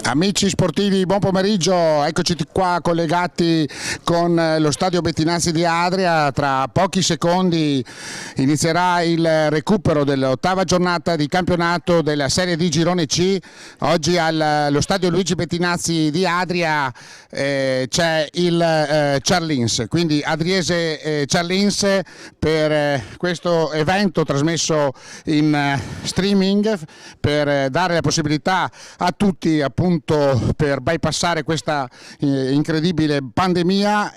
Amici sportivi, buon pomeriggio, eccoci qua collegati con lo stadio Bettinazzi di Adria. Tra pochi secondi inizierà il recupero dell'ottava giornata di campionato della Serie D Girone C. Oggi allo stadio Luigi Bettinazzi di Adria c'è il Charlins, quindi Adriese Charlins, per questo evento trasmesso in streaming per dare la possibilità a tutti, appunto, per bypassare questa incredibile pandemia,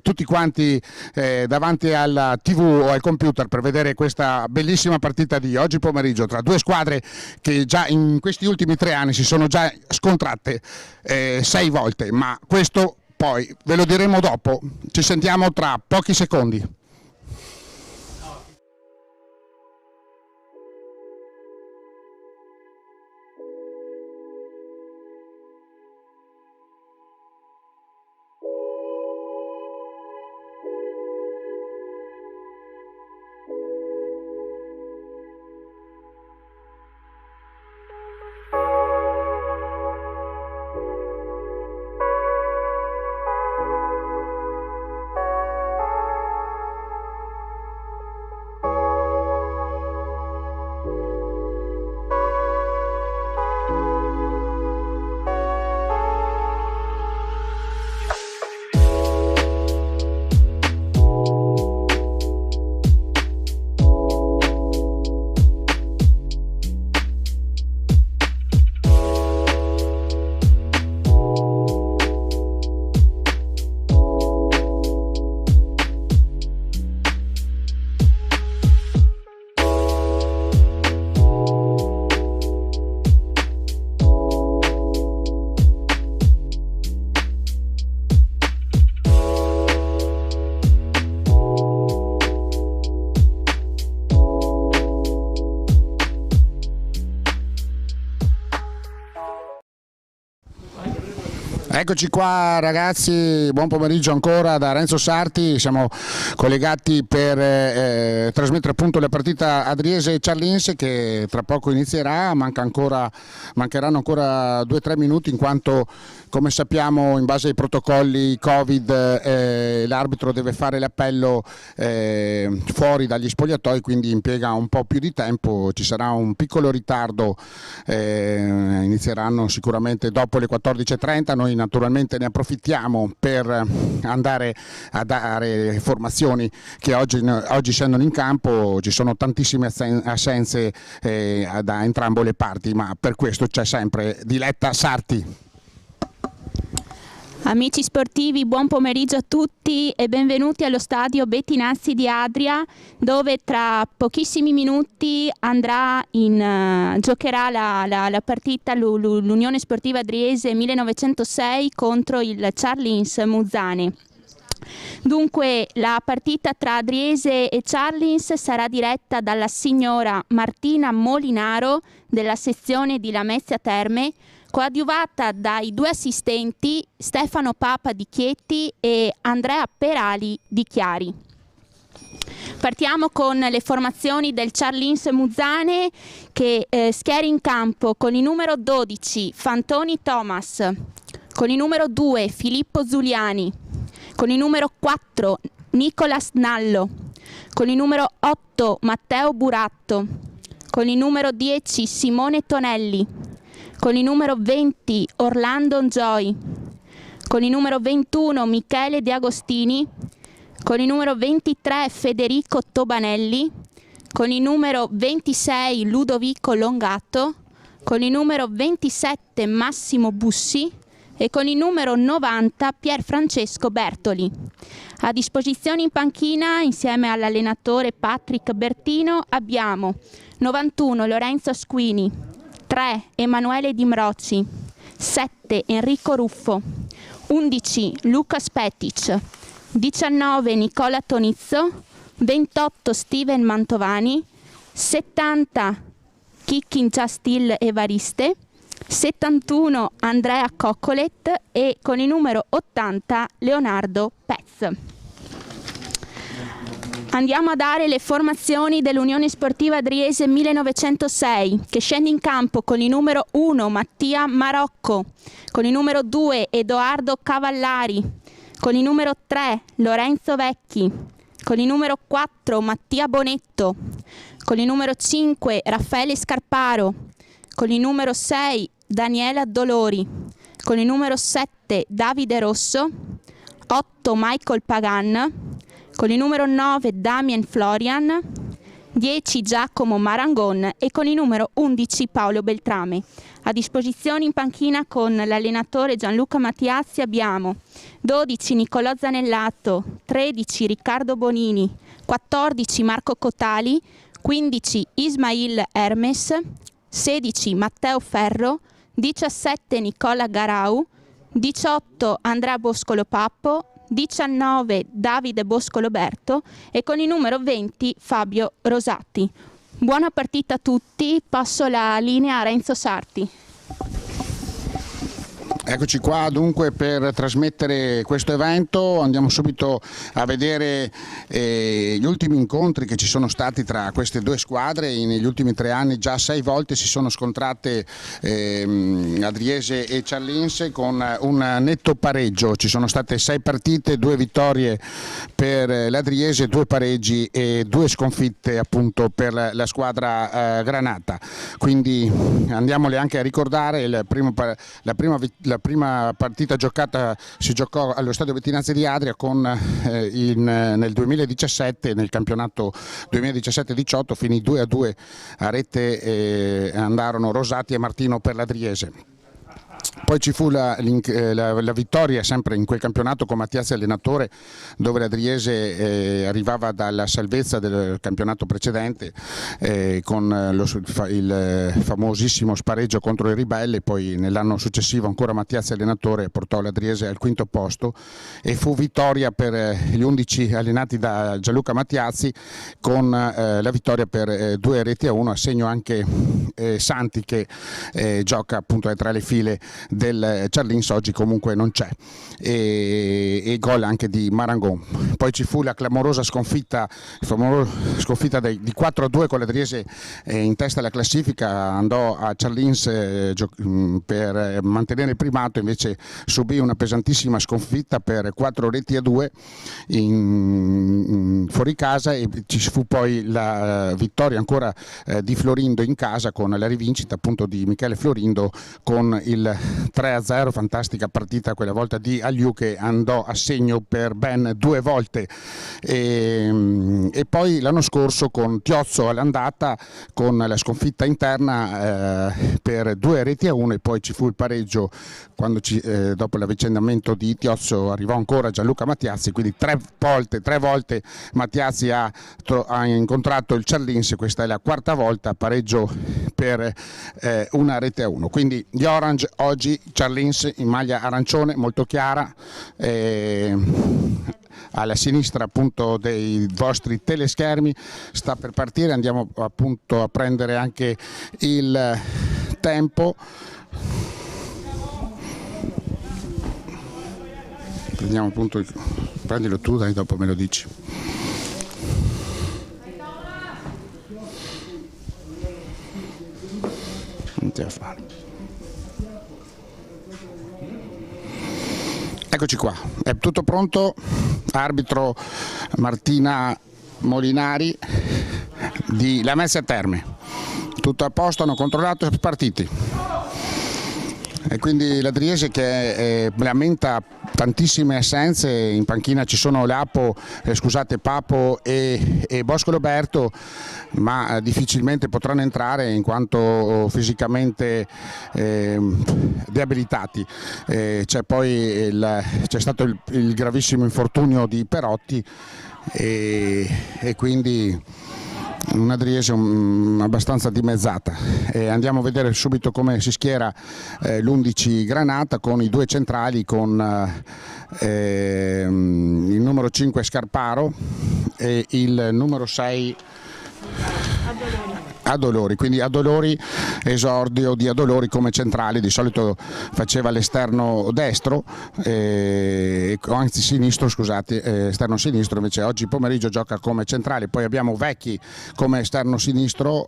tutti quanti davanti alla TV o al computer per vedere questa bellissima partita di oggi pomeriggio tra due squadre che già in questi ultimi 3 anni si sono già scontrate 6 volte, ma questo poi ve lo diremo dopo. Ci sentiamo tra pochi secondi. Eccoci qua ragazzi, buon pomeriggio ancora da Renzo Sarti. Siamo collegati per trasmettere appunto la partita Adriese-Charlins che tra poco inizierà. Mancheranno ancora 2-3 minuti, in quanto, come sappiamo, in base ai protocolli Covid l'arbitro deve fare l'appello fuori dagli spogliatoi, quindi impiega un po' più di tempo. Ci sarà un piccolo ritardo, inizieranno sicuramente dopo le 14:30. Noi naturalmente ne approfittiamo per andare a dare formazioni che oggi scendono in campo. Ci sono tantissime assenze da entrambe le parti, ma per questo c'è sempre Diletta Sarti. Amici sportivi, buon pomeriggio a tutti e benvenuti allo stadio Bettinazzi di Adria, dove tra pochissimi minuti giocherà la partita l'Unione Sportiva Adriese 1906 contro il Charlins Muzzane. Dunque la partita tra Adriese e Charlins sarà diretta dalla signora Martina Molinaro della sezione di Lamezia Terme, coadiuvata dai 2 assistenti Stefano Papa di Chieti e Andrea Perali di Chiari. Partiamo con le formazioni del Charlins Muzzane, che schiera in campo con il numero 12 Fantoni Thomas, con il numero 2 Filippo Zuliani, con il numero 4 Nicolas Nallo, con il numero 8 Matteo Buratto, con il numero 10 Simone Tonelli, con il numero 20 Orlando Joy, con il numero 21 Michele De Agostini, con il numero 23 Federico Tobanelli, con il numero 26 Ludovico Longato, con il numero 27 Massimo Bussi e con il numero 90 Pier Francesco Bertoli. A disposizione in panchina, insieme all'allenatore Patrick Bertino, abbiamo 91 Lorenzo Squini, 3 Emanuele Dimroci, 7 Enrico Ruffo, 11 Luca Spetic, 19 Nicola Tonizzo, 28 Steven Mantovani, 70 Kickin Justil Evariste, 71 Andrea Coccolet e con il numero 80 Leonardo Pez. Andiamo a dare le formazioni dell'Unione Sportiva Driese 1906, che scende in campo con il numero 1 Mattia Marocco, con il numero 2 Edoardo Cavallari, con il numero 3 Lorenzo Vecchi, con il numero 4 Mattia Bonetto, con il numero 5 Raffaele Scarparo, con il numero 6 Daniela Dolori, con il numero 7 Davide Rosso, 8 Michael Pagan, con il numero 9 Damien Florian, 10 Giacomo Marangon e con il numero 11 Paolo Beltrame. A disposizione in panchina con l'allenatore Gianluca Mattiazzi abbiamo 12 Nicolò Zanellato, 13 Riccardo Bonini, 14 Marco Cotali, 15 Ismail Hermes, 16 Matteo Ferro, 17 Nicola Garau, 18 Andrea Boscolo Pappo, 19 Davide Boscolo Berto e con il numero 20 Fabio Rosatti. Buona partita a tutti, passo la linea a Renzo Sarti. Eccoci qua dunque per trasmettere questo evento. Andiamo subito a vedere gli ultimi incontri che ci sono stati tra queste due squadre. Negli ultimi 3 anni già 6 volte si sono scontrate Adriese e Ciarlinse con un netto pareggio. Ci sono state 6 partite, 2 vittorie per l'Adriese, 2 pareggi e 2 sconfitte appunto per la squadra granata. Quindi andiamole anche a ricordare la prima partita giocata si giocò allo Stadio Bettinazzi di Adria nel 2017, nel campionato 2017-18 finì 2-2 a rete, andarono Rosati e Martino per l'Adriese. Poi ci fu la vittoria sempre in quel campionato con Mattiazzi allenatore, dove l'Adriese arrivava dalla salvezza del campionato precedente con il famosissimo spareggio contro i Ribelli. Poi nell'anno successivo ancora Mattiazzi allenatore portò l'Adriese al 5° posto e fu vittoria per gli 11 allenati da Gianluca Mattiazzi, con la vittoria per 2-1, a segno anche Santi che gioca appunto tra le file del Ciarlinse, oggi comunque non c'è, e gol anche di Marangon. Poi ci fu la clamorosa sconfitta di 4-2 con l'Adriese in testa alla classifica, andò a Ciarlinse per mantenere il primato, invece subì una pesantissima sconfitta per 4-2 fuori casa, e ci fu poi la vittoria ancora di Florindo in casa con la rivincita appunto di Michele Florindo con il 3-0, fantastica partita quella volta di Aliu che andò a segno per ben 2 volte, e poi l'anno scorso con Tiozzo all'andata con la sconfitta interna per 2-1, e poi ci fu il pareggio quando dopo l'avvicendamento di Tiozzo arrivò ancora Gianluca Mattiazzi, quindi 3 volte Mattiazzi ha incontrato il Ciarlinse, questa è la 4ª volta, pareggio per 1-1. Quindi gli Orange oggi, Ciarlinse in maglia arancione molto chiara, alla sinistra appunto dei vostri teleschermi, sta per partire. Andiamo appunto a prendere anche il tempo. Prendiamo appunto, prendilo tu, dai, dopo me lo dici. Niente a fare. Eccoci qua, è tutto pronto. Arbitro Martina Molinari di Lamezia Terme. Tutto a posto, hanno controllato, partiti. E quindi l'Adriese che lamenta tantissime assenze, in panchina ci sono Papo e Boscolo Berto, ma difficilmente potranno entrare in quanto fisicamente debilitati. C'è stato il gravissimo infortunio di Perotti e quindi un'Adriese abbastanza dimezzata. Andiamo a vedere subito come si schiera l'11 Granata con i 2 centrali, con il numero 5 Scarparo e il numero 6 Adolori, quindi Adolori, esordio di Adolori come centrale, di solito faceva l'esterno destro, anzi sinistro, scusate, esterno sinistro, invece oggi pomeriggio gioca come centrale. Poi abbiamo Vecchi come esterno sinistro,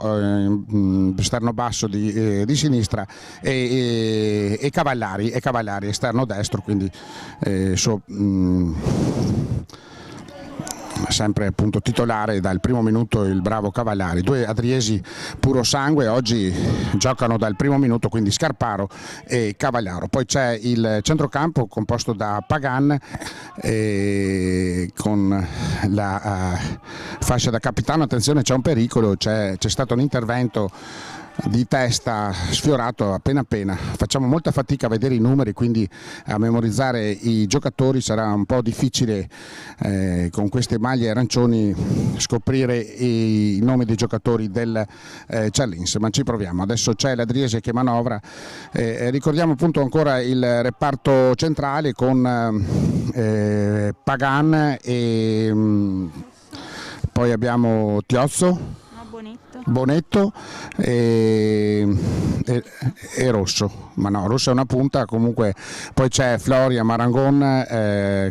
esterno basso di sinistra, e Cavallari esterno destro, quindi sempre appunto titolare dal primo minuto il bravo Cavallari. Due adriesi puro sangue, oggi giocano dal primo minuto, quindi Scarparo e Cavallaro. Poi c'è il centrocampo composto da Pagan con la fascia da capitano. Attenzione, c'è un pericolo, c'è stato un intervento di testa sfiorato appena, facciamo molta fatica a vedere i numeri, quindi a memorizzare i giocatori sarà un po' difficile con queste maglie arancioni scoprire i nomi dei giocatori del Ciarlins, ma ci proviamo. Adesso c'è l'Adriese che manovra, ricordiamo appunto ancora il reparto centrale con Pagan e poi abbiamo Tiozzo, Bonetto e Rosso, ma no, Rosso è una punta, comunque poi c'è Floria, Marangon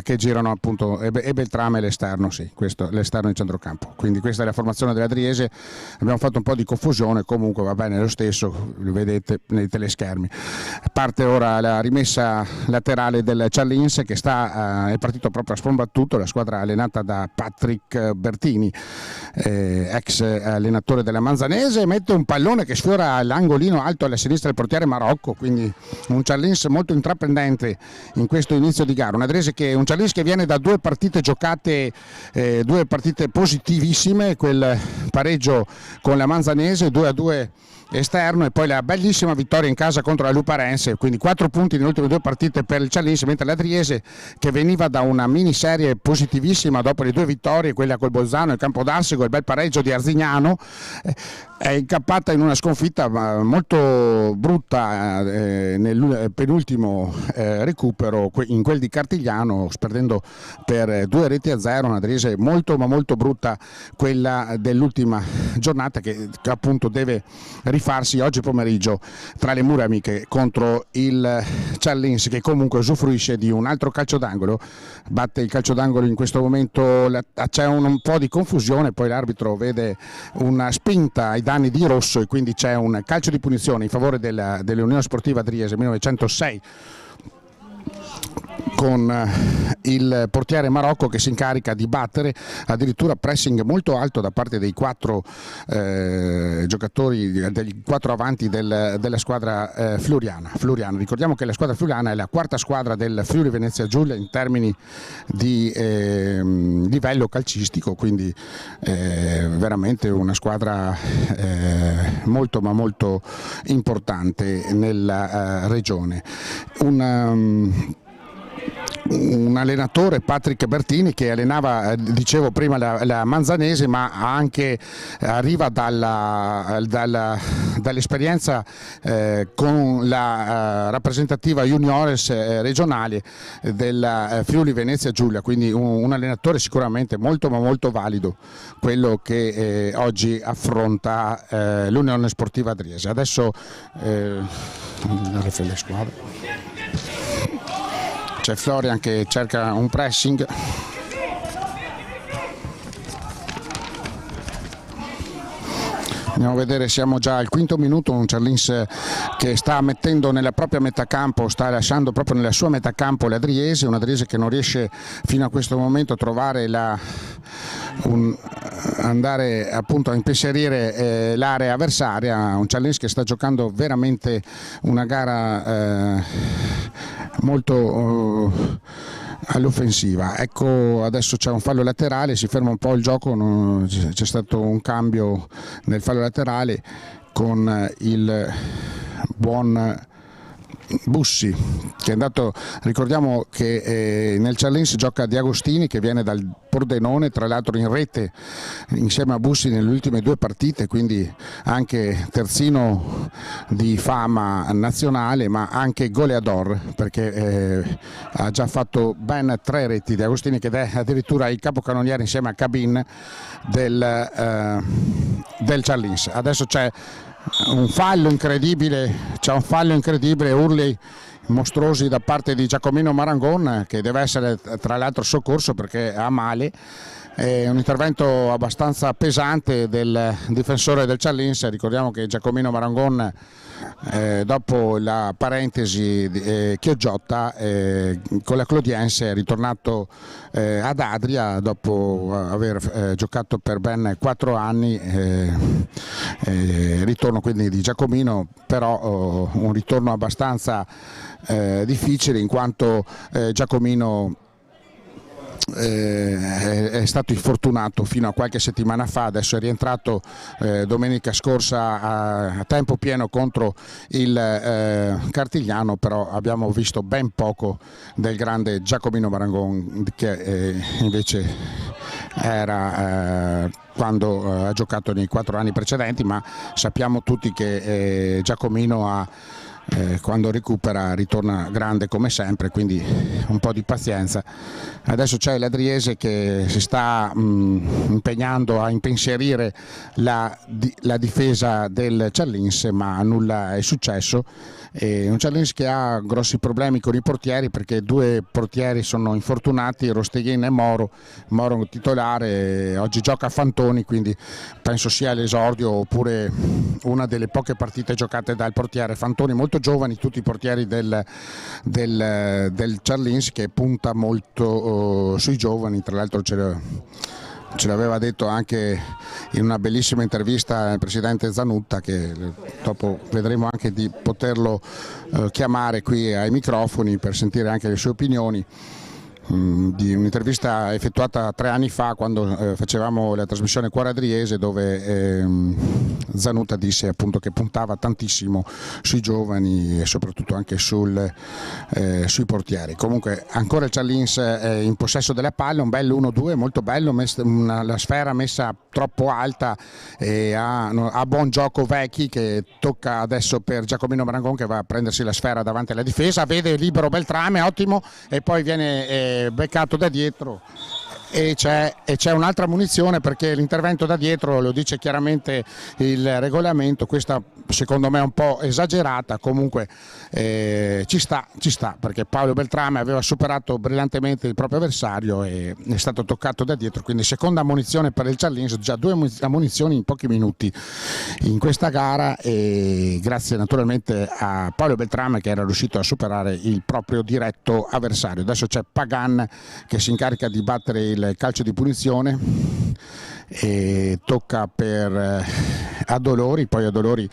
che girano appunto, e Beltrame l'esterno, sì, questo l'esterno di centrocampo. Quindi questa è la formazione dell'Adriese, abbiamo fatto un po' di confusione, comunque va bene lo stesso, lo vedete nei teleschermi. Parte ora la rimessa laterale del Ciarlins che è partito proprio a sprombattuto, la squadra allenata da Patrick Bertini, ex allenatore della Manzanese, mette un pallone che sfiora l'angolino alto alla sinistra del portiere Marocco, quindi un Ciarlins molto intraprendente in questo inizio di gara. Un Ciarlins che viene da due partite giocate, due partite positivissime, quel pareggio con la Manzanese 2-2 esterno e poi la bellissima vittoria in casa contro la Luparense, quindi 4 punti nelle ultime 2 partite per il Ciarlins, mentre l'Adriese, che veniva da una miniserie positivissima dopo le 2 vittorie, quella col Bolzano e Campodarsego e il bel pareggio di Arzignano, è incappata in una sconfitta molto brutta nel penultimo recupero, in quel di Cartigliano, perdendo per 2-0, un'Adriese molto ma molto brutta, quella dell'ultima giornata, che appunto deve rifarsi oggi pomeriggio tra le mura amiche contro il Ciarlins, che comunque usufruisce di un altro calcio d'angolo, batte il calcio d'angolo in questo momento, c'è un po' di confusione, poi l'arbitro vede una spinta ai danni di Rosso e quindi c'è un calcio di punizione in favore dell'Unione Sportiva Adriese 1906, con il portiere Marocco che si incarica di battere, addirittura pressing molto alto da parte dei 4 giocatori, degli 4 avanti della squadra friulana. Ricordiamo che la squadra friulana è la 4ª squadra del Friuli Venezia Giulia in termini di livello calcistico, quindi veramente una squadra molto ma molto importante nella regione. Un allenatore, Patrick Bertini, che allenava, dicevo prima, la Manzanese, ma arriva dall'esperienza con la rappresentativa juniores regionale della Friuli Venezia Giulia, quindi un allenatore sicuramente molto ma molto valido, quello che oggi affronta l'Unione Sportiva Adriese. Adesso le squadre. C'è Florian che cerca un pressing. Andiamo a vedere, siamo già al 5° minuto, un Ciarlins che sta mettendo nella propria metà campo, sta lasciando proprio nella sua metà campo l'Adriese, un Adriese che non riesce fino a questo momento a trovare andare appunto a impensierire l'area avversaria, un Ciarlins che sta giocando veramente una gara molto all'offensiva. Ecco, adesso c'è un fallo laterale, si ferma un po' il gioco, c'è stato un cambio nel fallo laterale con il buon Bussi, che è andato, ricordiamo che nel Ciarlins gioca Di Agostini, che viene dal Pordenone, tra l'altro in rete insieme a Bussi nelle ultime 2 partite, quindi anche terzino di fama nazionale, ma anche goleador, perché ha già fatto ben 3 reti Di Agostini, che è addirittura il capocannoniere insieme a Cabin del Ciarlins. Adesso c'è un fallo incredibile, urli mostruosi da parte di Giacomino Marangon, che deve essere tra l'altro soccorso perché ha male. È un intervento abbastanza pesante del difensore del Ciarlins. Ricordiamo che Giacomino Marangon, dopo la parentesi Chiogiotta, con la Clodiense è ritornato ad Adria dopo aver giocato per ben 4 anni. Ritorno quindi di Giacomino, però un ritorno abbastanza difficile, in quanto Giacomino è stato infortunato fino a qualche settimana fa. Adesso è rientrato domenica scorsa a tempo pieno contro il Cartigliano, però abbiamo visto ben poco del grande Giacomino Marangon, che invece era quando ha giocato nei 4 anni precedenti, ma sappiamo tutti che Giacomino quando recupera ritorna grande come sempre, quindi un po' di pazienza. Adesso c'è l'Adriese che si sta impegnando a impensierire la difesa del Ciarlins, ma nulla è successo. Un Ciarlins che ha grossi problemi con i portieri, perché 2 portieri sono infortunati, Rosteghin e Moro titolare, oggi gioca a Fantoni, quindi penso sia l'esordio oppure una delle poche partite giocate dal portiere Fantoni. Molto giovani tutti i portieri del Ciarlins, che punta molto sui giovani. Tra l'altro ce l'aveva detto anche in una bellissima intervista il presidente Zanutta, che dopo vedremo anche di poterlo chiamare qui ai microfoni per sentire anche le sue opinioni, di un'intervista effettuata 3 anni fa, quando facevamo la trasmissione Cuore Adriese, dove Zanutta disse appunto che puntava tantissimo sui giovani e soprattutto anche sui portieri. Comunque ancora il Ciarlins è in possesso della palla, un bello 1-2 molto bello, la sfera messa troppo alta e a buon gioco Vecchi, che tocca adesso per Giacomino Marangon, che va a prendersi la sfera davanti alla difesa, vede libero Beltrame, ottimo, e poi viene beccato da dietro e c'è un'altra munizione, perché l'intervento da dietro lo dice chiaramente il regolamento. Questa secondo me è un po' esagerata, comunque ci sta, perché Paolo Beltrame aveva superato brillantemente il proprio avversario e è stato toccato da dietro, quindi seconda ammonizione per il Ciarlins, già 2 ammonizioni in pochi minuti in questa gara, e grazie naturalmente a Paolo Beltrame, che era riuscito a superare il proprio diretto avversario. Adesso c'è Pagan che si incarica di battere il calcio di punizione e tocca per Adolori, poi Adolori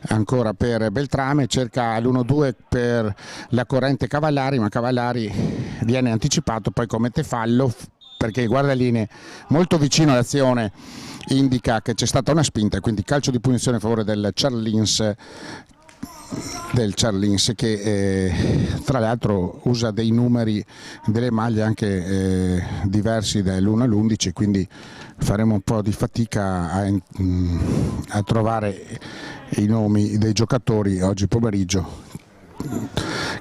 ancora per Beltrame, cerca l'1-2 per la corrente Cavallari, ma Cavallari viene anticipato, poi commette fallo perché il guardalinee molto vicino all'azione indica che c'è stata una spinta, quindi calcio di punizione a favore del Ciarlins, che tra l'altro usa dei numeri delle maglie anche diversi dall'1 all'11, quindi faremo un po' di fatica a trovare i nomi dei giocatori oggi pomeriggio.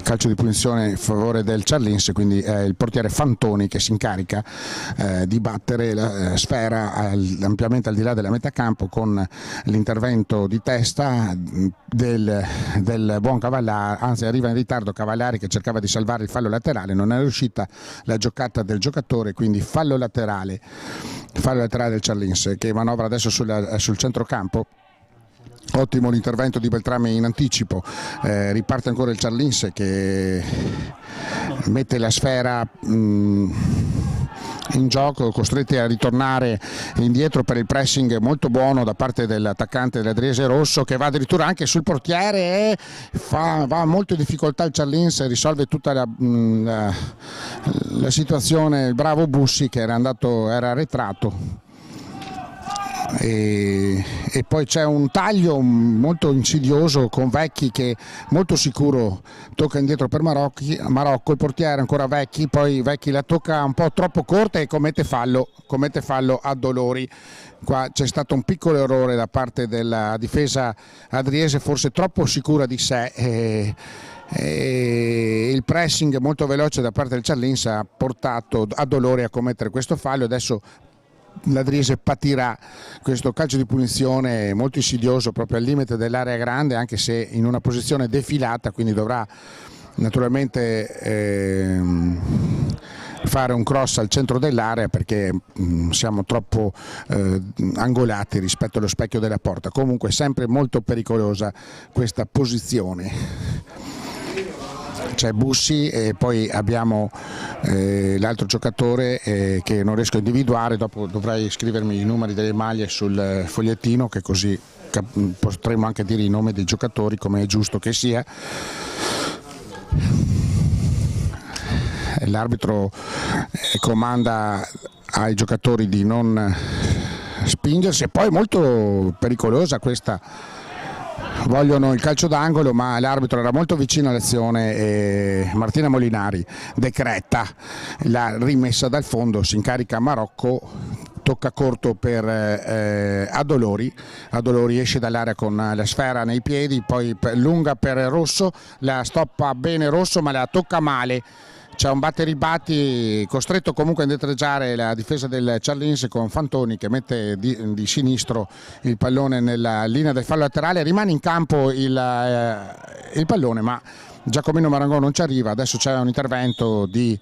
Calcio di punizione a favore del Ciarlins, quindi è il portiere Fantoni che si incarica di battere la sfera ampiamente al di là della metà campo, con l'intervento di testa del buon Cavallari, anzi arriva in ritardo Cavallari, che cercava di salvare il fallo laterale, non è riuscita la giocata del giocatore, quindi fallo laterale del Ciarlins, che manovra adesso sul centrocampo. Ottimo l'intervento di Beltrame in anticipo, riparte ancora il Ciarlins che mette la sfera in gioco, costretti a ritornare indietro per il pressing molto buono da parte dell'attaccante dell'Adriese Rosso, che va addirittura anche sul portiere e va molto in difficoltà il Ciarlins, risolve tutta la situazione il bravo Bussi, che era arretrato. e poi c'è un taglio molto insidioso con Vecchi che molto sicuro tocca indietro per Marocco, il portiere ancora Vecchi, poi Vecchi la tocca un po' troppo corta e commette fallo a Dolori. Qua c'è stato un piccolo errore da parte della difesa adriese, forse troppo sicura di sé, e il pressing molto veloce da parte del Charlins ha portato a Dolori a commettere questo fallo. Adesso l'Adriese patirà questo calcio di punizione molto insidioso proprio al limite dell'area grande, anche se in una posizione defilata, quindi dovrà naturalmente fare un cross al centro dell'area perché siamo troppo angolati rispetto allo specchio della porta. Comunque sempre molto pericolosa questa posizione. C'è Bussi e poi abbiamo l'altro giocatore che non riesco a individuare, dopo dovrei scrivermi i numeri delle maglie sul fogliettino, che così potremo anche dire i nomi dei giocatori come è giusto che sia. L'arbitro comanda ai giocatori di non spingersi, e poi molto pericolosa questa. Vogliono il calcio d'angolo, ma l'arbitro era molto vicino all'azione e Martina Molinari decreta la rimessa dal fondo. Si incarica Marocco, tocca corto per Adolori esce dall'area con la sfera nei piedi, poi lunga per Rosso, la stoppa bene Rosso ma la tocca male. C'è un batte-ribatti costretto comunque a indietreggiare la difesa del Charlins con Fantoni che mette di sinistro il pallone nella linea del fallo laterale. Rimane in campo il pallone, ma Giacomino Marangon non ci arriva. Adesso c'è un intervento di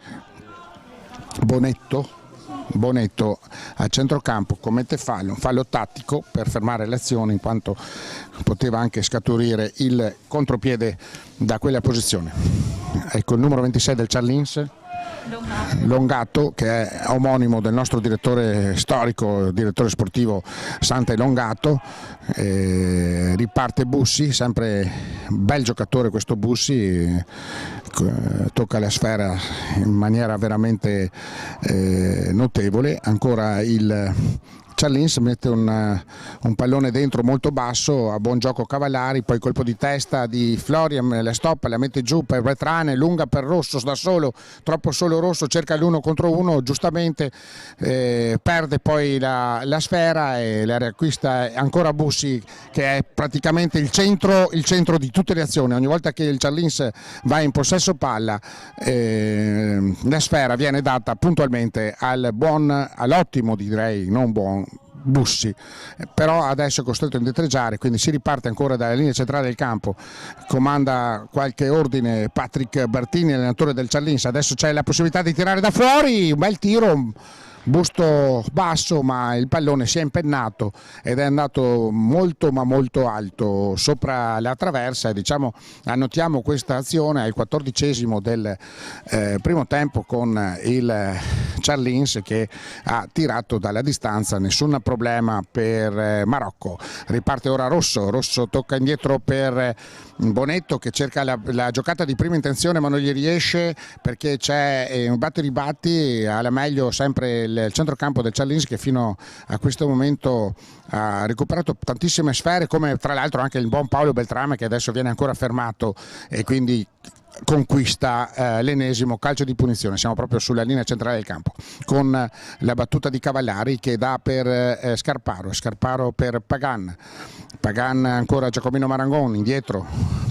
Bonetto al centrocampo, commette un fallo tattico per fermare l'azione, in quanto poteva anche scaturire il contropiede da quella posizione. Ecco il numero 26 del Charlins, Longato, che è omonimo del nostro direttore storico, direttore sportivo Sante Longato. Riparte Bussi, sempre bel giocatore questo Bussi, tocca la sfera in maniera veramente notevole. Ancora il Charlins mette un pallone dentro molto basso, a buon gioco Cavallari, poi colpo di testa di Florian, la stoppa, la mette giù per Bertrane, lunga per Rosso da solo, troppo solo Rosso, cerca l'uno contro uno, giustamente perde poi la sfera e la riacquista ancora Bussi, che è praticamente il centro di tutte le azioni. Ogni volta che il Charlins va in possesso palla la sfera viene data puntualmente all'ottimo, direi, non buon Bussi, però adesso è costretto a indietreggiare, quindi si riparte ancora dalla linea centrale del campo. Comanda qualche ordine Patrick Bertini, allenatore del Charlins. Adesso c'è la possibilità di tirare da fuori, un bel tiro, busto basso, ma il pallone si è impennato ed è andato molto ma molto alto sopra la traversa, e diciamo annotiamo questa azione al 14° del primo tempo con il Charlins che ha tirato dalla distanza, nessun problema per Marocco. Riparte ora Rosso tocca indietro per Bonetto che cerca la giocata di prima intenzione ma non gli riesce perché c'è un batte-ribatti, alla meglio sempre il centrocampo del Charlins, che fino a questo momento ha recuperato tantissime sfere, come tra l'altro anche il buon Paolo Beltrame, che adesso viene ancora fermato e quindi conquista l'ennesimo calcio di punizione. Siamo proprio sulla linea centrale del campo con la battuta di Cavallari che dà per Scarparo per Pagan, ancora Giacomino Marangon indietro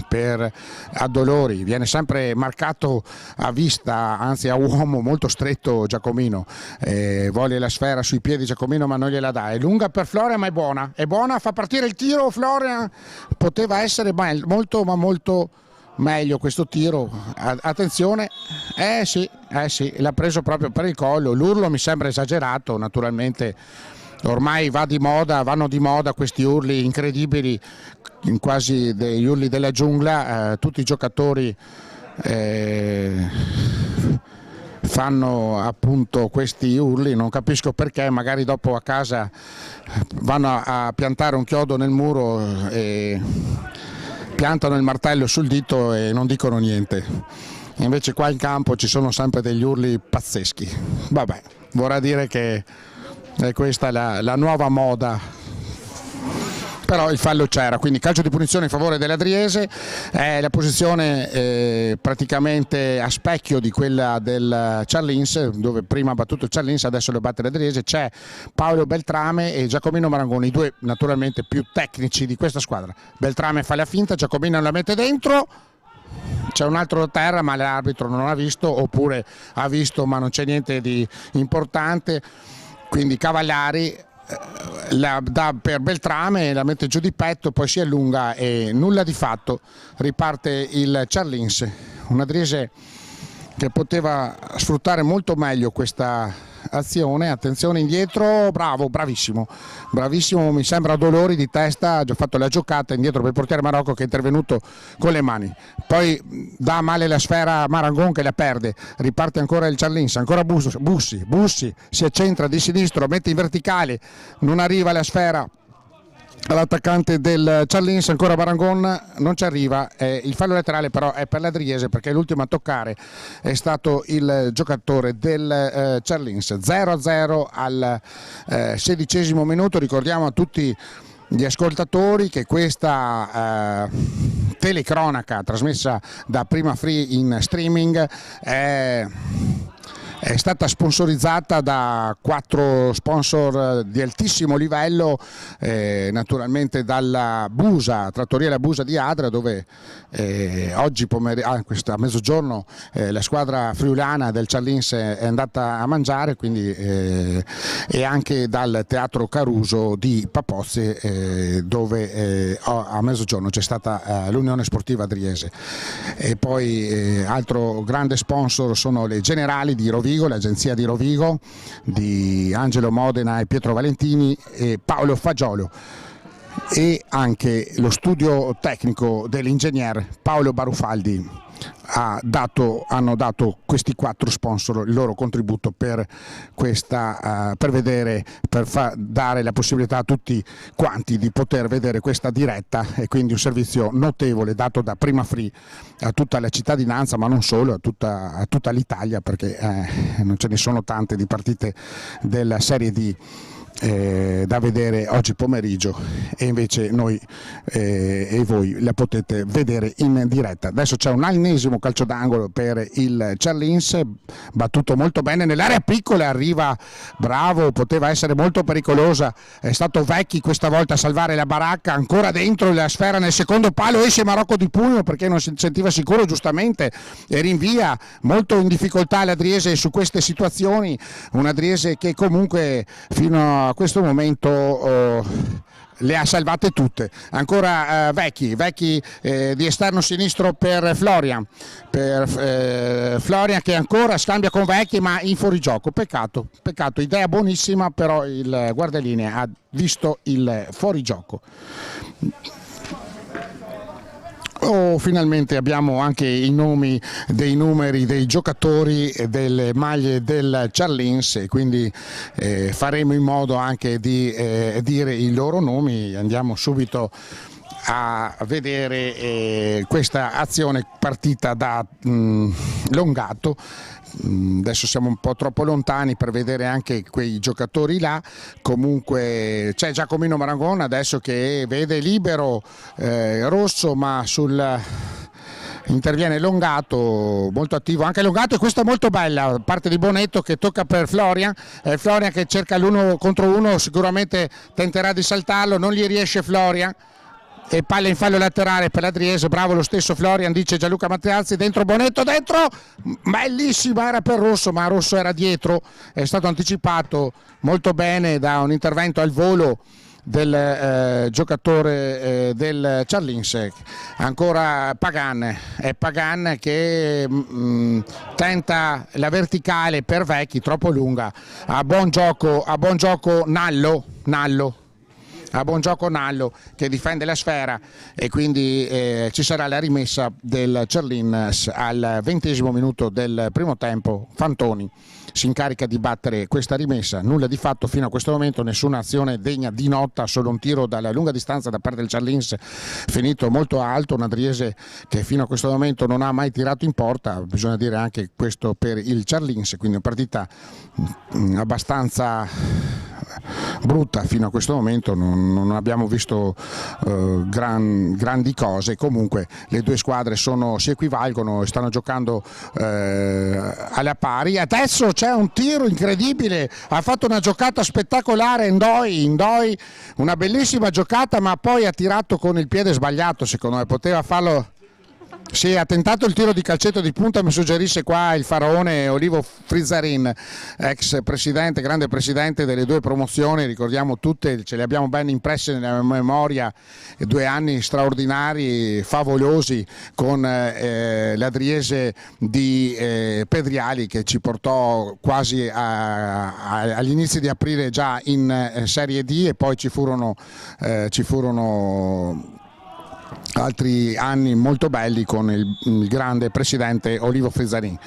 per Addolori, viene sempre marcato a vista, anzi a uomo molto stretto Giacomino, vuole la sfera sui piedi Giacomino ma non gliela dà, è lunga per Florian ma è buona, fa partire il tiro Florian, poteva essere molto ma molto meglio questo tiro. Attenzione, sì, l'ha preso proprio per il collo. L'urlo mi sembra esagerato, naturalmente ormai vanno di moda questi urli incredibili, quasi degli urli della giungla. Tutti i giocatori fanno appunto questi urli, non capisco perché, magari dopo a casa vanno a piantare un chiodo nel muro e piantano il martello sul dito e non dicono niente. Invece qua in campo ci sono sempre degli urli pazzeschi. Vabbè, vorrà dire che è questa la nuova moda però il fallo c'era, quindi calcio di punizione in favore dell'Adriese. La posizione praticamente a specchio di quella del Ciarlins, dove prima ha battuto il Ciarlins, adesso lo batte l'Adriese. C'è Paolo Beltrame e Giacomino Marangoni, i due naturalmente più tecnici di questa squadra. Beltrame fa la finta, Giacomino la mette dentro, c'è un altro da terra ma l'arbitro non ha visto, oppure ha visto ma non c'è niente di importante, quindi Cavallari la dà per Beltrame, la mette giù di petto, poi si allunga e nulla di fatto, riparte il Ciarlins. Un Adriese che poteva sfruttare molto meglio questa azione. Attenzione indietro, bravo, bravissimo, mi sembra dolori di testa, ha già fatto la giocata indietro per il portiere Marocco, che è intervenuto con le mani, poi dà male la sfera a Marangon che la perde, riparte ancora il Ciarlins, ancora Bussi si accentra di sinistro, mette in verticale, non arriva la sfera all'attaccante del Ciarlins, ancora Marangon, non ci arriva. Il fallo laterale però è per l'Adriese, perché l'ultimo a toccare è stato il giocatore del Ciarlins. 0-0 al 16° minuto. Ricordiamo a tutti gli ascoltatori che questa telecronaca trasmessa da Prima Free in streaming è stata sponsorizzata da 4 sponsor di altissimo livello, naturalmente dalla Busa, Trattoria La Busa di Adria, dove oggi a mezzogiorno la squadra friulana del Ciarlins è andata a mangiare, quindi, e anche dal Teatro Caruso di Papozze, dove a mezzogiorno c'è stata l'Unione Sportiva Adriese. E poi altro grande sponsor sono le Generali di Rovigo, l'agenzia di Rovigo di Angelo Modena e Pietro Valentini e Paolo Fagiolo, e anche lo studio tecnico dell'ingegner Paolo Barufaldi. Hanno dato questi 4 sponsor il loro contributo per questa, per dare la possibilità a tutti quanti di poter vedere questa diretta, e quindi un servizio notevole dato da Prima Free a tutta la cittadinanza, ma non solo, a tutta l'Italia, perché non ce ne sono tante di partite della Serie D da vedere oggi pomeriggio, e invece noi e voi la potete vedere in diretta. Adesso c'è un ennesimo calcio d'angolo per il Ciarlins, battuto molto bene nell'area piccola, arriva bravo, poteva essere molto pericolosa, è stato Vecchi questa volta a salvare la baracca, ancora dentro la sfera nel secondo palo, esce Marocco di pugno perché non si sentiva sicuro, giustamente, e rinvia. Molto in difficoltà l'Adriese su queste situazioni, un Adriese che comunque fino a questo momento le ha salvate tutte. Ancora Vecchi di esterno sinistro per Florian, Florian che ancora scambia con Vecchi ma in fuorigioco, peccato, idea buonissima, però il guardalinee ha visto il fuorigioco. Finalmente abbiamo anche i nomi dei numeri dei giocatori e delle maglie del Ciarlins, e quindi faremo in modo anche di dire i loro nomi. Andiamo subito a vedere questa azione partita da Longato. Adesso siamo un po' troppo lontani per vedere anche quei giocatori là. Comunque c'è Giacomino Marangon adesso che vede libero Rosso, ma interviene Longato, molto attivo anche Longato, e questa è molto bella parte di Bonetto che tocca per Florian, Florian che cerca l'1 contro 1, sicuramente tenterà di saltarlo, non gli riesce Florian, e palla in fallo laterale per l'Adriese, bravo lo stesso Florian, dice Gianluca Matteazzi, dentro Bonetto, dentro, bellissima, era per Rosso ma Rosso era dietro, è stato anticipato molto bene da un intervento al volo del giocatore del Ciarlins. Ancora Pagan, è Pagan che tenta la verticale per Vecchi, troppo lunga, a buon gioco Nallo a buon gioco Nallo che difende la sfera, e quindi ci sarà la rimessa del Ciarlins al 20° minuto del primo tempo. Fantoni si incarica di battere questa rimessa, nulla di fatto fino a questo momento, nessuna azione degna di nota, solo un tiro dalla lunga distanza da parte del Ciarlins finito molto alto, un Adriese che fino a questo momento non ha mai tirato in porta, bisogna dire anche questo per il Ciarlins, quindi una partita abbastanza brutta fino a questo momento, non abbiamo visto grandi cose. Comunque le due squadre si equivalgono e stanno giocando alla pari. Adesso c'è un tiro incredibile, ha fatto una giocata spettacolare Ndoi, una bellissima giocata, ma poi ha tirato con il piede sbagliato, secondo me poteva farlo. Sì, ha tentato il tiro di calcetto di punta, mi suggerisce qua il faraone Olivo Frizzarin, ex presidente, grande presidente delle due promozioni, ricordiamo tutte, ce le abbiamo ben impresse nella memoria, 2 anni straordinari, favolosi con l'Adriese di Pedriali, che ci portò quasi agli inizi di aprile già in Serie D, e poi ci furono altri anni molto belli con il grande presidente Olivo Frizzarin.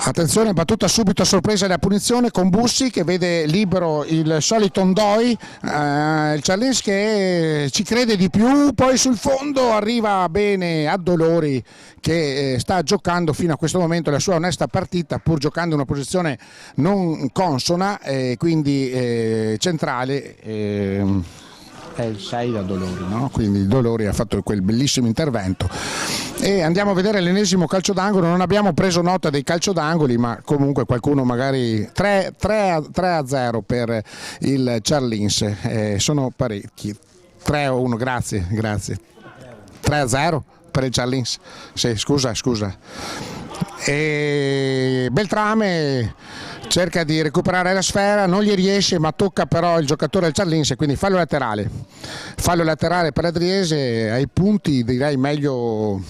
Attenzione, battuta subito a sorpresa della punizione con Bussi che vede libero il solito Ndoi, il Charlins che ci crede di più, poi sul fondo arriva bene Addolori che sta giocando fino a questo momento la sua onesta partita, pur giocando in una posizione non consona, quindi centrale. È il 6 da Dolori, no? Quindi Dolori ha fatto quel bellissimo intervento. E andiamo a vedere l'ennesimo calcio d'angolo. Non abbiamo preso nota dei calcio d'angoli, ma comunque qualcuno magari 3-0 per il Charlins, sono parecchi. 3-1, grazie 3-0 per il Charlins. Sì, scusa. E Beltrame cerca di recuperare la sfera, non gli riesce, ma tocca però il giocatore del Charlins, quindi fallo laterale per Adriese. Ai punti direi meglio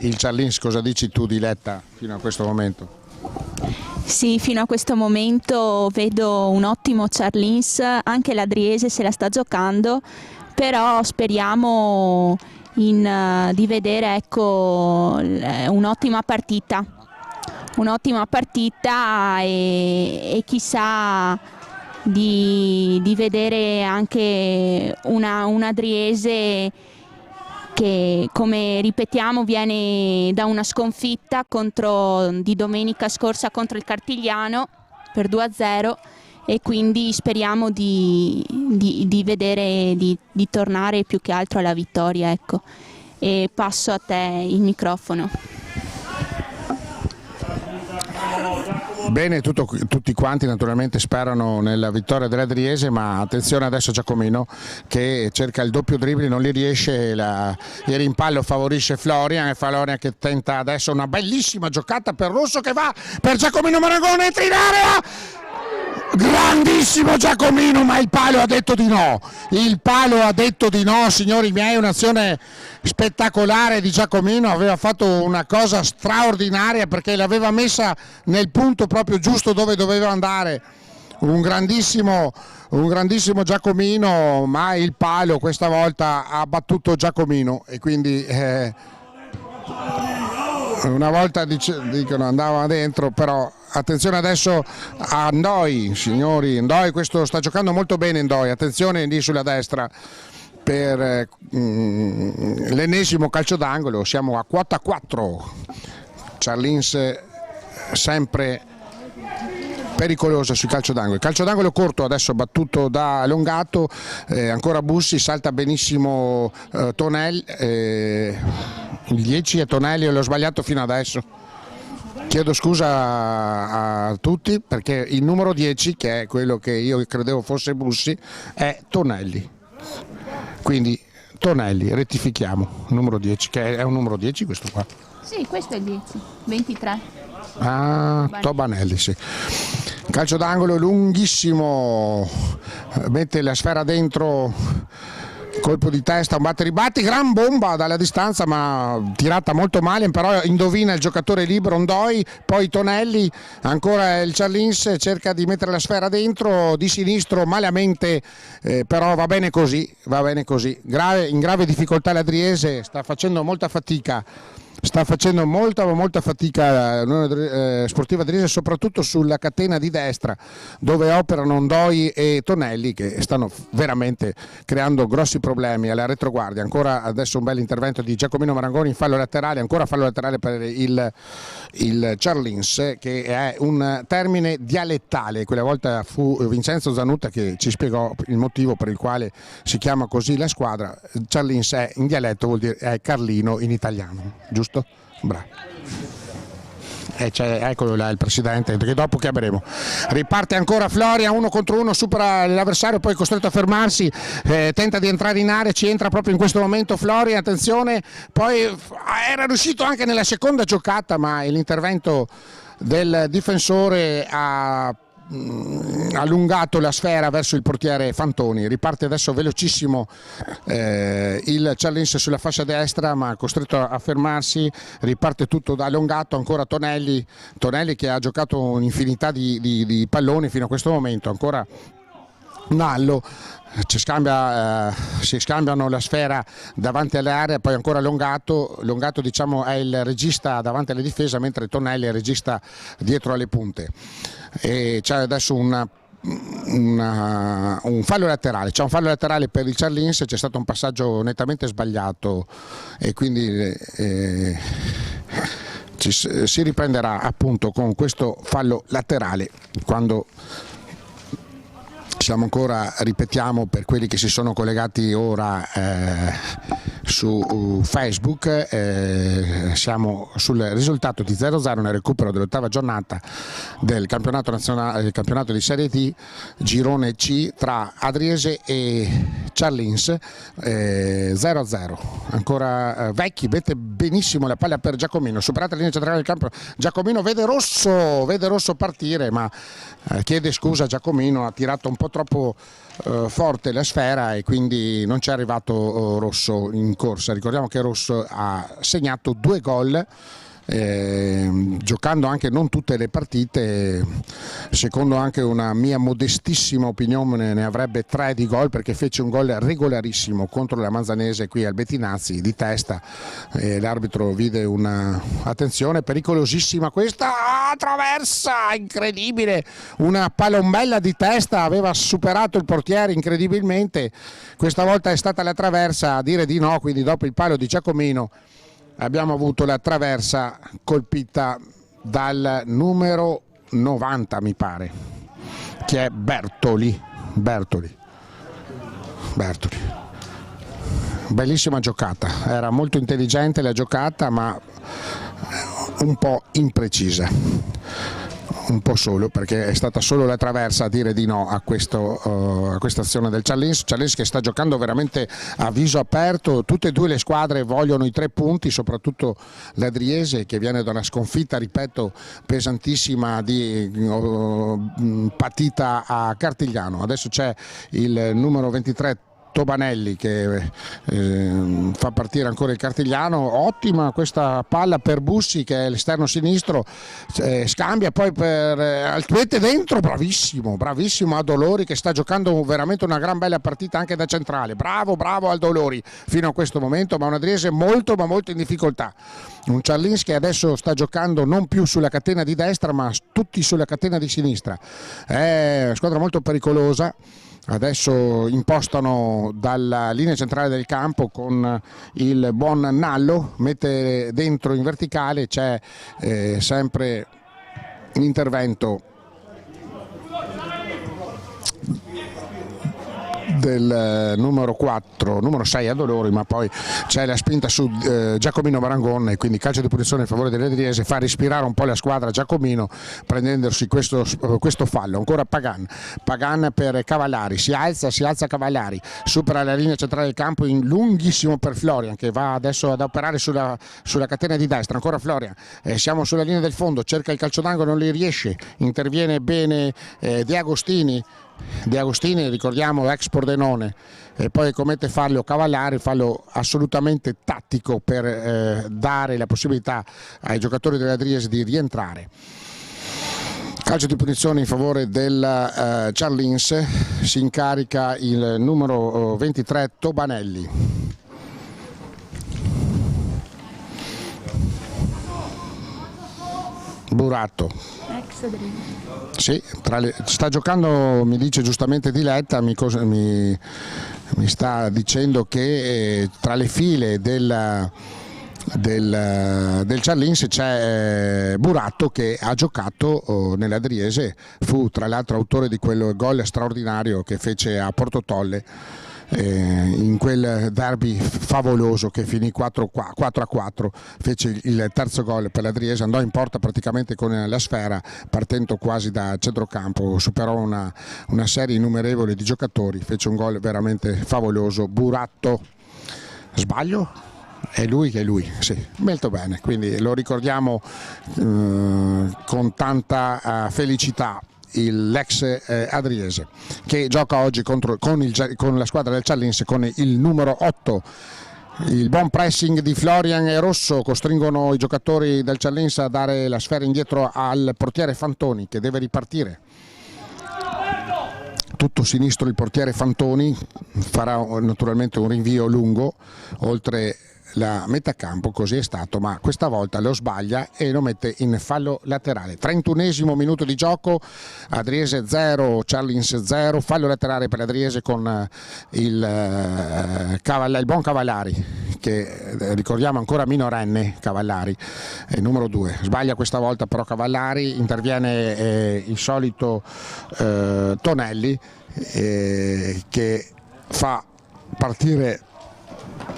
il Charlins. Cosa dici tu, Diletta, fino a questo momento? Sì, fino a questo momento vedo un ottimo Charlins, anche l'Adriese se la sta giocando, però speriamo di vedere, ecco, un'ottima partita e chissà di vedere anche una Adriese che, come ripetiamo, viene da una sconfitta di domenica scorsa contro il Cartigliano per 2-0, e quindi speriamo di vedere, di tornare più che altro alla vittoria, ecco. E passo a te il microfono. Bene, tutti quanti naturalmente sperano nella vittoria dell'Adriese, ma attenzione adesso Giacomino che cerca il doppio dribbling, non li riesce, il rimpallo favorisce Florian, e Florian che tenta adesso una bellissima giocata per Rosso che va per Giacomino Marangone, entra in area, grandissimo Giacomino, ma il palo ha detto di no, signori miei, un'azione spettacolare di Giacomino, aveva fatto una cosa straordinaria perché l'aveva messa nel punto proprio giusto dove doveva andare, un grandissimo Giacomino, ma il palo questa volta ha battuto Giacomino, e quindi una volta dicono andava dentro, però attenzione adesso a Ndoi, signori, Ndoi questo sta giocando molto bene, Ndoi, attenzione lì sulla destra per l'ennesimo calcio d'angolo, siamo a quota 4, Charlins sempre pericolosa sul calcio d'angolo. Il calcio d'angolo corto adesso battuto da Longato, ancora Bussi, salta benissimo Tonelli, il 10 è Tonelli, l'ho sbagliato fino adesso. Chiedo scusa a tutti perché il numero 10, che è quello che io credevo fosse Bussi, è Tonelli. Quindi Tonelli, rettifichiamo, numero 10, che è un numero 10 questo qua? Sì, questo è il 10, 23. Ah, Tobanelli, sì. Calcio d'angolo lunghissimo, mette la sfera dentro, colpo di testa, un batte-ribatti, gran bomba dalla distanza ma tirata molto male, però indovina il giocatore libero Ndoi, poi Tonelli, ancora il Charlins cerca di mettere la sfera dentro di sinistro malamente, però va bene così, in grave difficoltà l'Adriese, sta facendo molta fatica sta facendo molta fatica l'Unione Sportiva Driese, soprattutto sulla catena di destra dove operano Ondoi e Tonelli, che stanno veramente creando grossi problemi alla retroguardia. Ancora adesso un bel intervento di Giacomino Marangoni in fallo laterale, ancora fallo laterale per il Charlins, che è un termine dialettale. Quella volta fu Vincenzo Zanutta che ci spiegò il motivo per il quale si chiama così la squadra. Charlins è in dialetto, vuol dire è Carlino in italiano, giusto? Bravo. Eccolo là il presidente, che dopo chiameremo. Riparte ancora Florian, 1 contro 1, supera l'avversario, poi è costretto a fermarsi, tenta di entrare in area, ci entra proprio in questo momento Florian, attenzione, poi era riuscito anche nella seconda giocata, ma l'intervento del difensore ha allungato la sfera verso il portiere Fantoni. Riparte adesso velocissimo il Charlins sulla fascia destra, ma costretto a fermarsi. Riparte tutto da allungato, ancora Tonelli che ha giocato un'infinità di palloni fino a questo momento, ancora Nallo. Si scambiano la sfera davanti all'area, poi ancora Longato diciamo è il regista davanti alla difesa, mentre Tonelli è il regista dietro alle punte. E c'è adesso un fallo laterale, c'è un fallo laterale per il Charlins, c'è stato un passaggio nettamente sbagliato e quindi si riprenderà appunto con questo fallo laterale, quando siamo ancora, ripetiamo per quelli che si sono collegati ora su Facebook, siamo sul risultato di 0-0 nel recupero dell'8ª giornata del campionato nazionale, del campionato di Serie D, girone C, tra Adriese e Charlins, 0-0. Ancora Vecchi mette benissimo la palla per Giacomino, superata la linea centrale del campo, Giacomino vede rosso partire, ma chiede scusa Giacomino, ha tirato un po' troppo forte la sfera e quindi non ci è arrivato Rosso in corsa. Ricordiamo che Rosso ha segnato 2 gol, giocando anche non tutte le partite, secondo anche una mia modestissima opinione ne avrebbe 3 di gol, perché fece un gol regolarissimo contro la Manzanese qui al Bettinazzi di testa, l'arbitro vide una attenzione pericolosissima questa, traversa incredibile, una palombella di testa, aveva superato il portiere incredibilmente, questa volta è stata la traversa a dire di no, quindi dopo il palo di Giacomino abbiamo avuto la traversa colpita dal numero 90 mi pare, che è Bertoli. Bellissima giocata, era molto intelligente la giocata, ma un po' imprecisa, un po' solo, perché è stata solo la traversa a dire di no a questa azione del Charlins che sta giocando veramente a viso aperto. Tutte e due le squadre vogliono i 3 punti, soprattutto l'Adriese che viene da una sconfitta, ripeto, pesantissima di partita a Cartigliano. Adesso c'è il numero 23 Tobanelli che fa partire ancora il Cartigliano, ottima questa palla per Bussi che è l'esterno sinistro, scambia poi per Altuete dentro, bravissimo Aldolori che sta giocando veramente una gran bella partita anche da centrale, bravo Aldolori fino a questo momento, ma un Adriese molto in difficoltà, un Charlins che adesso sta giocando non più sulla catena di destra ma tutti sulla catena di sinistra, è una squadra molto pericolosa. Adesso impostano dalla linea centrale del campo con il buon Nallo, mette dentro in verticale, c'è sempre l'intervento del numero 6 Adolori, ma poi c'è la spinta su Giacomino Marangon e quindi calcio di punizione in favore dell'Adriese, fa respirare un po' la squadra Giacomino prendendosi questo fallo. Ancora Pagan per Cavallari, si alza Cavallari, supera la linea centrale del campo in lunghissimo per Florian che va adesso ad operare sulla catena di destra, ancora Florian, siamo sulla linea del fondo, cerca il calcio d'angolo, non li riesce, interviene bene De Agostini, ricordiamo ex Pordenone, e poi commette fallo Cavallari, fallo assolutamente tattico per dare la possibilità ai giocatori dell'Adriese di rientrare. Calcio di punizione in favore del Charlins, si incarica il numero 23 Tobanelli. Buratto. Ex Adriese. Sì, sta giocando, mi dice giustamente Diletta, mi sta dicendo che tra le file del Ciarlinse c'è Buratto, che ha giocato nell'Adriese, fu tra l'altro autore di quel gol straordinario che fece a Porto Tolle in quel derby favoloso che finì 4-4, fece il terzo gol per l'Adriese, andò in porta praticamente con la sfera, partendo quasi da centrocampo, superò una serie innumerevole di giocatori, fece un gol veramente favoloso. Buratto, sbaglio? È lui, sì, molto bene, quindi lo ricordiamo con tanta felicità, l'ex Adriese, che gioca oggi con la squadra del Ciarlinse con il numero 8. Il buon pressing di Florian e Rosso costringono i giocatori del Ciarlinse a dare la sfera indietro al portiere Fantoni, che deve ripartire. Tutto sinistro il portiere Fantoni, farà naturalmente un rinvio lungo oltre la metà campo, così è stato, ma questa volta lo sbaglia e lo mette in fallo laterale. 31esimo minuto di gioco, Adriese 0, Ciarlinse 0, fallo laterale per Adriese con il buon Cavallari, che ricordiamo ancora minorenne. Cavallari, numero 2, sbaglia questa volta però Cavallari, interviene il solito Tonelli che fa partire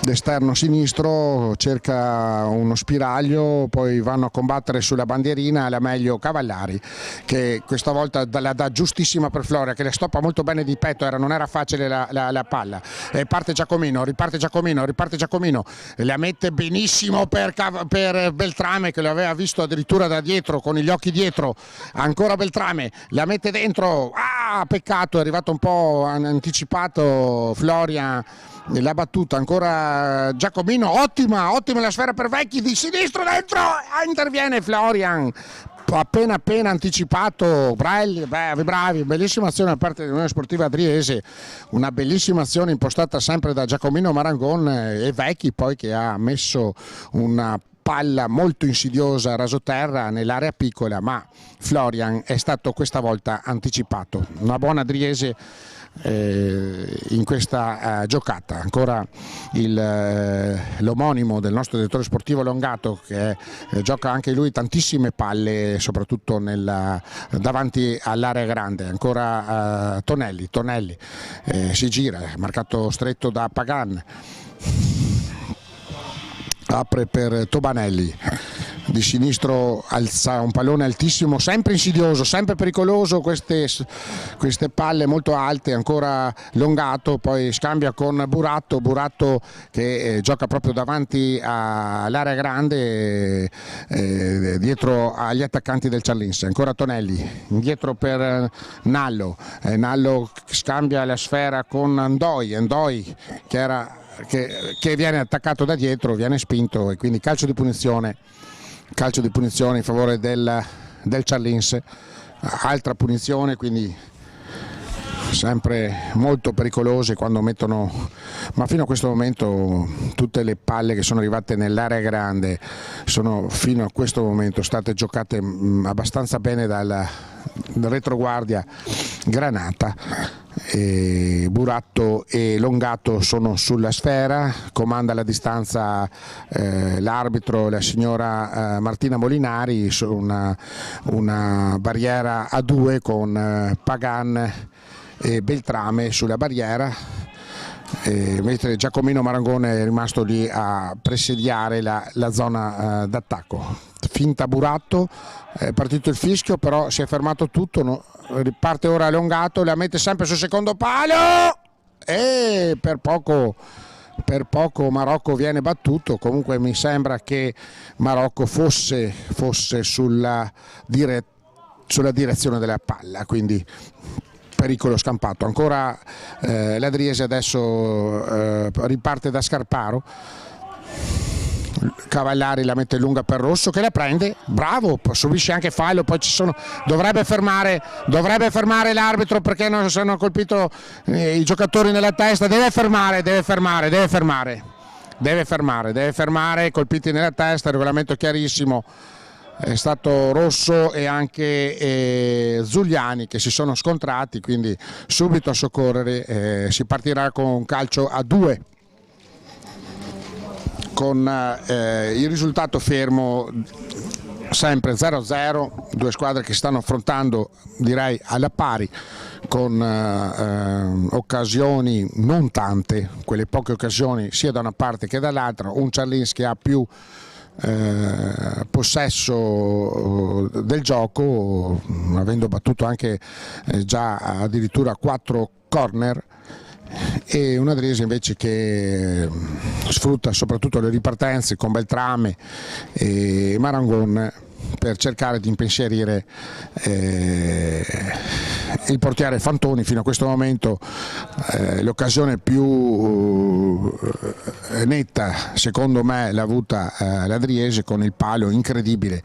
l'esterno sinistro, cerca uno spiraglio, poi vanno a combattere sulla bandierina, la meglio Cavallari, che questa volta la dà giustissima per Floria, che le stoppa molto bene di petto, non era facile la palla, e parte Giacomino, riparte Giacomino, la mette benissimo per Beltrame, che lo aveva visto addirittura da dietro, con gli occhi dietro, ancora Beltrame, la mette dentro, peccato, è arrivato un po' anticipato Floria, la battuta, ancora Giacomino, ottima la sfera per Vecchi, di sinistro dentro, interviene Florian, appena anticipato. Bravi, bellissima azione da parte dell'Unione Sportiva Adriese, una bellissima azione impostata sempre da Giacomino Marangon e Vecchi, poi che ha messo una palla molto insidiosa a rasoterra nell'area piccola, ma Florian è stato questa volta anticipato. Una buona Adriese in questa giocata. Ancora l'omonimo del nostro direttore sportivo Longato, che gioca anche lui tantissime palle, soprattutto davanti all'area grande. Ancora Tonelli si gira, marcato stretto da Pagan, apre per Tobanelli, di sinistro alza un pallone altissimo, sempre insidioso, sempre pericoloso, queste palle molto alte. Ancora Longato, poi scambia con Buratto che gioca proprio davanti all'area grande, dietro agli attaccanti del Ciarlinse. Ancora Tonelli, indietro per Nallo, Nallo scambia la sfera con Andoi che viene attaccato da dietro, viene spinto, e quindi calcio di punizione in favore del Ciarlinse. Altra punizione, quindi sempre molto pericolose quando mettono, ma fino a questo momento tutte le palle che sono arrivate nell'area grande sono fino a questo momento state giocate abbastanza bene dal retroguardia Granata. Buratto e Longato sono sulla sfera, comanda la distanza l'arbitro, la signora Martina Molinari, su una barriera a 2 con Pagan e Beltrame sulla barriera, mentre Giacomino Marangone è rimasto lì a presidiare la zona d'attacco. Finta Buratto, è partito il fischio, però si è fermato tutto, riparte ora Longato, la mette sempre sul secondo palo e per poco Marocco viene battuto. Comunque mi sembra che Marocco fosse sulla direzione della palla, quindi pericolo scampato. Ancora l'Adriese adesso riparte da Scarparo, Cavallari la mette lunga per Rosso, che la prende, bravo, subisce anche fallo, poi dovrebbe fermare l'arbitro, perché non hanno colpito i giocatori nella testa. Deve fermare, colpiti nella testa, il regolamento chiarissimo, è stato Rosso e anche Zuliani che si sono scontrati, quindi subito a soccorrere. Si partirà con un calcio a 2 con il risultato fermo sempre 0-0, due squadre che si stanno affrontando direi alla pari, con occasioni non tante, quelle poche occasioni sia da una parte che dall'altra, un Charlins che ha più possesso del gioco, avendo battuto anche già addirittura 4 corner, e un Adriese invece che sfrutta soprattutto le ripartenze con Beltrame e Marangon per cercare di impensierire il portiere Fantoni. Fino a questo momento l'occasione più netta secondo me l'ha avuta l'Adriese, con il palo incredibile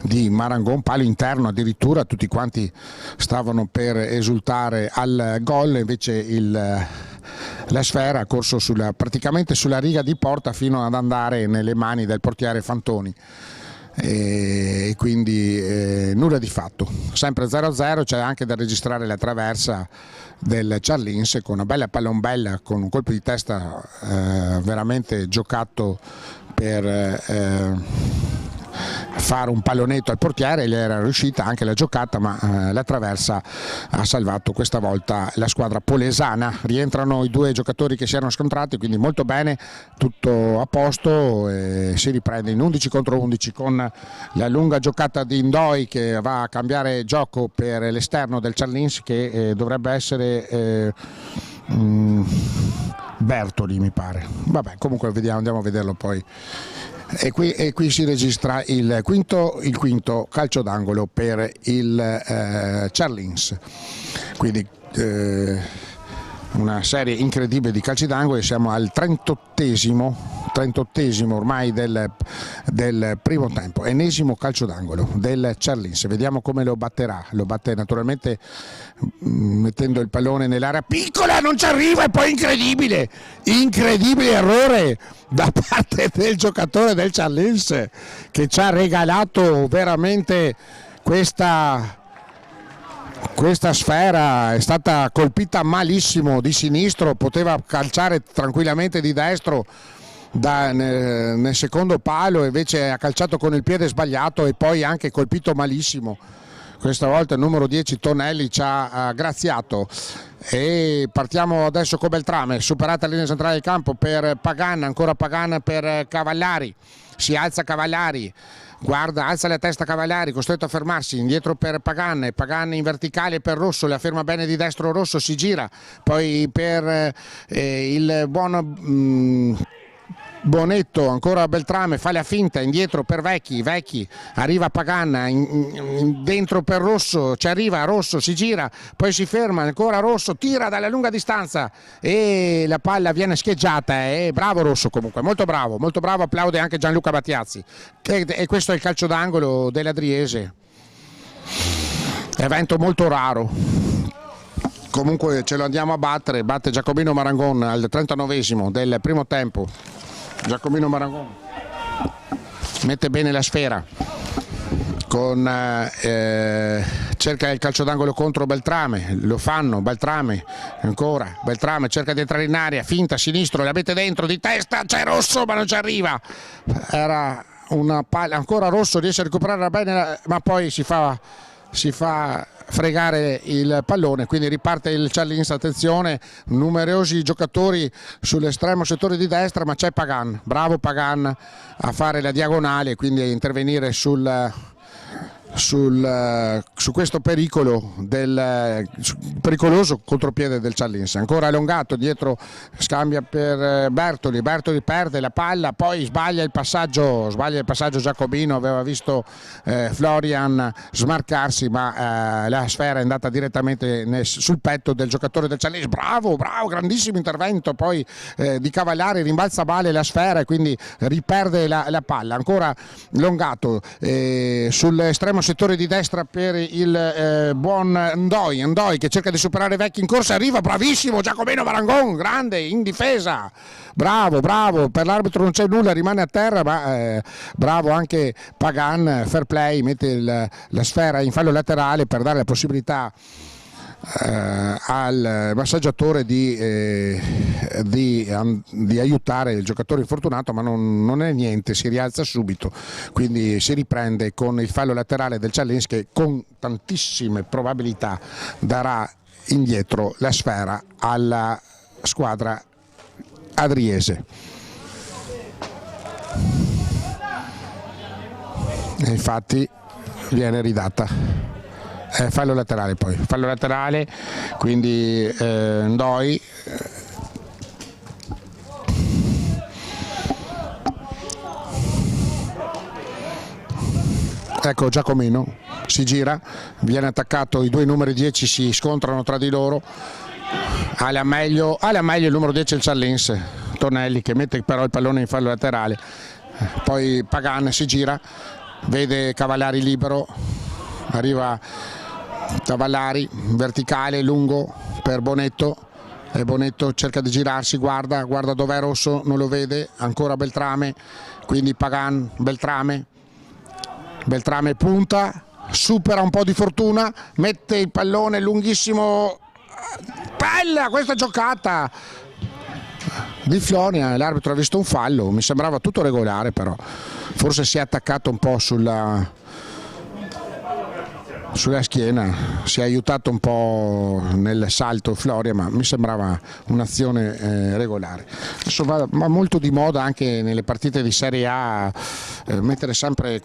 di Marangon, palo interno addirittura, tutti quanti stavano per esultare al gol, invece la sfera ha corso praticamente sulla riga di porta fino ad andare nelle mani del portiere Fantoni, e quindi nulla di fatto, sempre 0-0. C'è anche da registrare la traversa del Charlins con una bella pallombella, con un colpo di testa veramente giocato per fare un pallonetto al portiere, gli era riuscita anche la giocata, ma la traversa ha salvato questa volta la squadra polesana. Rientrano i due giocatori che si erano scontrati, quindi molto bene, tutto a posto, e si riprende in 11 contro 11 con la lunga giocata di Indoi che va a cambiare gioco per l'esterno del Charlins, che dovrebbe essere Bertoli mi pare, vabbè, comunque vediamo, andiamo a vederlo poi. E qui si registra il quinto calcio d'angolo per il Charlins, quindi una serie incredibile di calci d'angolo, e siamo al 38esimo ormai del primo tempo, ennesimo calcio d'angolo del Charlins. Vediamo come lo batterà, lo batte naturalmente mettendo il pallone nell'area piccola, non ci arriva, e poi incredibile errore da parte del giocatore del Charlins, che ci ha regalato veramente questa sfera. È stata colpita malissimo di sinistro, poteva calciare tranquillamente di destro nel secondo palo, invece ha calciato con il piede sbagliato e poi anche colpito malissimo. Questa volta il numero 10 Tonelli ci ha graziato. E partiamo adesso con Beltrame, superata la linea centrale del campo per Pagan, ancora Pagan per Cavallari, si alza Cavallari, guarda, alza la testa Cavallari, costretto a fermarsi, indietro per Pagan, Pagan in verticale per Rosso, la ferma bene di destro Rosso, si gira, poi per il buon Bonetto, ancora Beltrame, fa la finta, indietro per Vecchi, arriva Pagan, dentro per Rosso, ci arriva Rosso, si gira, poi si ferma, ancora Rosso, tira dalla lunga distanza e la palla viene scheggiata. Bravo Rosso, comunque, molto bravo, applaude anche Gianluca Battiazzi. E questo è il calcio d'angolo dell'Adriese, evento molto raro. Comunque ce lo andiamo a battere, batte Giacomino Marangon al 39esimo del primo tempo. Giacomino Marangon mette bene la sfera, cerca il calcio d'angolo contro Beltrame, lo fanno, Beltrame cerca di entrare in area, finta sinistro, la mette dentro di testa, c'è Rosso ma non ci arriva, era una palla, ancora Rosso riesce a recuperarla bene, ma poi si fa fregare il pallone, quindi riparte il Charlins. Attenzione, numerosi giocatori sull'estremo settore di destra, ma c'è Pagan, bravo Pagan a fare la diagonale, quindi a intervenire su questo pericoloso contropiede del Charlins. Ancora allungato, dietro scambia per Bertoli perde la palla, poi sbaglia il passaggio Giacomino, aveva visto Florian smarcarsi, ma la sfera è andata direttamente sul petto del giocatore del Charlins. Bravo, grandissimo intervento poi di Cavallari, rimbalza male la sfera e quindi riperde la palla. Ancora Longato sull'estremo Vediamo settore di destra per il buon Ndoi che cerca di superare Vecchi in corsa, arriva, bravissimo Giacomino Varangon, grande, in difesa, bravo, per l'arbitro non c'è nulla, rimane a terra, ma bravo anche Pagan, fair play, mette la sfera in fallo laterale per dare la possibilità al massaggiatore di aiutare il giocatore infortunato, ma non è niente, si rialza subito, quindi si riprende con il fallo laterale del challenge che con tantissime probabilità darà indietro la sfera alla squadra adriese. E infatti viene ridata. Fallo laterale, poi fallo laterale, quindi Ndoi ecco Giacomino si gira, viene attaccato, i due numeri 10 si scontrano tra di loro, alla meglio il numero 10 il Charlins, Tonelli che mette però il pallone in fallo laterale, poi Pagan si gira, vede Cavallari libero, arriva Cavallari, verticale, lungo per Bonetto, e Bonetto cerca di girarsi, guarda dov'è Rosso, non lo vede, ancora Beltrame, quindi Pagan, Beltrame punta, supera un po' di fortuna, mette il pallone lunghissimo, bella questa giocata di Flonia, l'arbitro ha visto un fallo, mi sembrava tutto regolare, però forse si è attaccato un po' sulla schiena, si è aiutato un po' nel salto Floria, ma mi sembrava un'azione regolare. Adesso va molto di moda anche nelle partite di Serie A mettere sempre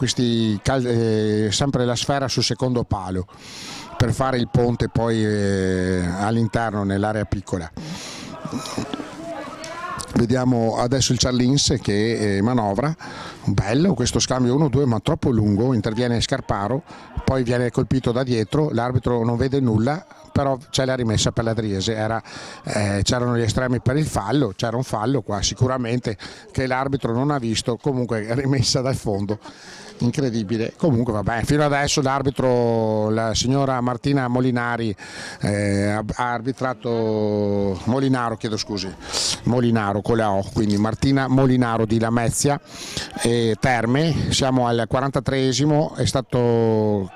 sempre la sfera sul secondo palo per fare il ponte poi all'interno nell'area piccola. Vediamo adesso il Charlins che manovra, bello questo scambio 1-2 ma troppo lungo, interviene Scarparo, poi viene colpito da dietro, l'arbitro non vede nulla, però c'è la rimessa per l'Adriese, c'erano gli estremi per il fallo, c'era un fallo qua sicuramente che l'arbitro non ha visto, comunque rimessa dal fondo. Incredibile, comunque vabbè, fino adesso l'arbitro, la signora Martina Molinari ha arbitrato Molinaro con la O, quindi Martina Molinaro di Lamezia e Terme, siamo al 43esimo, è stato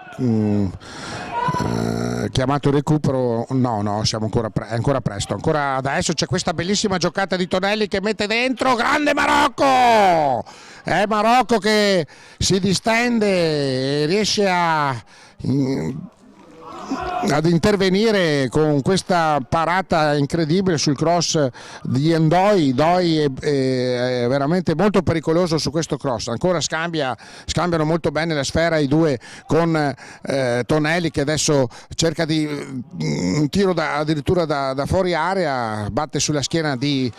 chiamato il recupero, no, siamo è ancora presto, ancora adesso c'è questa bellissima giocata di Tonelli che mette dentro, grande Marocco, è Marocco che si distende e riesce ad intervenire con questa parata incredibile sul cross di Ndoi. Ndoi è veramente molto pericoloso su questo cross, ancora scambiano molto bene la sfera i due con Tonelli che adesso cerca di un tiro addirittura da fuori area, batte sulla schiena di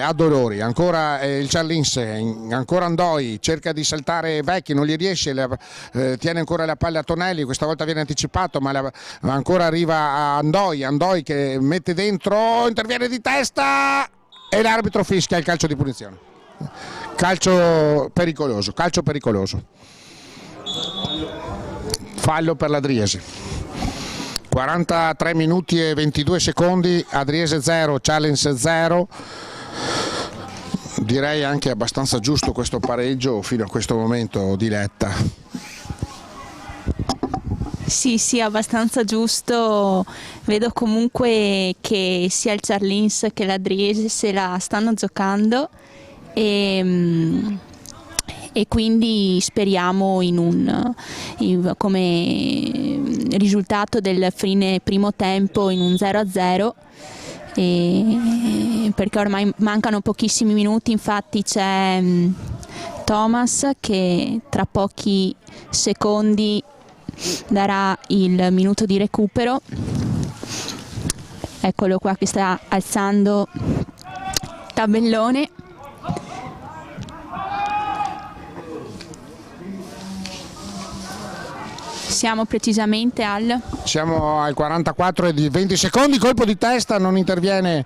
Addolori, ancora il Charlins, ancora Ndoi cerca di saltare Vecchi, non gli riesce, tiene ancora la palla a Tonelli, questa volta viene anticipato ma ancora arriva a Ndoi che mette dentro, interviene di testa e l'arbitro fischia il calcio di punizione, calcio pericoloso, fallo per l'Adriese. 43 minuti e 22 secondi, Adriese 0, Challenge 0. Direi anche abbastanza giusto questo pareggio fino a questo momento, Diletta. Sì, abbastanza giusto, vedo comunque che sia il Charlins che l'Adriese se la stanno giocando e quindi speriamo come risultato del fine primo tempo in un 0-0, perché ormai mancano pochissimi minuti, infatti c'è Thomas che tra pochi secondi darà il minuto di recupero, eccolo qua che sta alzando tabellone. Siamo precisamente al 44 e di 20 secondi, colpo di testa, non interviene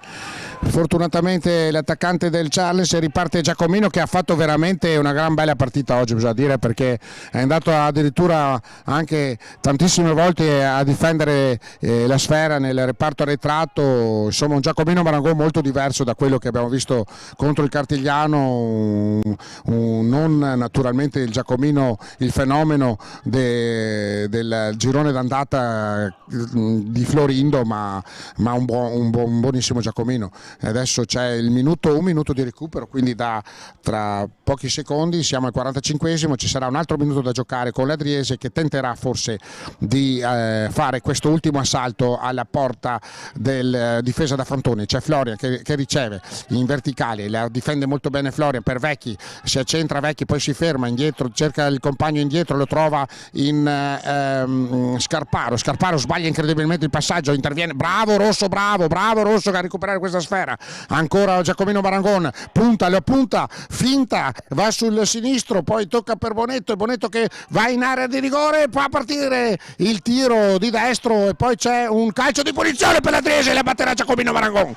Fortunatamente l'attaccante del Charles riparte Giacomino, che ha fatto veramente una gran bella partita oggi, bisogna dire, perché è andato addirittura anche tantissime volte a difendere la sfera nel reparto arretrato. Insomma, un Giacomino Marangon molto diverso da quello che abbiamo visto contro il Cartigliano, non naturalmente il Giacomino, il fenomeno del girone d'andata di Florindo, ma un buonissimo Giacomino. Adesso c'è un minuto di recupero, quindi tra pochi secondi siamo al 45esimo, ci sarà un altro minuto da giocare con l'Adriese, che tenterà forse di fare questo ultimo assalto alla porta del difesa da Frontoni. C'è Florian che riceve in verticale, la difende molto bene Florian per Vecchi, si accentra Vecchi, poi si ferma indietro, cerca il compagno indietro, lo trova in Scarparo sbaglia incredibilmente il passaggio, interviene, bravo Rosso a recuperare questa sfera. Ancora Giacomino Marangon, punta, finta, va sul sinistro, poi tocca per Bonetto, e Bonetto che va in area di rigore, fa partire il tiro di destro e poi c'è un calcio di punizione per l'Adriese e la batterà Giacomino Marangon.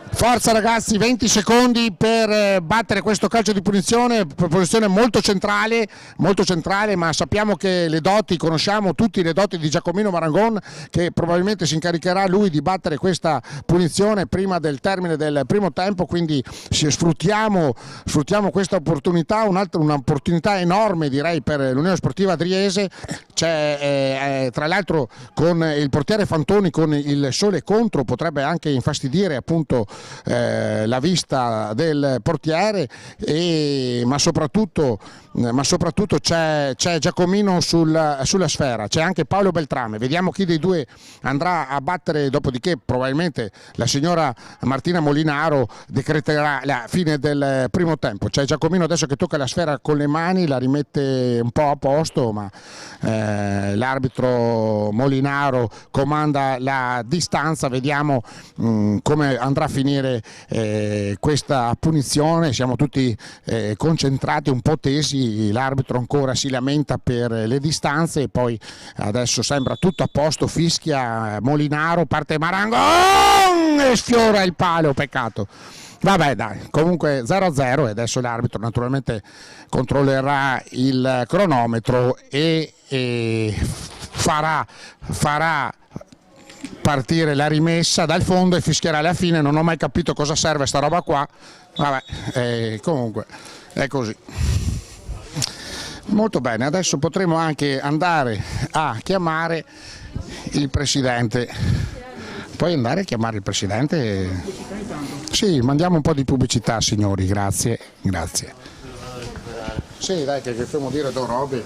Forza ragazzi, 20 secondi per battere questo calcio di punizione, posizione molto centrale, ma sappiamo che conosciamo tutti le doti di Giacomino Marangon, che probabilmente si incaricherà lui di battere questa punizione prima del termine del primo tempo, quindi sfruttiamo questa opportunità, un'opportunità enorme direi per l'Unione Sportiva Adriese. C'è tra l'altro con il portiere Fantoni con il sole contro, potrebbe anche infastidire appunto la vista del portiere, ma soprattutto c'è Giacomino sulla sfera, c'è anche Paolo Beltrame, vediamo chi dei due andrà a battere, dopodiché probabilmente la signora Martina Molinaro decreterà la fine del primo tempo. C'è Giacomino adesso che tocca la sfera con le mani, la rimette un po' a posto, ma l'arbitro Molinaro comanda la distanza, vediamo come andrà a finire questa punizione. Siamo tutti concentrati, un po' tesi, l'arbitro ancora si lamenta per le distanze e poi adesso sembra tutto a posto, fischia Molinaro, parte Marangon e sfiora il palo, peccato. Vabbè dai, comunque 0-0 e adesso l'arbitro naturalmente controllerà il cronometro e farà partire la rimessa dal fondo e fischierà alla fine. Non ho mai capito cosa serve sta roba qua, vabbè, comunque è così. Molto bene, adesso potremo anche andare a chiamare il presidente. Puoi andare a chiamare il presidente? Sì, mandiamo un po' di pubblicità signori, grazie. Sì dai, che facciamo dire Don Roby.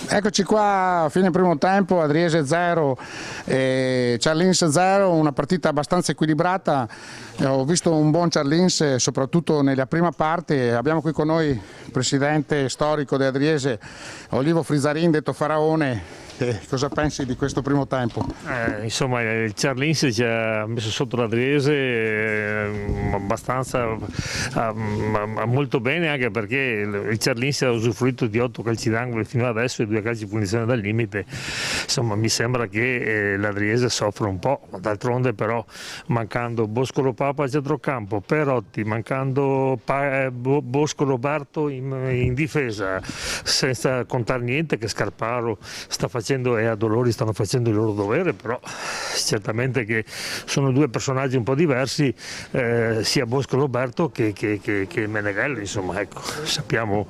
Eccoci qua, fine primo tempo, Adriese 0 e Charlins 0, una partita abbastanza equilibrata. Ho visto un buon Charlins soprattutto nella prima parte. Abbiamo qui con noi il presidente storico di Adriese, Olivo Frizzarin, detto Faraone, cosa pensi di questo primo tempo? Insomma, il Charlins ci ha messo sotto l'Adriese abbastanza molto bene, anche perché il Charlins ha usufruito di 8 calci d'angolo fino adesso e 2 calci di punizione dal limite. Insomma, mi sembra che l'Adriese soffre un po', d'altronde però mancando Boscolo Papa a centrocampo, Perotti, mancando Boscolo Barto in difesa, senza contare niente che Scarparo sta facendo e Adolori stanno facendo il loro dovere, però certamente che sono 2 personaggi un po' diversi, sia Bosco Roberto che Meneghelli, insomma, ecco, sappiamo,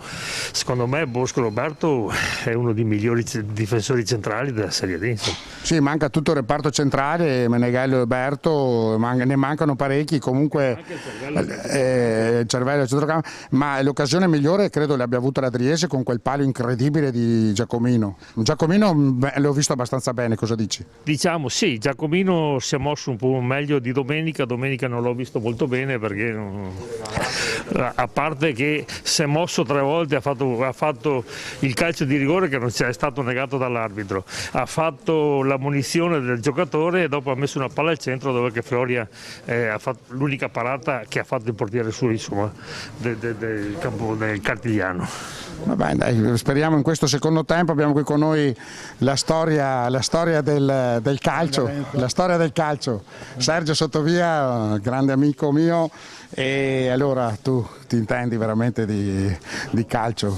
secondo me Bosco Roberto è uno dei migliori difensori centrali della Serie D, insomma. Sì, manca tutto il reparto centrale, Meneghelli e Roberto, ne mancano parecchi, comunque il cervello del centrocampo, ma l'occasione migliore credo l'abbia avuta l'Adriese con quel palo incredibile di Giacomino. Giacomino l'ho visto abbastanza bene, cosa dici? Diciamo sì, Giacomino si è mosso un po' meglio di domenica non l'ho visto molto bene perché a parte che si è mosso 3 volte, ha fatto il calcio di rigore che non ci è stato negato dall'arbitro, ha fatto la munizione del giocatore e dopo ha messo una palla al centro dove che Floria ha fatto l'unica parata che ha fatto il portiere suo, insomma, del campo del Cartigliano. Vabbè, dai, speriamo in questo secondo tempo. Abbiamo qui con noi la storia del calcio, la storia del calcio. Sergio Sottovia, grande amico mio, e allora tu ti intendi veramente di calcio,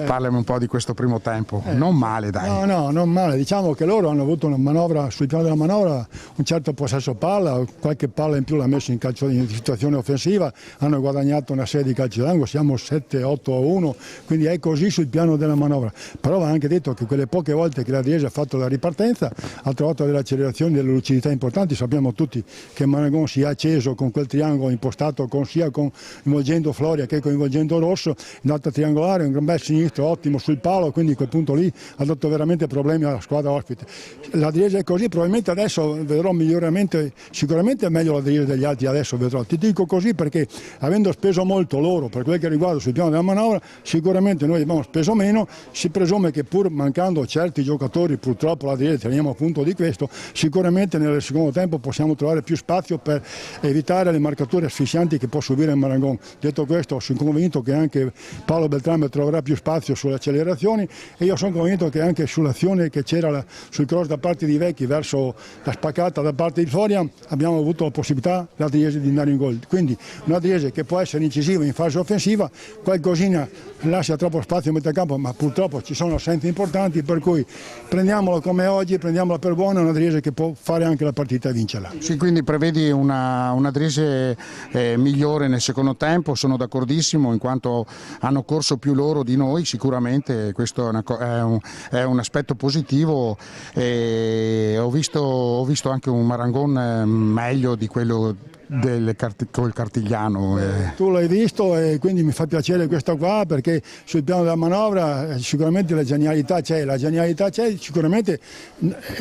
parlami un po' di questo primo tempo. Non male, dai. No, non male, diciamo che loro hanno avuto una manovra, sul piano della manovra, un certo possesso palla, qualche palla in più l'ha messo in situazione offensiva, hanno guadagnato una serie di calci d'angolo, siamo 7-8-1, quindi è così sul piano della manovra. Però va anche detto che quelle poche volte che l'Adriese ha fatto la ripartenza ha trovato delle accelerazioni, delle lucidità importanti. Sappiamo tutti che Maragon si è acceso con quel triangolo impostato sia coinvolgendo Floria che coinvolgendo Rosso, è andato a triangolare, un gran bel sinistro ottimo sul palo, quindi a quel punto lì ha dato veramente problemi alla squadra ospite. L'Adriese è così, probabilmente adesso vedrò miglioramento, sicuramente è meglio l'Adriese degli altri adesso vedrò. Ti dico così perché avendo speso molto loro per quel che riguarda sul piano della manovra, sicuramente noi abbiamo speso meno, si presume che pur mancando certi giocatori, purtroppo l'Adriese teniamo appunto di questo, sicuramente nel secondo tempo possiamo trovare più spazio per evitare le marcature asfissianti che può subire il Maragon. Detto questo, sono convinto che anche Paolo Beltrame troverà più spazio sulle accelerazioni e io sono convinto che anche sull'azione che c'era sul cross da parte di Vecchi verso la spaccata da parte di Floria abbiamo avuto la possibilità l'Adriese di andare in gol. Quindi un Adriese che può essere incisivo in fase offensiva, qualcosina lascia troppo spazio in metà campo, ma purtroppo ci sono assenze importanti, per cui prendiamolo come oggi, prendiamola per buona, un Adriese che può fare anche la partita e vincerla. Sì, quindi prevedi un Adriese migliore nel secondo tempo, sono d'accordissimo, in quanto hanno corso più loro di noi, sicuramente questo è un aspetto positivo, e ho visto anche un Maragon meglio di quello col Cartigliano. Tu l'hai visto e quindi mi fa piacere questo qua, perché sul piano della manovra sicuramente la genialità c'è, sicuramente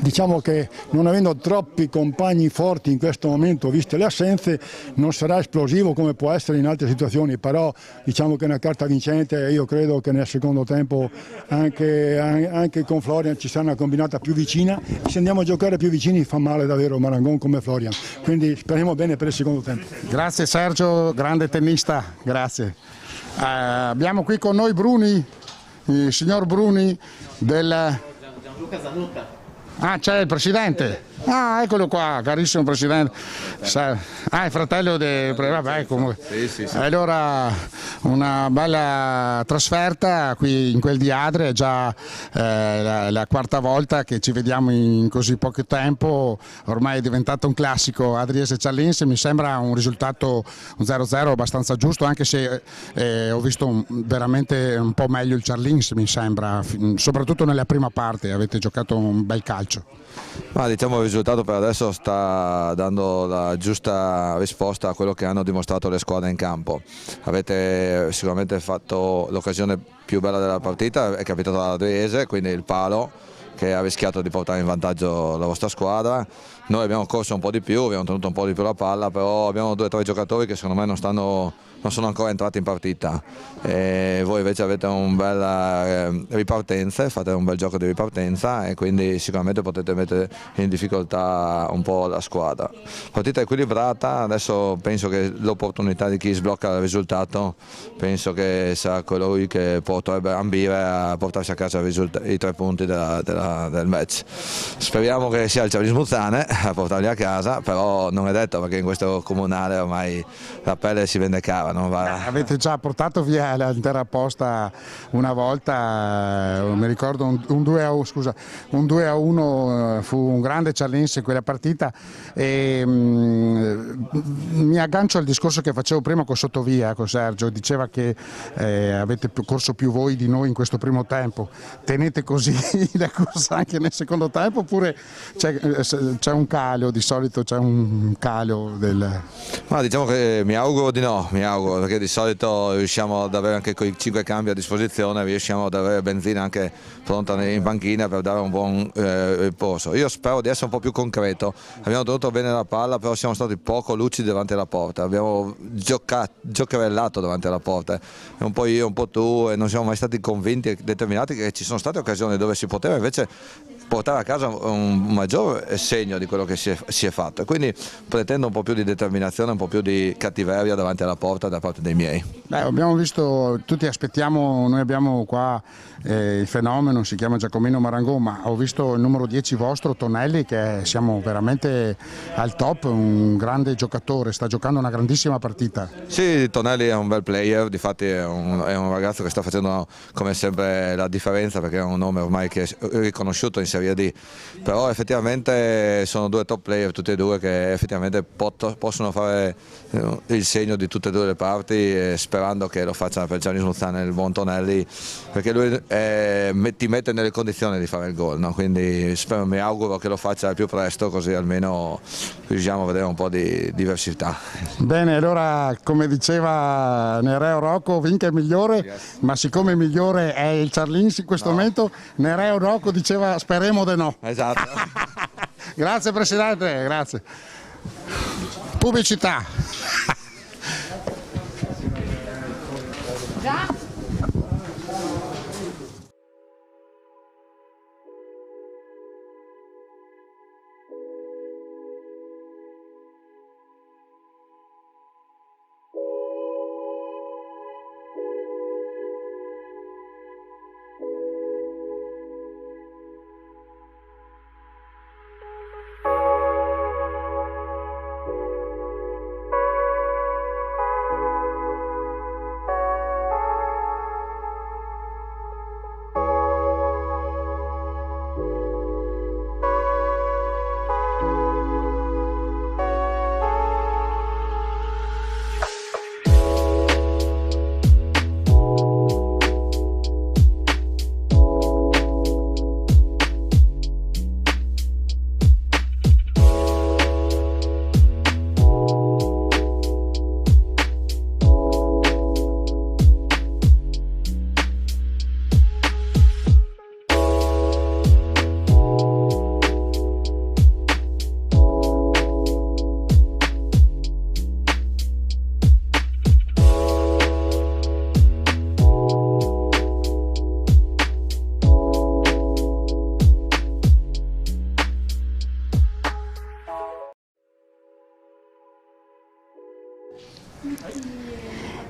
diciamo che non avendo troppi compagni forti in questo momento, viste le assenze, non sarà esplosivo come può essere in altre situazioni, però diciamo che è una carta vincente e io credo che nel secondo tempo anche con Florian ci sarà una combinata più vicina. Se andiamo a giocare più vicini fa male davvero Maragon come Florian, quindi speriamo bene per il secondo tempo. Grazie Sergio, grande tennista, grazie. Abbiamo qui con noi Bruni, il signor Bruni del... Ah, c'è il presidente. Ah, eccolo qua, carissimo presidente. Ah, il fratello del... Vabbè, comunque. Sì. Allora, una bella trasferta qui in quel di Adria, è già la quarta volta che ci vediamo in così poco tempo, ormai è diventato un classico Adriese Charlins, mi sembra un risultato, un 0-0 abbastanza giusto, anche se ho visto veramente un po' meglio il Charlins, mi sembra, soprattutto nella prima parte, avete giocato un bel calcio. Ma diciamo il risultato per adesso sta dando la giusta risposta a quello che hanno dimostrato le squadre in campo. Avete sicuramente fatto l'occasione più bella della partita, è capitato all'Adriese, quindi il palo che ha rischiato di portare in vantaggio la vostra squadra. Noi abbiamo corso un po' di più, abbiamo tenuto un po' di più la palla, però abbiamo 2 o 3 giocatori che secondo me non stanno non sono ancora entrati in partita. Voi invece avete un bel ripartenza, fate un bel gioco di ripartenza e quindi sicuramente potete mettere in difficoltà un po' la squadra. Partita equilibrata, adesso penso che l'opportunità di chi sblocca il risultato, penso che sarà colui che potrebbe ambire a portarsi a casa i 3 punti del match. Speriamo che sia il Charlins Muzzane a portarli a casa, però non è detto, perché in questo comunale ormai la pelle si vende cara. Non va... Avete già portato via l'intera posta una volta, mi ricordo un 2-1, fu un grande Charlins in quella partita, e mi aggancio al discorso che facevo prima con Sottovia, con Sergio, diceva che avete corso più voi di noi in questo primo tempo. Tenete così la corsa anche nel secondo tempo, oppure c'è un calio, di solito c'è un calio del... Ma diciamo che mi auguro di no, perché di solito riusciamo ad avere anche quei 5 cambi a disposizione, riusciamo ad avere benzina anche pronta in panchina per dare un buon riposo. Io spero di essere un po' più concreto, abbiamo tenuto bene la palla, però siamo stati poco lucidi davanti alla porta, abbiamo giocherellato davanti alla porta, un po' io, un po' tu, e non siamo mai stati convinti e determinati, che ci sono state occasioni dove si poteva invece portare a casa un maggior segno di quello che si è fatto, e quindi pretendo un po' più di determinazione, un po' più di cattiveria davanti alla porta da parte dei miei. Abbiamo visto, tutti aspettiamo, noi abbiamo qua il fenomeno, si chiama Giacomino Marangon, ma ho visto il numero 10 vostro, Tonelli, che siamo veramente al top, un grande giocatore, sta giocando una grandissima partita. Sì, Tonelli è un bel player, difatti è un ragazzo che sta facendo come sempre la differenza, perché è un nome ormai che è riconosciuto in Serie D, però effettivamente sono 2 top player tutti e 2 che effettivamente possono fare il segno di tutte e 2 le parti, sperando che lo faccia per Charlins Muzzane il buon Tonelli, perché lui ti mette nelle condizioni di fare il gol, no? Quindi mi auguro che lo faccia al più presto, così almeno riusciamo a vedere un po' di diversità. Bene, allora come diceva Nereo Rocco, vinca il migliore, yes. Ma siccome il migliore è il Charlins in questo momento, Nereo Rocco diceva speriamo di no. Esatto. Grazie Presidente, grazie. Pubblicità.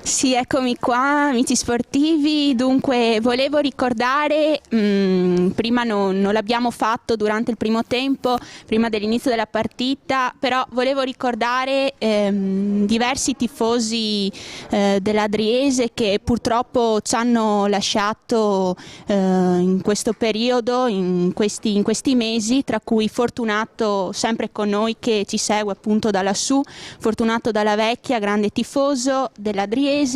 Sì, eccomi qua, amici sportivi. Dunque, volevo ricordare, prima non l'abbiamo fatto durante il primo tempo, prima dell'inizio della partita, però volevo ricordare diversi tifosi dell'Adriese che purtroppo ci hanno lasciato in questo periodo, in questi mesi, tra cui Fortunato, sempre con noi, che ci segue appunto da lassù, Fortunato Dalla Vecchia, grande tifoso dell'Adriese,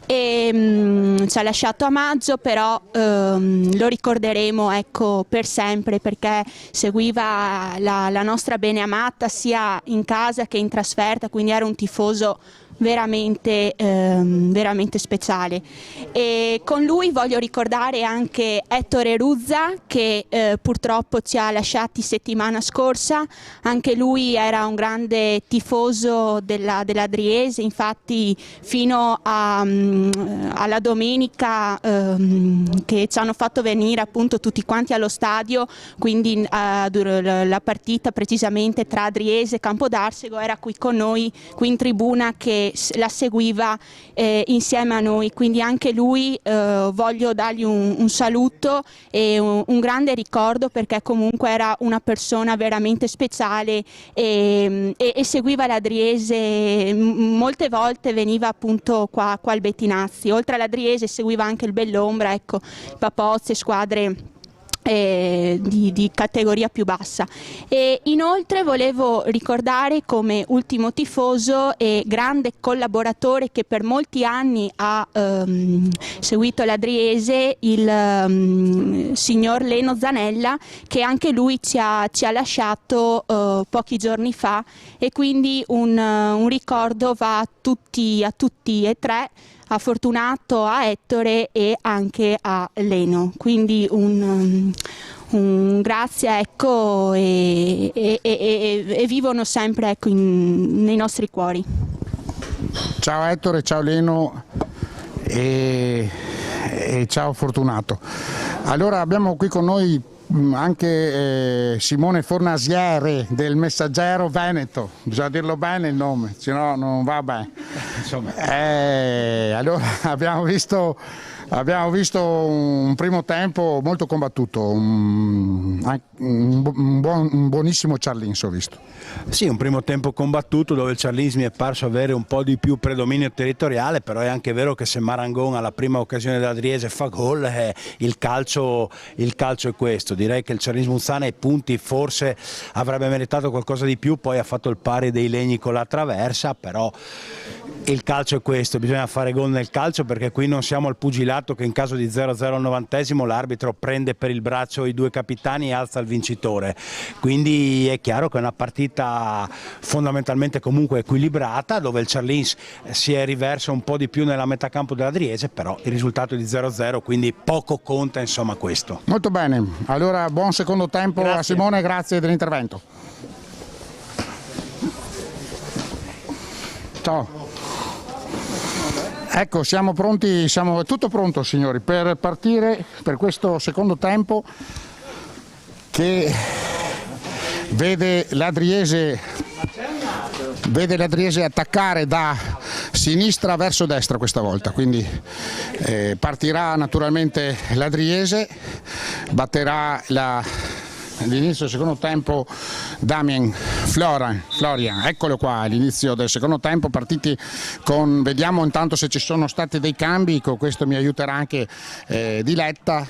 e ci ha lasciato a maggio, però lo ricorderemo, ecco, per sempre, perché seguiva la nostra beneamata sia in casa che in trasferta, quindi era un tifoso veramente, veramente speciale. E con lui voglio ricordare anche Ettore Ruzza, che purtroppo ci ha lasciati settimana scorsa. Anche lui era un grande tifoso della Driese, infatti fino alla domenica che ci hanno fatto venire appunto tutti quanti allo stadio, quindi la partita precisamente tra Driese e Campodarsego, era qui con noi, qui in tribuna, che la seguiva insieme a noi, quindi anche lui voglio dargli un saluto e un grande ricordo, perché comunque era una persona veramente speciale e seguiva la Driese. Molte volte veniva appunto qua al Bettinazzi, oltre alla Driese seguiva anche il Bellombra, ecco, Papozze, squadre di categoria più bassa. E inoltre volevo ricordare come ultimo tifoso e grande collaboratore che per molti anni ha seguito la Driese, il signor Leno Zanella, che anche lui ci ha lasciato pochi giorni fa, e quindi un ricordo va a tutti e tre, a Fortunato, a Ettore e anche a Leno, quindi un grazie, ecco, e vivono sempre, ecco, nei nostri cuori. Ciao Ettore, ciao Leno e ciao Fortunato. Allora abbiamo qui con noi anche Simone Fornasiere del Messaggero Veneto, bisogna dirlo bene il nome, se no non va bene. Allora abbiamo visto un primo tempo molto combattuto, un buonissimo Ciarlins ho visto. Sì, un primo tempo combattuto dove il Ciarlins mi è parso avere un po' di più predominio territoriale, però è anche vero che se Marangon alla prima occasione della Driese fa gol, il calcio è questo. Direi che il Ciarlins Muzzane ai punti forse avrebbe meritato qualcosa di più, poi ha fatto il pari dei Legni con la traversa, però il calcio è questo, bisogna fare gol nel calcio, perché qui non siamo al pugilato che in caso di 0-0 al 90° l'arbitro prende per il braccio i due capitani e alza il vincitore. Quindi è chiaro che è una partita fondamentalmente comunque equilibrata, dove il Ciarlins si è riverso un po' di più nella metà campo della Driese, però il risultato è di 0-0, quindi poco conta, insomma, questo. Molto bene, allora buon secondo tempo. Grazie a Simone, grazie dell'intervento. Ciao. Ecco, siamo pronti, è tutto pronto signori per partire per questo secondo tempo che vede la Driese attaccare da sinistra verso destra questa volta, quindi partirà naturalmente la Driese, batterà all'inizio del secondo tempo Damien Florian, eccolo qua all'inizio del secondo tempo, partiti con, vediamo intanto se ci sono stati dei cambi, con questo mi aiuterà anche Diletta,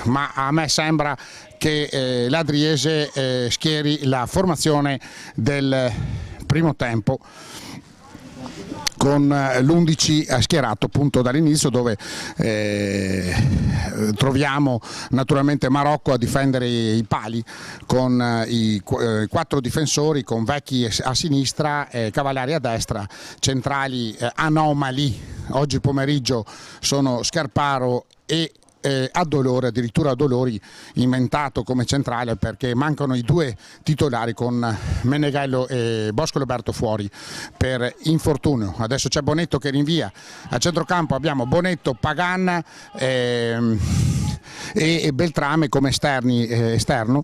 ma a me sembra che la Driese schieri la formazione del primo tempo con l'11 schierato appunto dall'inizio, dove troviamo naturalmente Marocco a difendere i pali con i 4 difensori, con Vecchi a sinistra, Cavallari a destra, centrali anomali oggi pomeriggio sono Scarparo e addirittura Adolori inventato come centrale, perché mancano i 2 titolari con Meneghello e Bosco Roberto fuori per infortunio. Adesso c'è Bonetto che rinvia a centrocampo, abbiamo Bonetto, Pagan e Beltrame come esterno,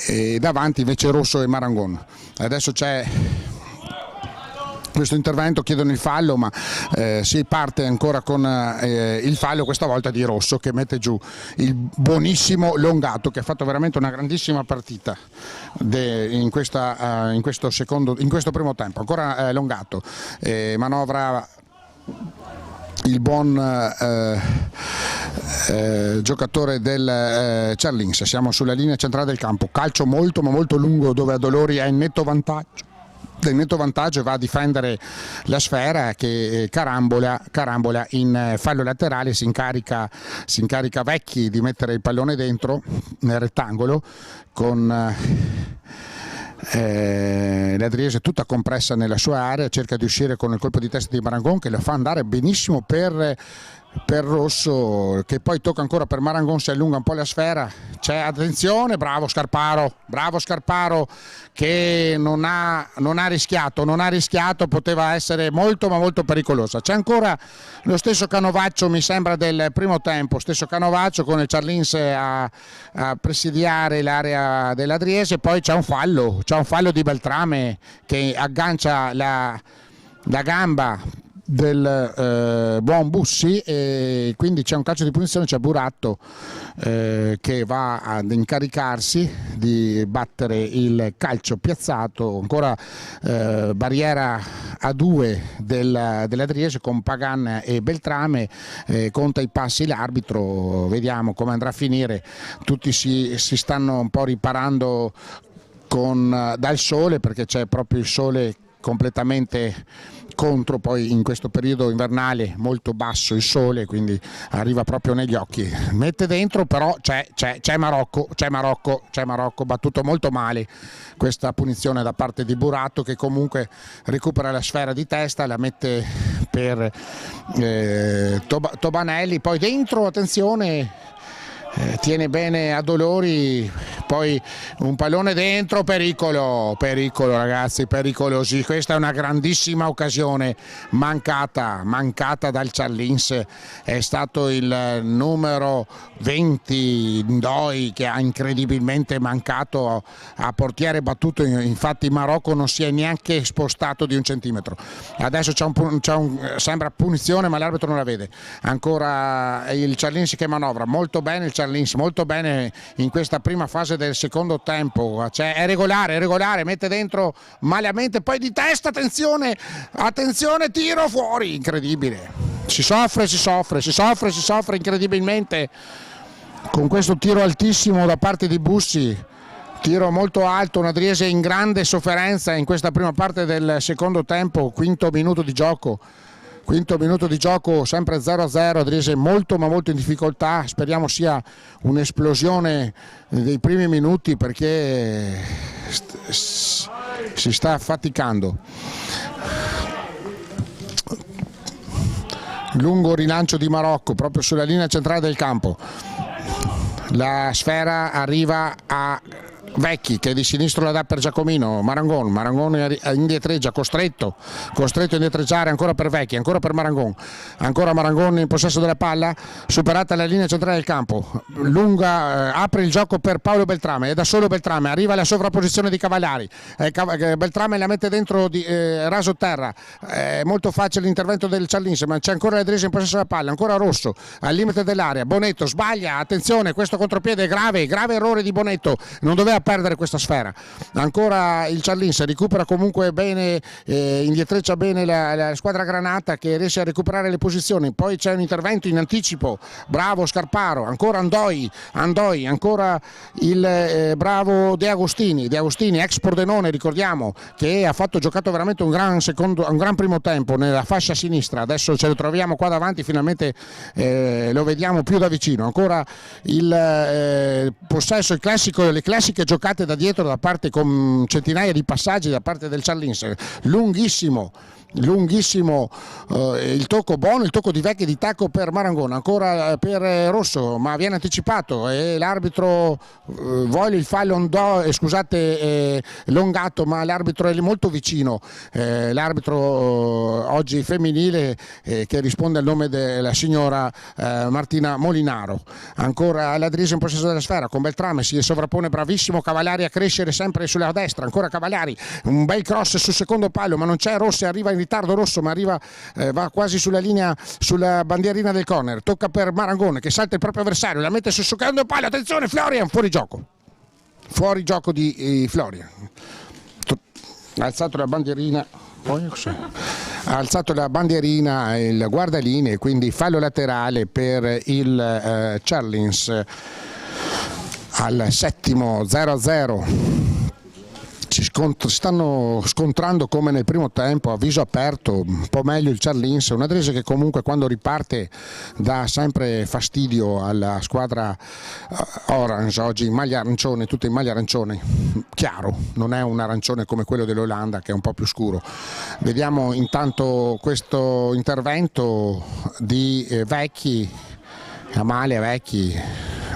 e davanti invece Rosso e Marangon. Adesso c'è questo intervento, chiedono il fallo, ma si parte ancora con il fallo, questa volta di Rosso, che mette giù il buonissimo Longato, che ha fatto veramente una grandissima partita in questo primo tempo. Ancora Longato, manovra il buon giocatore del Ciarlins. Siamo sulla linea centrale del campo, calcio molto ma molto lungo, dove Adolori è in netto vantaggio. Del netto vantaggio va a difendere la sfera, che carambola in fallo laterale, si incarica Vecchi di mettere il pallone dentro nel rettangolo con l'Adriese tutta compressa nella sua area, cerca di uscire con il colpo di testa di Marangon che lo fa andare benissimo per Rosso, che poi tocca ancora per Marangon, si allunga un po' la sfera, c'è attenzione, bravo Scarparo che non ha rischiato, poteva essere molto ma molto pericolosa. C'è ancora lo stesso canovaccio, mi sembra, del primo tempo, stesso canovaccio con il Charlins a presidiare l'area dell'Adriese, poi c'è un fallo di Beltrame che aggancia la gamba del buon Bussi, e quindi c'è un calcio di punizione, c'è Buratto che va ad incaricarsi di battere il calcio piazzato, ancora barriera a 2 dell'Adriese con Pagan e Beltrame, conta i passi l'arbitro, vediamo come andrà a finire. Tutti si stanno un po' riparando dal sole, perché c'è proprio il sole completamente contro, poi in questo periodo invernale molto basso il sole, quindi arriva proprio negli occhi, mette dentro, però c'è Marocco, battuto molto male questa punizione da parte di Buratto, che comunque recupera la sfera di testa, la mette per Tobanelli, poi dentro, attenzione, tiene bene Adolori, poi un pallone dentro, pericolo ragazzi, pericolosi. Questa è una grandissima occasione mancata dal Charlins, è stato il numero 20 Ndoi che ha incredibilmente mancato a portiere battuto, infatti Marocco non si è neanche spostato di un centimetro. Adesso sembra punizione, ma l'arbitro non la vede. Ancora il Charlins che manovra molto bene, il Charlins molto bene in questa prima fase del secondo tempo, è regolare, mette dentro malamente, poi di testa, attenzione, tiro fuori, incredibile, si soffre incredibilmente con questo tiro altissimo da parte di Bussi, tiro molto alto, una Adriese in grande sofferenza in questa prima parte del secondo tempo, quinto minuto di gioco, sempre 0-0, Adriese molto ma molto in difficoltà, speriamo sia un'esplosione dei primi minuti, perché si sta affaticando. Lungo rilancio di Marocco proprio sulla linea centrale del campo, la sfera arriva a Vecchi che di sinistro la dà per Giacomino, Marangon indietreggia, costretto a indietreggiare ancora per Vecchi, ancora per Marangon, ancora Marangon in possesso della palla, superata la linea centrale del campo, apre il gioco per Paolo Beltrame, è da solo Beltrame, arriva alla sovrapposizione di Cavallari, Beltrame la mette dentro di raso terra, è molto facile l'intervento del Charlins, ma c'è ancora l'Adriese in possesso della palla, ancora Rosso al limite dell'area, Bonetto sbaglia, attenzione, questo contropiede è grave errore di Bonetto, non doveva perdere questa sfera. Ancora il Charlins recupera comunque bene, indietreggia bene la squadra granata, che riesce a recuperare le posizioni, poi c'è un intervento in anticipo, bravo Scarparo, ancora Andoi, ancora il bravo De Agostini, ex Pordenone, ricordiamo, che ha giocato veramente un gran primo tempo nella fascia sinistra, adesso ce lo troviamo qua davanti, finalmente lo vediamo più da vicino, ancora il possesso, le classiche giocate da dietro da parte, con centinaia di passaggi da parte del Charlins, lunghissimo il tocco buono, il tocco di Vecchi di tacco per Marangon, ancora per Rosso, ma viene anticipato e l'arbitro vuole il fallo Longato, ma l'arbitro è molto vicino, l'arbitro oggi femminile che risponde al nome della signora Martina Molinaro. Ancora l'Adriese in possesso della sfera con Beltrame, si sovrappone bravissimo Cavallari a crescere sempre sulla destra, ancora Cavallari, un bel cross sul secondo palo, ma non c'è Rosso, arriva in ritardo Rosso, ma va quasi sulla linea, sulla bandierina del corner, tocca per Marangone che salta il proprio avversario, la mette sul secondo palo, attenzione Florian, fuori gioco di Florian, ha alzato la bandierina il guardalinee, quindi fallo laterale per il Charlins al settimo, 0-0. stanno scontrando come nel primo tempo, a viso aperto, un po' meglio il Charlins, un Adriese che comunque quando riparte dà sempre fastidio alla squadra Orange, oggi in maglia arancione, tutte in maglia arancione, chiaro, non è un arancione come quello dell'Olanda che è un po' più scuro. Vediamo intanto questo intervento di Vecchi, Amalia Vecchi,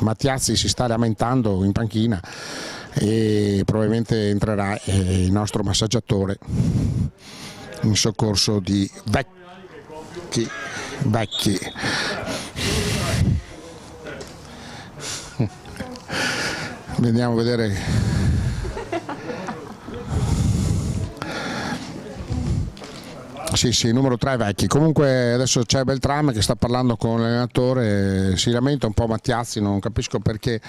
Mattiazzi si sta lamentando in panchina e probabilmente entrerà il nostro massaggiatore in soccorso di Vecchi. Vediamo a vedere. Sì, numero 3 Vecchi. Comunque adesso c'è Beltrame che sta parlando con l'allenatore, si lamenta un po' Mattiazzi, non capisco perché.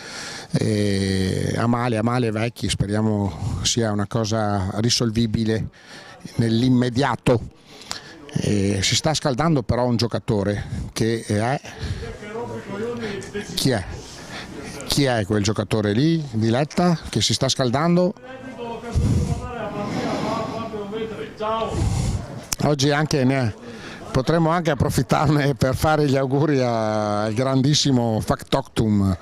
Amalia e Vecchi, speriamo sia una cosa risolvibile nell'immediato. Si sta scaldando però un giocatore che è... Chi è quel giocatore lì, Diletta, che si sta scaldando? Oggi potremmo anche approfittarne per fare gli auguri al grandissimo factotum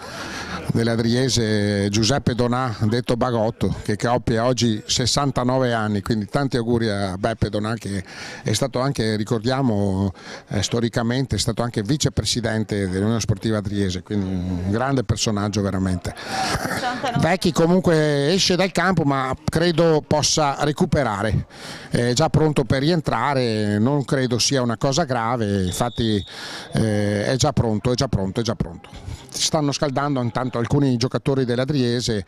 dell'Adriese Giuseppe Donà, detto Bagotto, che compie oggi 69 anni, quindi tanti auguri a Beppe Donà, che è stato anche, ricordiamo, storicamente è stato anche vicepresidente dell'Unione Sportiva Adriese, quindi un grande personaggio veramente. Vecchi comunque esce dal campo, ma credo possa recuperare, è già pronto per rientrare, non credo sia una cosa grave, infatti è già pronto. Si stanno scaldando intanto alcuni giocatori dell'Adriese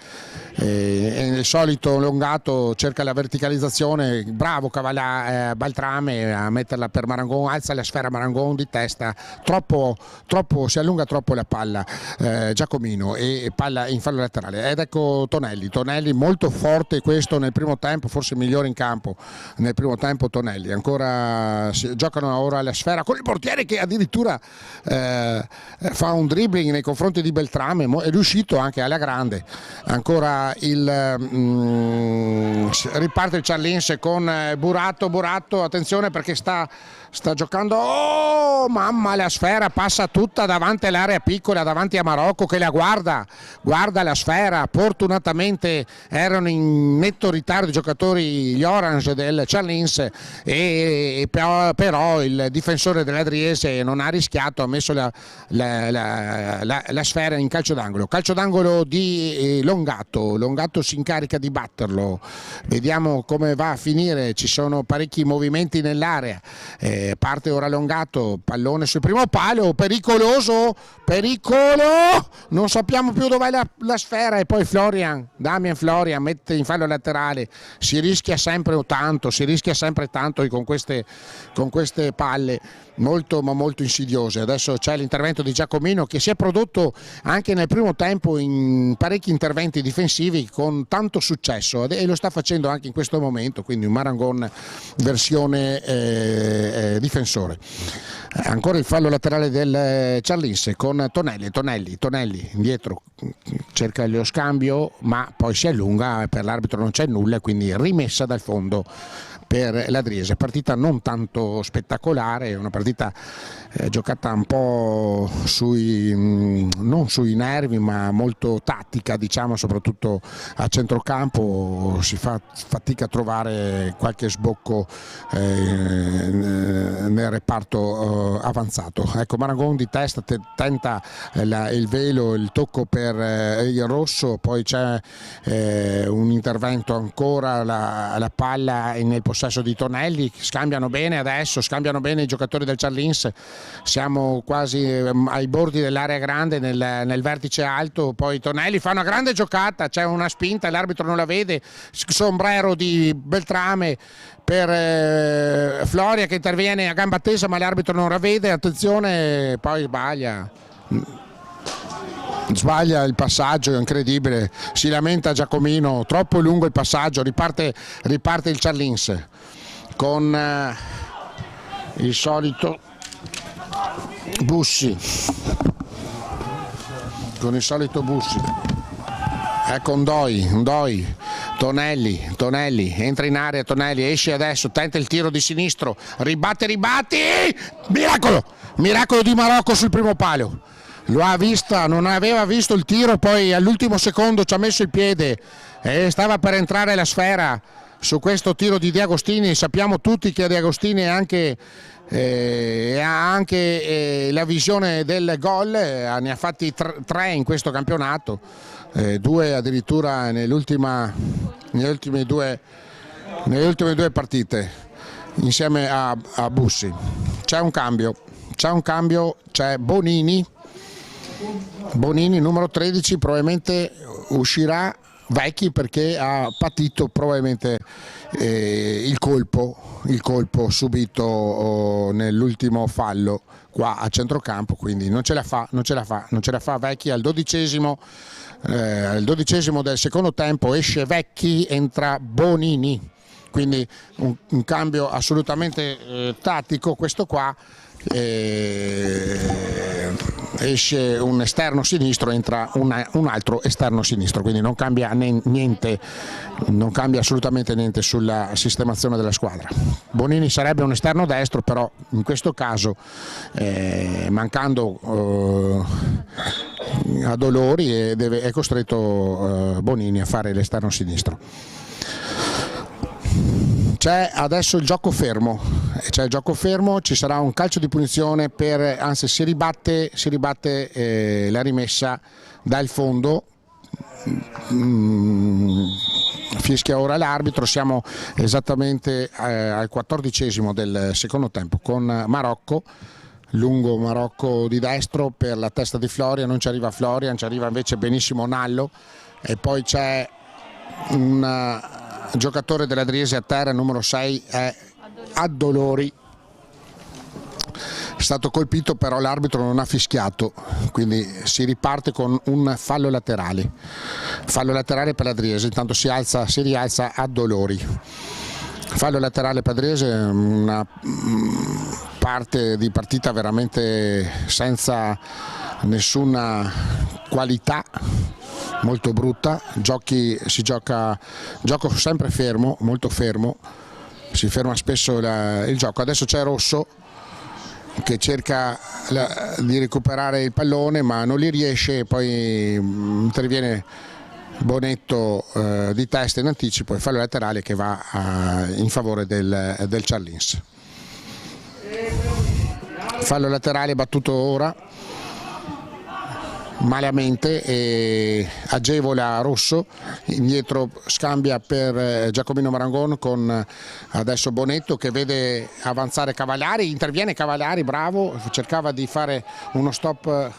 e nel solito Longato cerca la verticalizzazione, bravo Beltrame a metterla per Marangon, alza la sfera Marangon di testa, si allunga troppo la palla Giacomino e palla in fallo laterale, ed ecco Tonelli molto forte questo nel primo tempo, forse migliore in campo nel primo tempo Tonelli, ancora giocano ora alla sfera con il portiere che addirittura fa un dribbling nei confronti di Beltrame, è riuscito anche alla grande. Ancora riparte il Charlins con Buratto, attenzione perché sta giocando, oh mamma, la sfera passa tutta davanti all'area piccola, davanti a Marocco che la guarda la sfera, fortunatamente erano in netto ritardo i giocatori, gli Orange del Charlins, e però il difensore dell'Adriese non ha rischiato, ha messo la sfera in calcio d'angolo di Longato si incarica di batterlo, vediamo come va a finire, ci sono parecchi movimenti nell'area, parte ora Longato, pallone sul primo palo, pericolo, non sappiamo più dov'è la sfera, e poi Damian Florian mette in fallo laterale, si rischia sempre tanto con queste palle molto insidiose. Adesso c'è l'intervento di Giacomino che si è prodotto anche nel primo tempo in parecchi interventi difensivi con tanto successo e lo sta facendo anche in questo momento, quindi un Marangon versione difensore. Ancora il fallo laterale del Charlins con Tonelli indietro, cerca lo scambio ma poi si allunga, per l'arbitro non c'è nulla, quindi rimessa dal fondo per l'Adriese. Partita non tanto spettacolare, una partita giocata un po' non sui nervi ma molto tattica, diciamo, soprattutto a centrocampo si fa fatica a trovare qualche sbocco nel reparto avanzato. Ecco, Marangon di testa tenta il velo, il tocco per il rosso, poi c'è un intervento ancora, la palla nel possesso di Tonelli, scambiano bene i giocatori del Charlins, siamo quasi ai bordi dell'area grande nel vertice alto, poi Tonelli fa una grande giocata, c'è una spinta, l'arbitro non la vede, sombrero di Beltrame per Floria che interviene a gamba tesa ma l'arbitro non la vede, attenzione, poi sbaglia il passaggio, è incredibile, si lamenta Giacomino, troppo lungo il passaggio, riparte il Charlins con il solito Bussi, ecco Ndoi Tonelli, entra in area Tonelli, esce adesso, tenta il tiro di sinistro, ribatte, miracolo di Marocco sul primo palo, lo ha vista, non aveva visto il tiro, poi all'ultimo secondo ci ha messo il piede e stava per entrare la sfera su questo tiro di De Agostini. Sappiamo tutti che De Agostini ha anche la visione del gol, ne ha fatti 3 in questo campionato, 2 addirittura nelle ultime due partite insieme a Bussi. C'è un cambio, c'è Bonini numero 13, probabilmente uscirà Vecchi perché ha patito probabilmente il colpo subito nell'ultimo fallo qua a centrocampo, quindi non ce la fa Vecchi al 12esimo del secondo tempo, esce Vecchi, entra Bonini, quindi un cambio assolutamente tattico questo qua. Esce un esterno sinistro, entra un altro esterno sinistro, quindi non cambia niente, non cambia assolutamente niente sulla sistemazione della squadra. Bonini sarebbe un esterno destro, però in questo caso mancando a Dolori è costretto Bonini a fare l'esterno sinistro. C'è adesso il gioco fermo, ci sarà un calcio di punizione anzi si ribatte la rimessa dal fondo, fischia ora l'arbitro, siamo esattamente al 14esimo del secondo tempo con Marocco, lungo Marocco di destro per la testa di Florian, non ci arriva Florian, ci arriva invece benissimo Nallo e poi c'è un giocatore dell'Adriese a terra, numero 6 è Addolori, è stato colpito però l'arbitro non ha fischiato, quindi si riparte con un fallo laterale per l'Adriese, intanto si rialza Addolori. Fallo laterale per l'Adriese, una parte di partita veramente senza nessuna qualità, molto brutta, gioco sempre fermo, molto fermo, si ferma spesso il gioco. Adesso c'è Rosso che cerca di recuperare il pallone ma non li riesce, poi interviene Bonetto di testa in anticipo e fallo laterale che va in favore del Charlins. Fallo laterale battuto ora malamente e agevola Rosso, indietro scambia per Giacomino Marangon con adesso Bonetto che vede avanzare Cavallari, interviene Cavallari, bravo, cercava di fare uno stop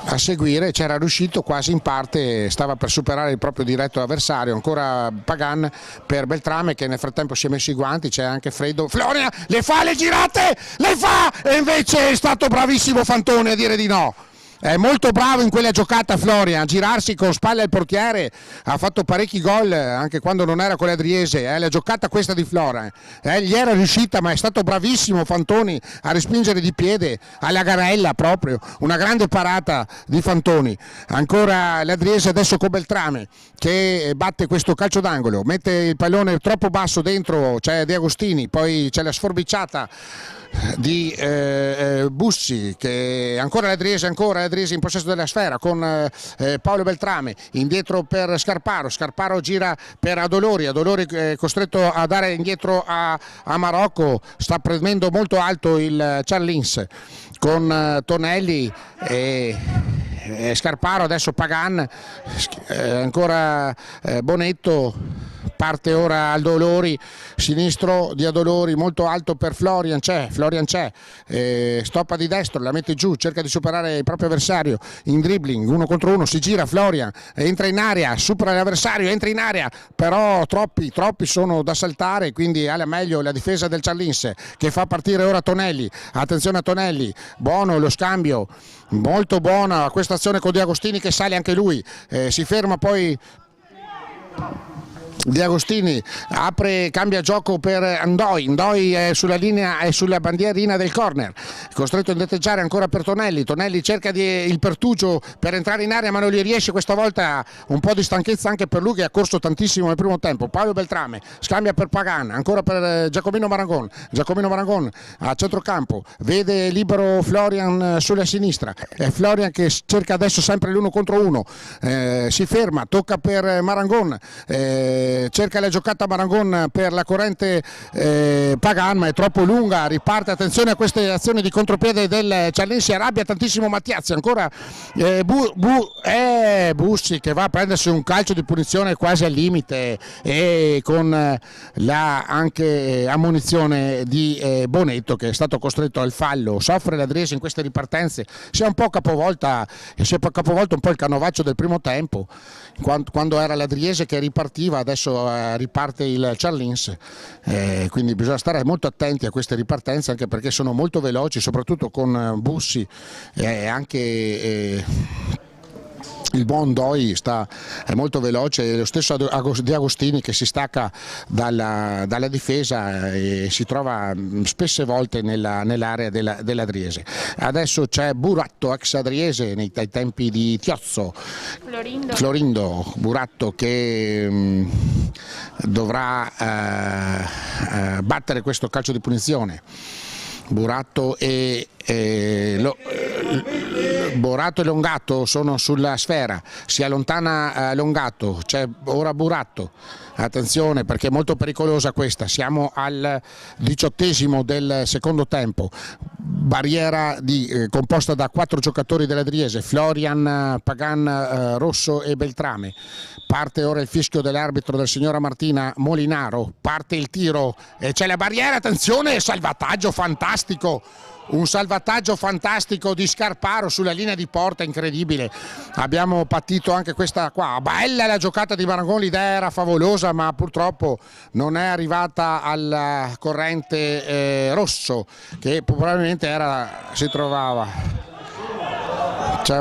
a seguire, c'era riuscito quasi in parte, stava per superare il proprio diretto avversario, ancora Pagan per Beltrame che nel frattempo si è messo i guanti, c'è anche Freddo, Florian le fa le girate, le fa e invece è stato bravissimo Fantoni a dire di no. È molto bravo in quella giocata Florian, a girarsi con spalle al portiere, ha fatto parecchi gol anche quando non era con l'Adriese, la giocata questa di Florian, gli era riuscita ma è stato bravissimo Fantoni a respingere di piede alla garella proprio, una grande parata di Fantoni. Ancora l'Adriese adesso con Beltrame che batte questo calcio d'angolo, mette il pallone troppo basso dentro, c'è De Agostini, poi c'è la sforbiciata di Bussi che ancora l'Adriese in possesso della sfera con Paolo Beltrame, indietro per Scarparo gira per Adolori è costretto a dare indietro a Marocco, sta prendendo molto alto il Charlins con Tonelli e Scarparo, adesso Pagan, ancora Bonetto, parte ora Adolori, sinistro di Adolori molto alto per Florian c'è, stoppa di destro, la mette giù, cerca di superare il proprio avversario in dribbling, 1 contro 1, si gira Florian, entra in area, supera l'avversario, entra in area, però troppi sono da saltare, quindi alla meglio la difesa del Charlins che fa partire ora Tonelli, attenzione a Tonelli, buono lo scambio, molto buona questa azione con De Agostini che sale anche lui, si ferma poi Di Agostini cambia gioco per Ndoi è sulla linea e sulla bandierina del corner, costretto a indietreggiare ancora per Tonelli cerca il pertugio per entrare in area ma non gli riesce, questa volta un po' di stanchezza anche per lui che ha corso tantissimo nel primo tempo. Paolo Beltrame scambia per Pagan, ancora per Giacomino Marangon a centrocampo, vede libero Florian sulla sinistra, è Florian che cerca adesso sempre l'uno contro uno, si ferma, tocca per Marangon, cerca la giocata Marangon per la corrente Pagan ma è troppo lunga, riparte, attenzione a queste azioni di contropiede del Ciarlins, si arrabbia tantissimo Mattiazzi, ancora Bussi che va a prendersi un calcio di punizione quasi al limite e con la anche ammonizione di Bonetto che è stato costretto al fallo. Soffre l'Adriese in queste ripartenze, si è un po' capovolto un po' il canovaccio del primo tempo quando era l'Adriese che ripartiva, adesso riparte il Ciarlins, quindi bisogna stare molto attenti a queste ripartenze anche perché sono molto veloci, soprattutto con Bussi e anche il buon Ndoi è molto veloce, e lo stesso Di Agostini che si stacca dalla difesa e si trova spesse volte nell'area dell'Adriese. Adesso c'è Buratto, ex Adriese ai tempi di Tiozzo, Florindo Buratto che dovrà battere questo calcio di punizione. Buratto e Longato sono sulla sfera, si allontana Longato, c'è ora Buratto, attenzione perché è molto pericolosa questa, siamo al 18° del secondo tempo, barriera composta da 4 giocatori dell'Adriese, Florian, Pagan, Rosso e Beltrame. Parte ora il fischio dell'arbitro del signora Martina Molinaro, parte il tiro e c'è la barriera, attenzione, salvataggio fantastico, un salvataggio fantastico di Scarparo sulla linea di porta, incredibile. Abbiamo patito anche questa qua, bella la giocata di Marangon, l'idea era favolosa ma purtroppo non è arrivata al corrente Rosso che probabilmente si trovava. C'è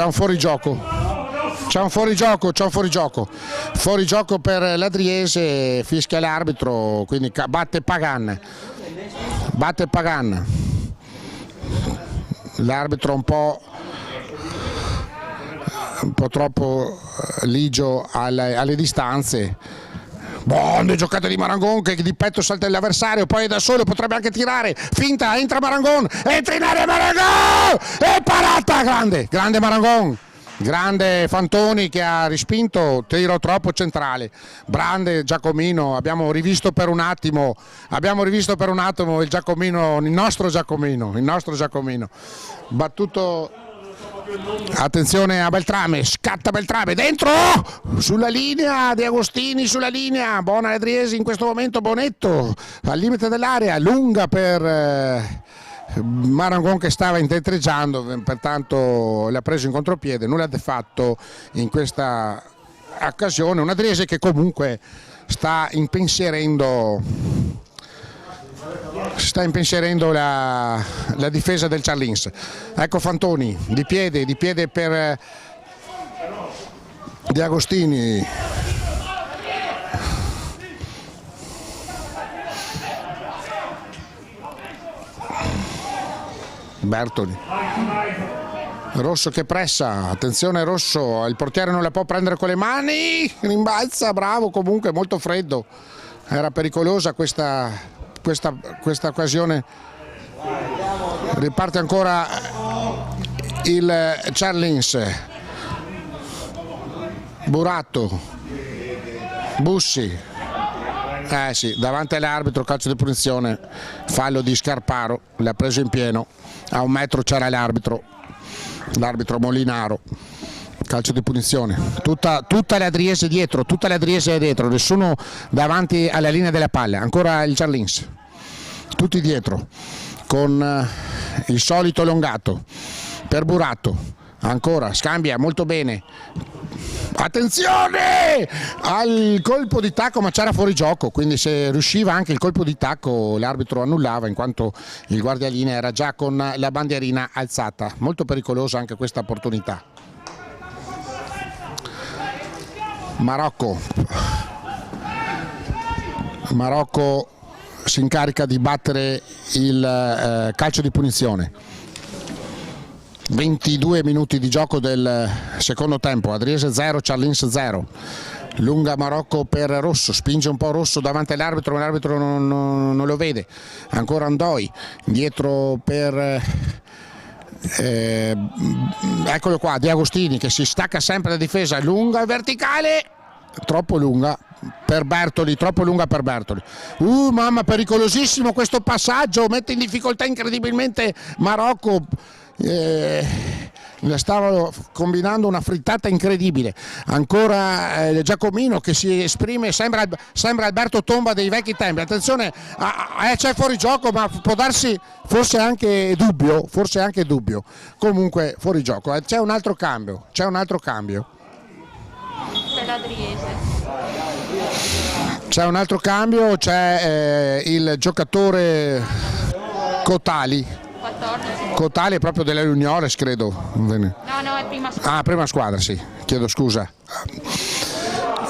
un fuorigioco. C'è un fuorigioco per l'Adriese, fischia l'arbitro, quindi batte Pagan, l'arbitro un po' troppo ligio alle distanze. Buona giocata di Marangon che di petto salta l'avversario, poi da solo potrebbe anche tirare, finta, entra Marangon, entra in area Marangon e parata, grande Marangon. Grande Fantoni che ha respinto, tiro troppo centrale, grande Giacomino, abbiamo rivisto per un attimo il Giacomino, il nostro Giacomino, battuto, attenzione a Beltrame, scatta Beltrame, dentro, sulla linea Di Agostini, buona Adriesi in questo momento, Bonetto al limite dell'area, lunga per Marangon che stava indietreggiando, pertanto l'ha preso in contropiede, nulla di fatto in questa occasione, un Adriese che comunque sta impensierendo la difesa del Ciarlins. Ecco Fantoni di piede per Di Agostini. Bertoli, Rosso che pressa, attenzione Rosso, il portiere non la può prendere con le mani, rimbalza, bravo, comunque molto freddo, era pericolosa questa occasione. Riparte ancora il Ciarlins, Buratto, Bussi, sì, davanti all'arbitro, calcio di punizione, fallo di Scarparo, l'ha preso in pieno, a 1 metro c'era l'arbitro Molinaro, calcio di punizione, tutta l'Adriese dietro, nessuno davanti alla linea della palla, ancora il Ciarlins, tutti dietro, con il solito Longato, per Buratto, ancora, scambia molto bene, attenzione al colpo di tacco ma c'era fuori gioco, quindi se riusciva anche il colpo di tacco l'arbitro annullava in quanto il guardialinea era già con la bandierina alzata, molto pericolosa anche questa opportunità. Marocco Marocco si incarica di battere il calcio di punizione. 22 minuti di gioco del secondo tempo, Adriese 0, Charlins 0. Lunga Marocco per Rosso, spinge un po' Rosso davanti all'arbitro, ma l'arbitro non lo vede. Ancora Andoi, dietro per eccolo qua, Di Agostini che si stacca sempre da difesa, lunga e verticale, troppo lunga per Bertoli, troppo lunga per Bertoli. Mamma, pericolosissimo questo passaggio, mette in difficoltà incredibilmente Marocco. Stava combinando una frittata incredibile. Ancora Giacomino che si esprime, sembra Alberto Tomba dei vecchi tempi. Attenzione, c'è fuori gioco, ma può darsi forse anche dubbio. Comunque fuori gioco. C'è un altro cambio. C'è un altro cambio, c'è il giocatore Cotali è proprio delle Juniores, credo. No, è prima squadra. Prima squadra, sì, chiedo scusa.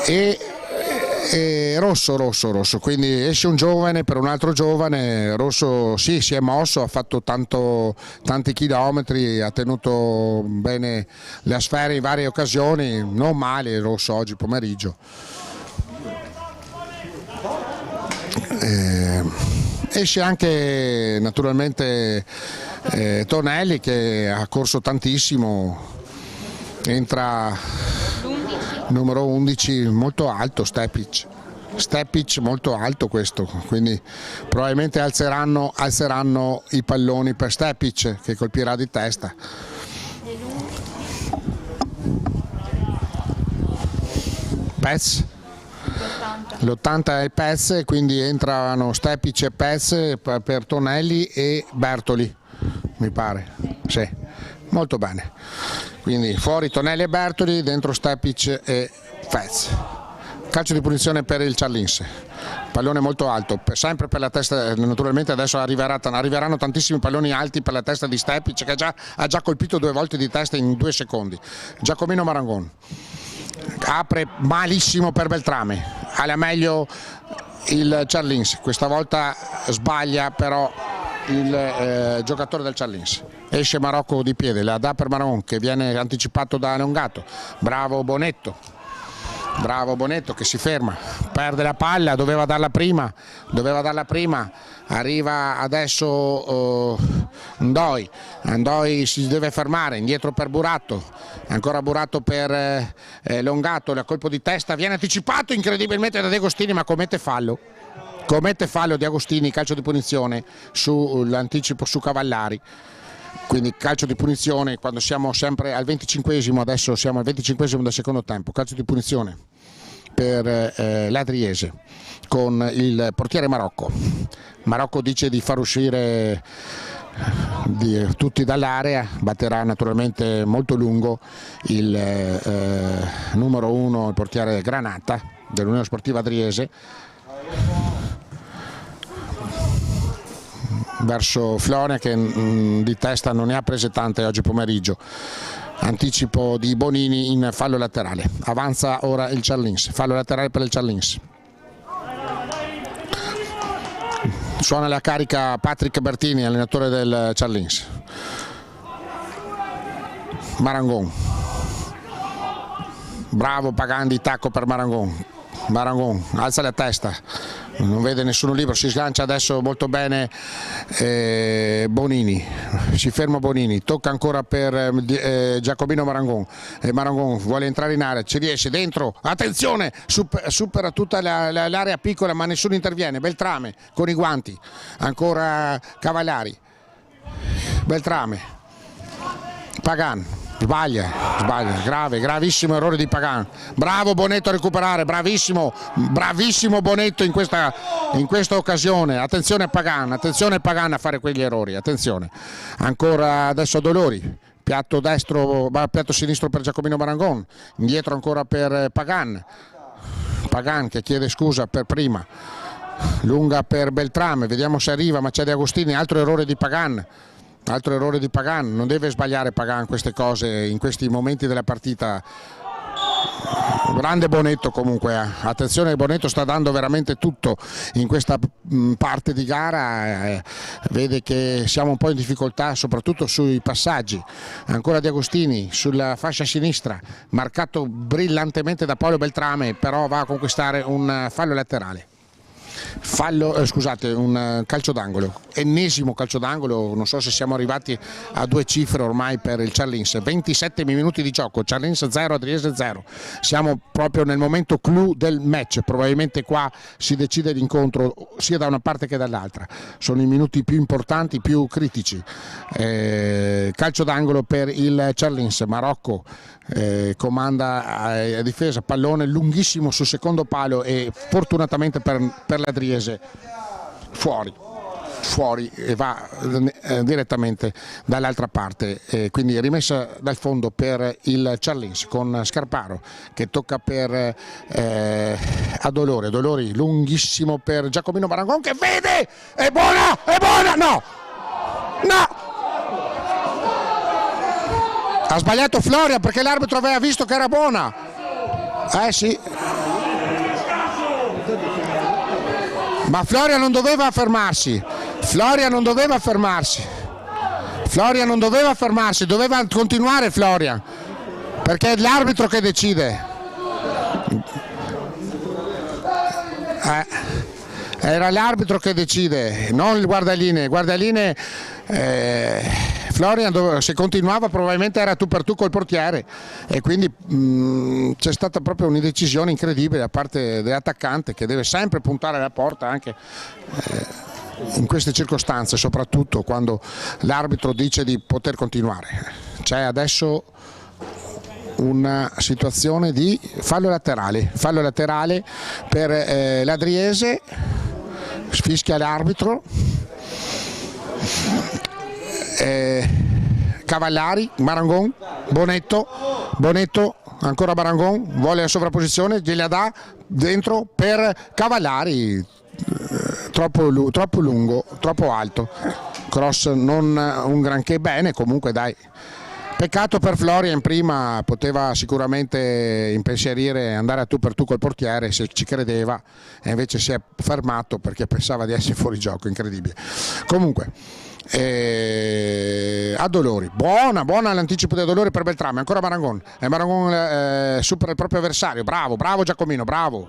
E Rosso, quindi esce un giovane per un altro giovane. Rosso sì, si è mosso, ha fatto tanti chilometri, ha tenuto bene le sfere in varie occasioni, non male Rosso oggi pomeriggio. Esce anche naturalmente Tonelli che ha corso tantissimo, entra numero 11 molto alto, Stepic molto alto questo, quindi probabilmente alzeranno i palloni per Stepic che colpirà di testa. Pez. L'80 è il Pez, quindi entrano Stepic e Pez per Tonelli e Bertoli, mi pare, sì, molto bene, quindi fuori Tonelli e Bertoli, dentro Stepic e Pez. Calcio di punizione per il Charlins, pallone molto alto, sempre per la testa, naturalmente adesso arriveranno tantissimi palloni alti per la testa di Stepic che ha già colpito 2 volte di testa in 2 secondi. Giacomino Marangon apre malissimo per Beltrame, alla meglio il Charlins, questa volta sbaglia però il giocatore del Charlins. Esce Marocco di piede, la dà per Marangon che viene anticipato da Longato. Bravo Bonetto che si ferma, perde la palla, doveva darla prima, arriva adesso Andoi si deve fermare, indietro per Buratto, ancora Buratto per Longato, a colpo di testa viene anticipato incredibilmente da De Agostini ma commette fallo Di Agostini, calcio di punizione sull'anticipo su Cavallari. Quindi calcio di punizione quando siamo sempre al 25esimo, adesso siamo al 25esimo del secondo tempo, calcio di punizione per l'Adriese con il portiere Marocco. Marocco dice di far uscire tutti dall'area, batterà naturalmente molto lungo il numero 1, il portiere Granata dell'Unione Sportiva Adriese, verso Floria che di testa non ne ha prese tante oggi pomeriggio. Anticipo di Bonini in fallo laterale, avanza ora il Charlins, fallo laterale per il Charlins. Suona la carica Patrick Bertini, allenatore del Charlins. Marangon, bravo Pagan di tacco per Marangon alza la testa, non vede nessuno libero, si sgancia adesso molto bene Bonini, si ferma Bonini, tocca ancora per Giacomino Marangon, Marangon vuole entrare in area, ci riesce dentro, attenzione, supera tutta l'area piccola ma nessuno interviene, Beltrame con i guanti, ancora Cavallari, Beltrame, Pagan, sbaglia, gravissimo errore di Pagan, bravo Bonetto a recuperare, bravissimo Bonetto in questa occasione, attenzione a Pagan a fare quegli errori, attenzione, ancora adesso Dolori, piatto sinistro per Giacomino Marangon, indietro ancora per Pagan che chiede scusa per prima, lunga per Beltrame, vediamo se arriva ma c'è De Agostini, altro errore di Pagan, non deve sbagliare Pagan queste cose in questi momenti della partita, Grande Bonetto comunque, attenzione, Bonetto sta dando veramente tutto in questa parte di gara, vede che siamo un po' in difficoltà soprattutto sui passaggi. Ancora Di Agostini sulla fascia sinistra, marcato brillantemente da Paolo Beltrame, però va a conquistare un fallo laterale. Scusate, un calcio d'angolo, ennesimo calcio d'angolo, non so se siamo arrivati a 2 cifre ormai per il Ciarlins. 27 minuti di gioco, Ciarlins 0, Adriese 0, siamo proprio nel momento clou del match, probabilmente qua si decide l'incontro sia da una parte che dall'altra, sono i minuti più importanti, più critici. Calcio d'angolo per il Ciarlins, Marocco comanda a difesa, pallone lunghissimo sul secondo palo e fortunatamente per l'Adriese fuori e va direttamente dall'altra parte, quindi rimessa dal fondo per il Ciarlins con Scarparo che tocca per Dolori lunghissimo per Giacomino Marangon che vede, è buona, no! Ha sbagliato Floria perché l'arbitro aveva visto che era buona. Sì. Ma Floria non doveva fermarsi. Doveva continuare Floria. Perché è l'arbitro che decide. Era l'arbitro che decide, non il guardalinee. Florian, se continuava probabilmente era tu per tu col portiere e quindi c'è stata proprio un'indecisione incredibile da parte dell'attaccante che deve sempre puntare alla porta anche in queste circostanze, soprattutto quando l'arbitro dice di poter continuare. C'è adesso una situazione di fallo laterale per l'Adriese, fischia l'arbitro. Cavallari, Marangon, Bonetto, ancora Marangon, vuole la sovrapposizione, gliela dà dentro per Cavallari, troppo lungo, troppo alto, cross non un granché bene, comunque dai. Peccato per Floria, in prima poteva sicuramente impensierire, andare a tu per tu col portiere se ci credeva e invece si è fermato perché pensava di essere fuori gioco, incredibile. Comunque Dolori, buona l'anticipo di Dolori per Beltrame, ancora Marangon e Marangon supera il proprio avversario, bravo Giacomino, bravo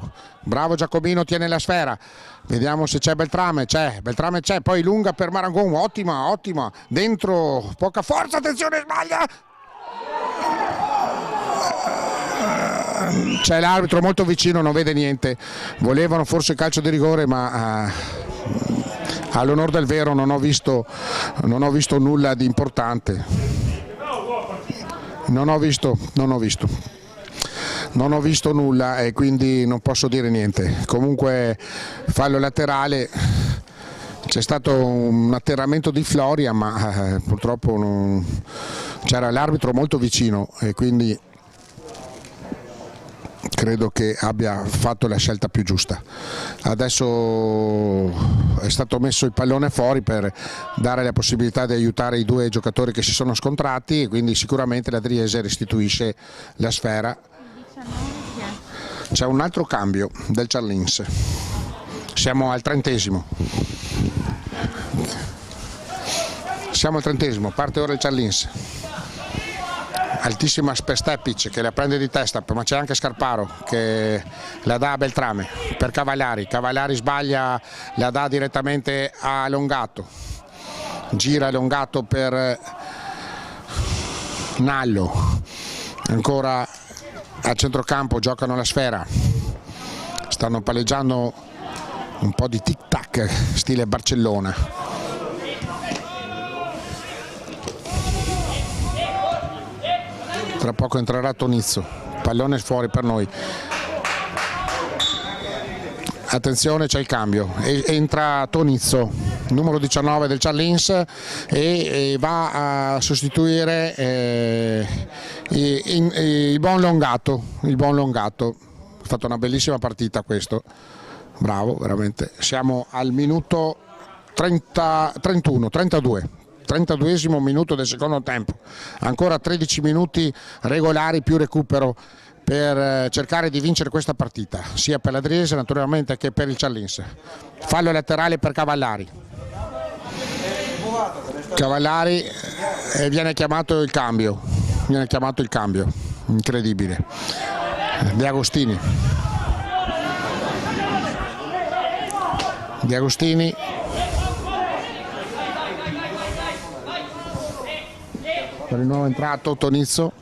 Giacomino, tiene la sfera, vediamo se c'è Beltrame c'è, poi lunga per Marangon, ottima, dentro, poca forza, attenzione, sbaglia, c'è l'arbitro molto vicino, non vede niente, volevano forse calcio di rigore ma all'onor del vero non ho visto nulla di importante, non ho visto nulla e quindi non posso dire niente. Comunque fallo laterale, c'è stato un atterramento di Floria ma purtroppo c'era l'arbitro molto vicino e quindi credo che abbia fatto la scelta più giusta. Adesso è stato messo il pallone fuori per dare la possibilità di aiutare i due giocatori che si sono scontrati e quindi sicuramente l'Adriese restituisce la sfera. C'è un altro cambio del Ciarlins, siamo al 30°. Parte ora il Ciarlins. Altissima Stepic che la prende di testa, ma c'è anche Scarparo che la dà a Beltrame per Cavallari sbaglia, la dà direttamente a Longato, gira Longato per Nallo, ancora a centrocampo giocano la sfera, stanno palleggiando un po' di tic tac stile Barcellona. Tra poco entrerà Tonizzo, pallone fuori per noi. Attenzione, c'è il cambio, entra Tonizzo, numero 19 del Ciarlins e va a sostituire il buon Longato. Ha fatto una bellissima partita questo, bravo veramente. Siamo al minuto 32esimo minuto del secondo tempo, ancora 13 minuti regolari più recupero per cercare di vincere questa partita, sia per l'Adriese naturalmente che per il Ciarlins. Fallo laterale per Cavallari. Cavallari e viene chiamato il cambio, incredibile. De Agostini. Per il nuovo entrato Tonizzo,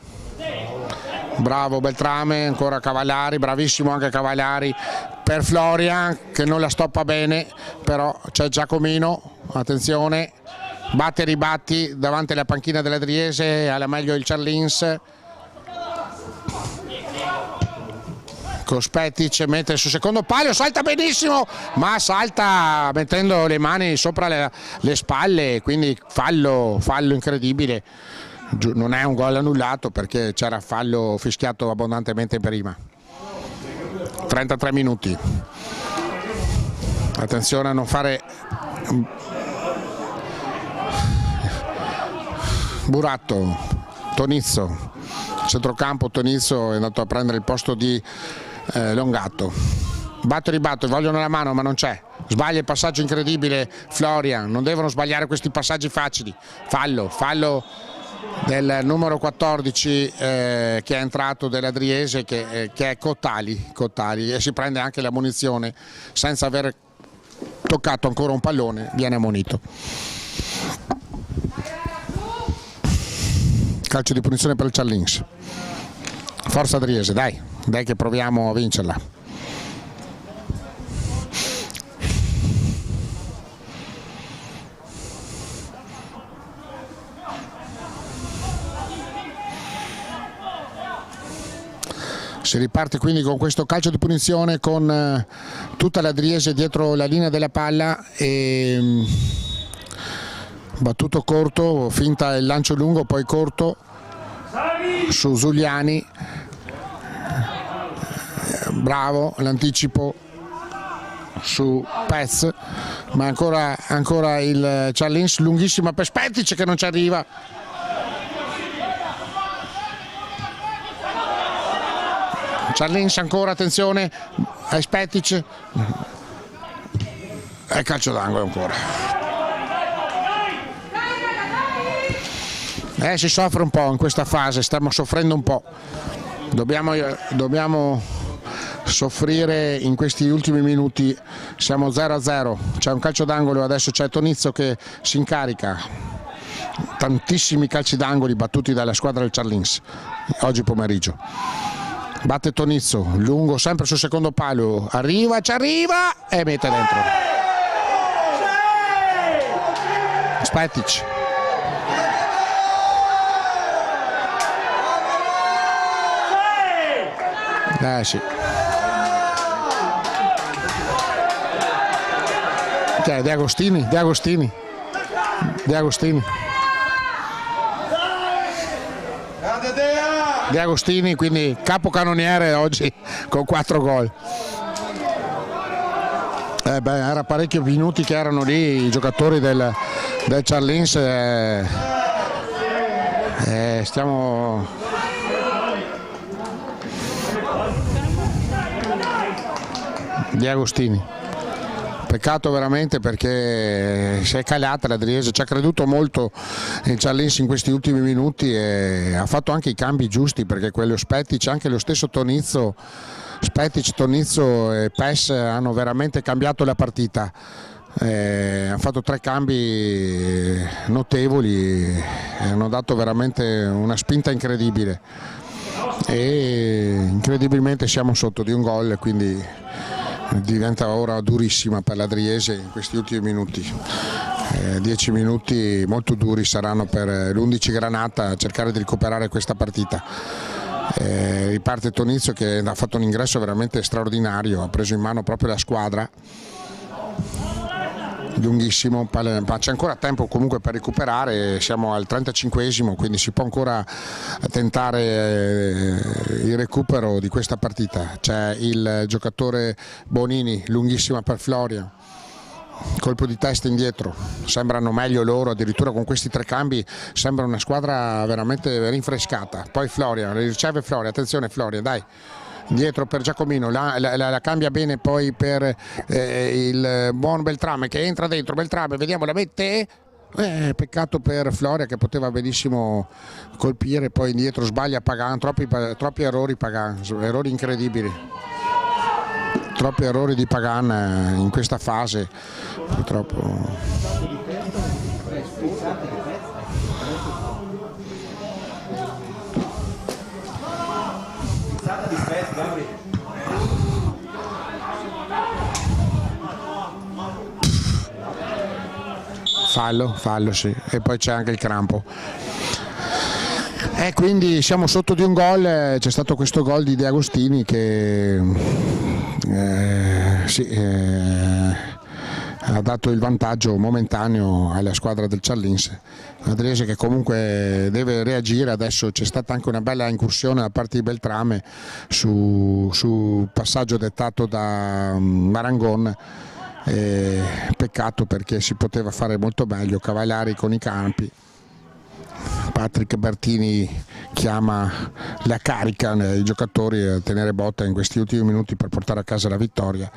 bravo Beltrame, ancora Cavallari, bravissimo anche Cavallari per Florian che non la stoppa bene, però c'è Giacomino, attenzione, batte e ribatti davanti alla panchina dell'Adriese, alla meglio il Ciarlins. Kospetic mette sul secondo palo, salta benissimo, ma salta mettendo le mani sopra le spalle, quindi fallo incredibile. Non è un gol annullato perché c'era fallo fischiato abbondantemente prima. 33 minuti. Attenzione a non fare Buratto, Tonizzo, centrocampo. Tonizzo è andato a prendere il posto di Longato. Batto e ribatto, vogliono la mano ma non c'è, sbaglia il passaggio incredibile Florian, non devono sbagliare questi passaggi facili. Fallo del numero 14 che è entrato dell'Adriese che è Cottali, e si prende anche la munizione senza aver toccato ancora un pallone, viene ammonito. Calcio di punizione per il Ciarlins. Forza Adriese, dai che proviamo a vincerla. Si riparte quindi con questo calcio di punizione con tutta l'Adriese dietro la linea della palla e battuto corto, finta il lancio lungo, poi corto su Zuliani, bravo l'anticipo su Pez, ma ancora il Ciarlins, lunghissima per Spetic che non ci arriva. Ciarlins ancora, attenzione a Spetic e calcio d'angolo ancora. Si soffre un po' in questa fase, stiamo soffrendo un po', dobbiamo soffrire in questi ultimi minuti. Siamo 0-0, c'è un calcio d'angolo, adesso c'è Tonizzo che si incarica, tantissimi calci d'angoli battuti dalla squadra del Ciarlins oggi pomeriggio. Batte Tonizzo, lungo sempre sul secondo palo, ci arriva e mette dentro. Spetic. Sì. De Agostini. De Agostini, quindi capocannoniere oggi con 4 gol. Era parecchi minuti che erano lì i giocatori del Ciarlins. Stiamo De Agostini. Peccato veramente perché si è calata l'Adriese, ci ha creduto molto il Ciarlins in questi ultimi minuti e ha fatto anche i cambi giusti, perché quello Spetic, anche lo stesso Tonizzo, Tonizzo e Pes hanno veramente cambiato la partita. Hanno fatto 3 cambi notevoli e hanno dato veramente una spinta incredibile e incredibilmente siamo sotto di un gol, quindi diventa ora durissima per l'Adriese in questi ultimi minuti. 10 minuti molto duri saranno per l'11 Granata a cercare di recuperare questa partita. Riparte Tonizzo che ha fatto un ingresso veramente straordinario, ha preso in mano proprio la squadra, lunghissimo, c'è ancora tempo comunque per recuperare, siamo al 35esimo, quindi si può ancora tentare il recupero di questa partita. C'è il giocatore Bonini, lunghissima per Florian, colpo di testa indietro, sembrano meglio loro, addirittura con questi 3 cambi sembra una squadra veramente rinfrescata. Poi Floria, riceve Floria, attenzione Floria, dai, indietro per Giacomino, la cambia bene poi per il buon Beltrame che entra dentro, Beltrame, vediamo, la mette, peccato per Floria che poteva benissimo colpire, poi indietro sbaglia Pagan, troppi errori Pagan, errori incredibili. Troppi errori di Pagan in questa fase, purtroppo. Fallo sì, e poi c'è anche il crampo. E quindi siamo sotto di un gol, c'è stato questo gol di De Agostini che ha dato il vantaggio momentaneo alla squadra del Ciarlinse. Adriese che comunque deve reagire, adesso c'è stata anche una bella incursione da parte di Beltrame su passaggio dettato da Marangon. Peccato perché si poteva fare molto meglio, Cavallari con i campi. Patrick Bertini chiama la carica i giocatori a tenere botta in questi ultimi minuti per portare a casa la vittoria.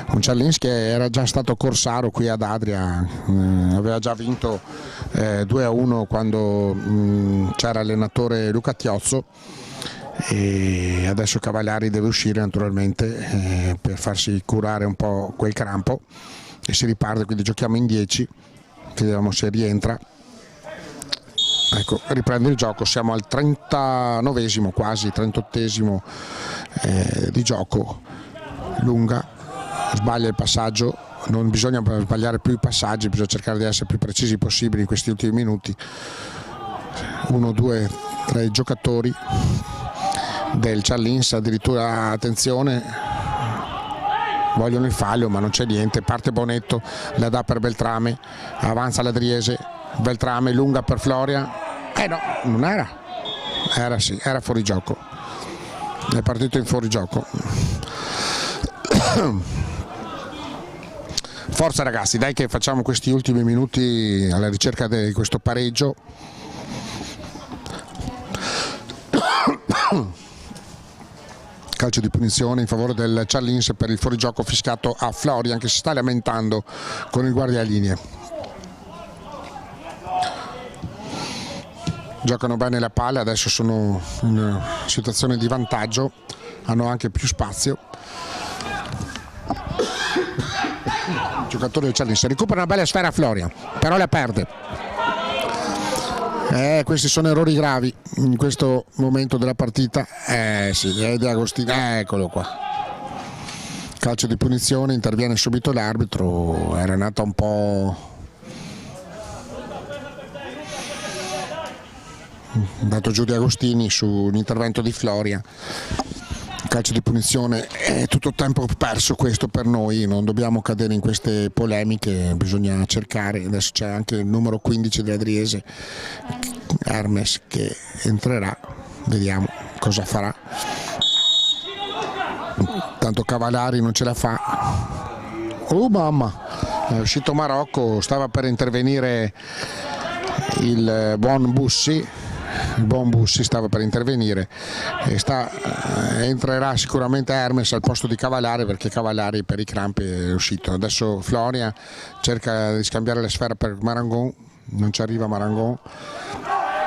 Un Ciarlinse che era già stato corsaro qui ad Adria, aveva già vinto 2-1 quando c'era allenatore Luca Tiozzo, e adesso Cavallari deve uscire naturalmente per farsi curare un po' quel crampo e si riparte, quindi giochiamo in 10, vediamo se rientra. Ecco, riprende il gioco, siamo al 39esimo, quasi 38esimo di gioco. Lunga sbaglia il passaggio, non bisogna sbagliare più i passaggi, bisogna cercare di essere più precisi possibili in questi ultimi minuti. 1, 2, 3 giocatori del Ciarlinse, addirittura attenzione, vogliono il fallo ma non c'è niente, parte Bonetto, la dà per Beltrame, avanza l'Adriese, Beltrame, lunga per Floria, no, non era sì, era fuori gioco, è partito in fuorigioco. Forza ragazzi, dai che facciamo questi ultimi minuti alla ricerca di questo pareggio. Calcio di punizione in favore del Ciarlinse per il fuorigioco fiscato a Florian che si sta lamentando con il guardialinee. Giocano bene la palla, adesso sono in una situazione di vantaggio, hanno anche più spazio. Il giocatore del Ciarlinse recupera una bella sfera a Florian, però la perde. Questi sono errori gravi in questo momento della partita. Sì, è De Agostini, eccolo qua. Calcio di punizione, interviene subito l'arbitro, era nata un po'... dato giù De Agostini su un intervento di Floria. Calcio di punizione, è tutto tempo perso questo per noi, non dobbiamo cadere in queste polemiche, bisogna cercare. Adesso c'è anche il numero 15 dell'Adriese, Hermes, che entrerà, vediamo cosa farà. Tanto Cavallari non ce la fa. Oh mamma, è uscito Marocco, stava per intervenire il buon Bussi. Il buon Bussi stava per intervenire e entrerà sicuramente Hermes al posto di Cavallari, perché Cavallari per i crampi è uscito. Adesso Floria cerca di scambiare la sfera per Marangon, non ci arriva Marangon.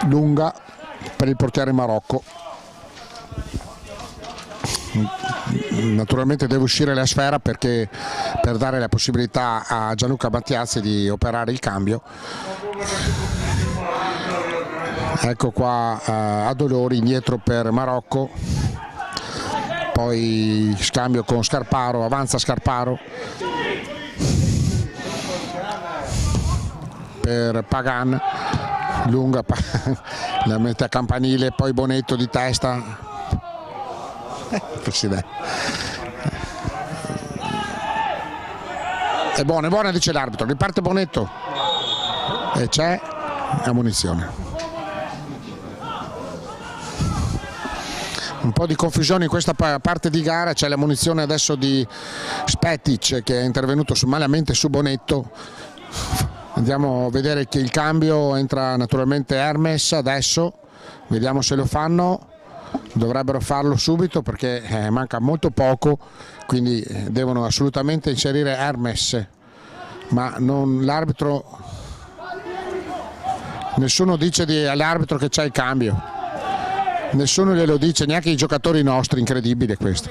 Lunga per il portiere Marocco, naturalmente deve uscire la sfera perché per dare la possibilità a Gianluca Mattiazzi di operare il cambio. Ecco qua Adolori indietro per Marocco, poi scambio con Scarparo, avanza Scarparo per Pagan, lunga la mette a campanile, poi Bonetto di testa, è buona dice l'arbitro, riparte Bonetto e c'è ammonizione. Un po' di confusione in questa parte di gara, c'è la munizione adesso di Spetic che è intervenuto malamente su Bonetto. Andiamo a vedere che il cambio, entra naturalmente Hermes adesso, vediamo se lo fanno, dovrebbero farlo subito perché manca molto poco, quindi devono assolutamente inserire Hermes, ma l'arbitro, nessuno dice all'arbitro che c'è il cambio. Nessuno glielo dice, neanche i giocatori nostri, incredibile questo.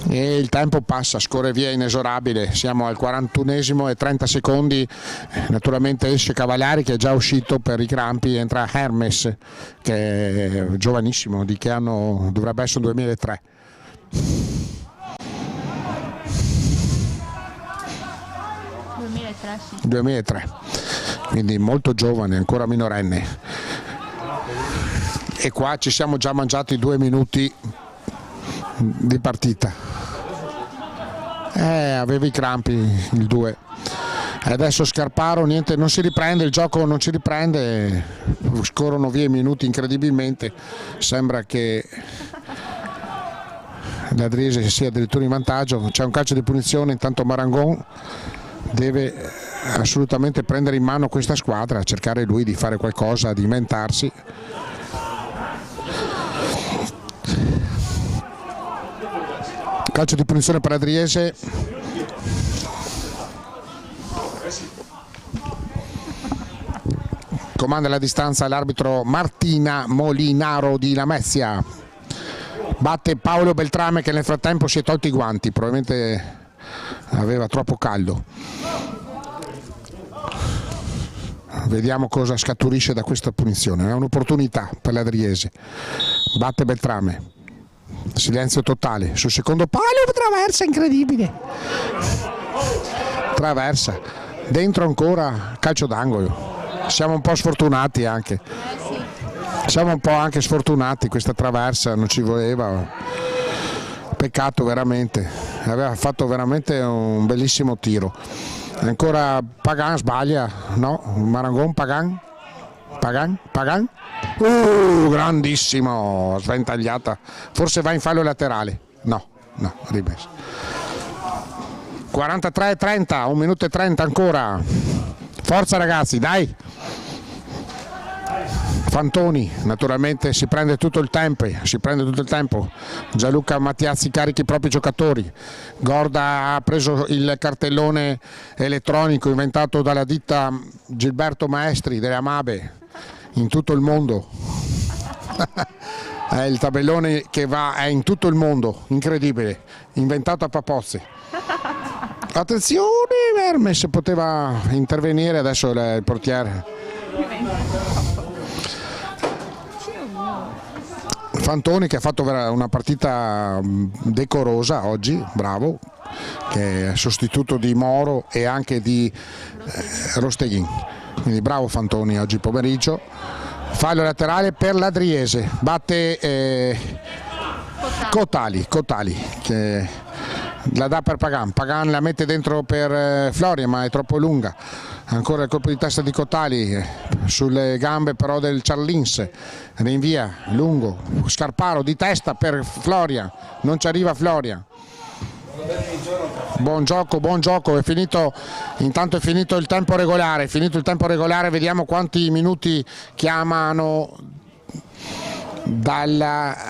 E il tempo passa, scorre via inesorabile, siamo al 41esimo e 30 secondi, naturalmente esce Cavallari che è già uscito per i crampi, entra Hermes che è giovanissimo, di che anno dovrebbe essere 2003. 2003, quindi molto giovane, ancora minorenne. E qua ci siamo già mangiati 2 minuti di partita. Aveva i crampi il 2. Adesso Scarparo, niente, non si riprende, il gioco non si riprende, scorrono via i minuti incredibilmente, sembra che l'Adriese sia addirittura in vantaggio. C'è un calcio di punizione, intanto Marangon deve assolutamente prendere in mano questa squadra, cercare lui di fare qualcosa, di inventarsi. Calcio di punizione per Adriese. Comanda la distanza l'arbitro Martina Molinaro di Lamezia. Batte Paolo Beltrame che nel frattempo si è tolto i guanti, probabilmente aveva troppo caldo. Vediamo cosa scaturisce da questa punizione. È un'opportunità per l'Adriese. Batte Beltrame. Silenzio totale sul secondo palo, traversa, incredibile. Traversa. Dentro ancora calcio d'angolo. Siamo un po' sfortunati anche. Siamo un po' anche sfortunati, questa traversa non ci voleva. Peccato veramente. Aveva fatto veramente un bellissimo tiro. Ancora Pagan sbaglia, no? Marangon, Pagan, grandissimo, sventagliata, forse va in fallo laterale, no, rimesso. 43-30, 1 minuto e 30 ancora, forza ragazzi, dai. Fantoni naturalmente si prende tutto il tempo, Gianluca Mattiazzi carichi i propri giocatori, Gorda ha preso il cartellone elettronico inventato dalla ditta Gilberto Maestri delle Amabe in tutto il mondo. È il tabellone che è in tutto il mondo, incredibile, inventato a Papozzi. Attenzione, Hermes poteva intervenire, adesso il portiere. Fantoni che ha fatto una partita decorosa oggi, bravo, che è sostituto di Moro e anche di Rosteghin, quindi bravo Fantoni oggi pomeriggio. Fallo laterale per l'Adriese, batte Cotali che la dà per Pagan la mette dentro per Floria ma è troppo lunga. Ancora il colpo di testa di Cotali sulle gambe però del Charlins, rinvia lungo, Scarparo di testa per Floria, non ci arriva Floria. Buon gioco, è finito, intanto è finito il tempo regolare, vediamo quanti minuti chiamano dal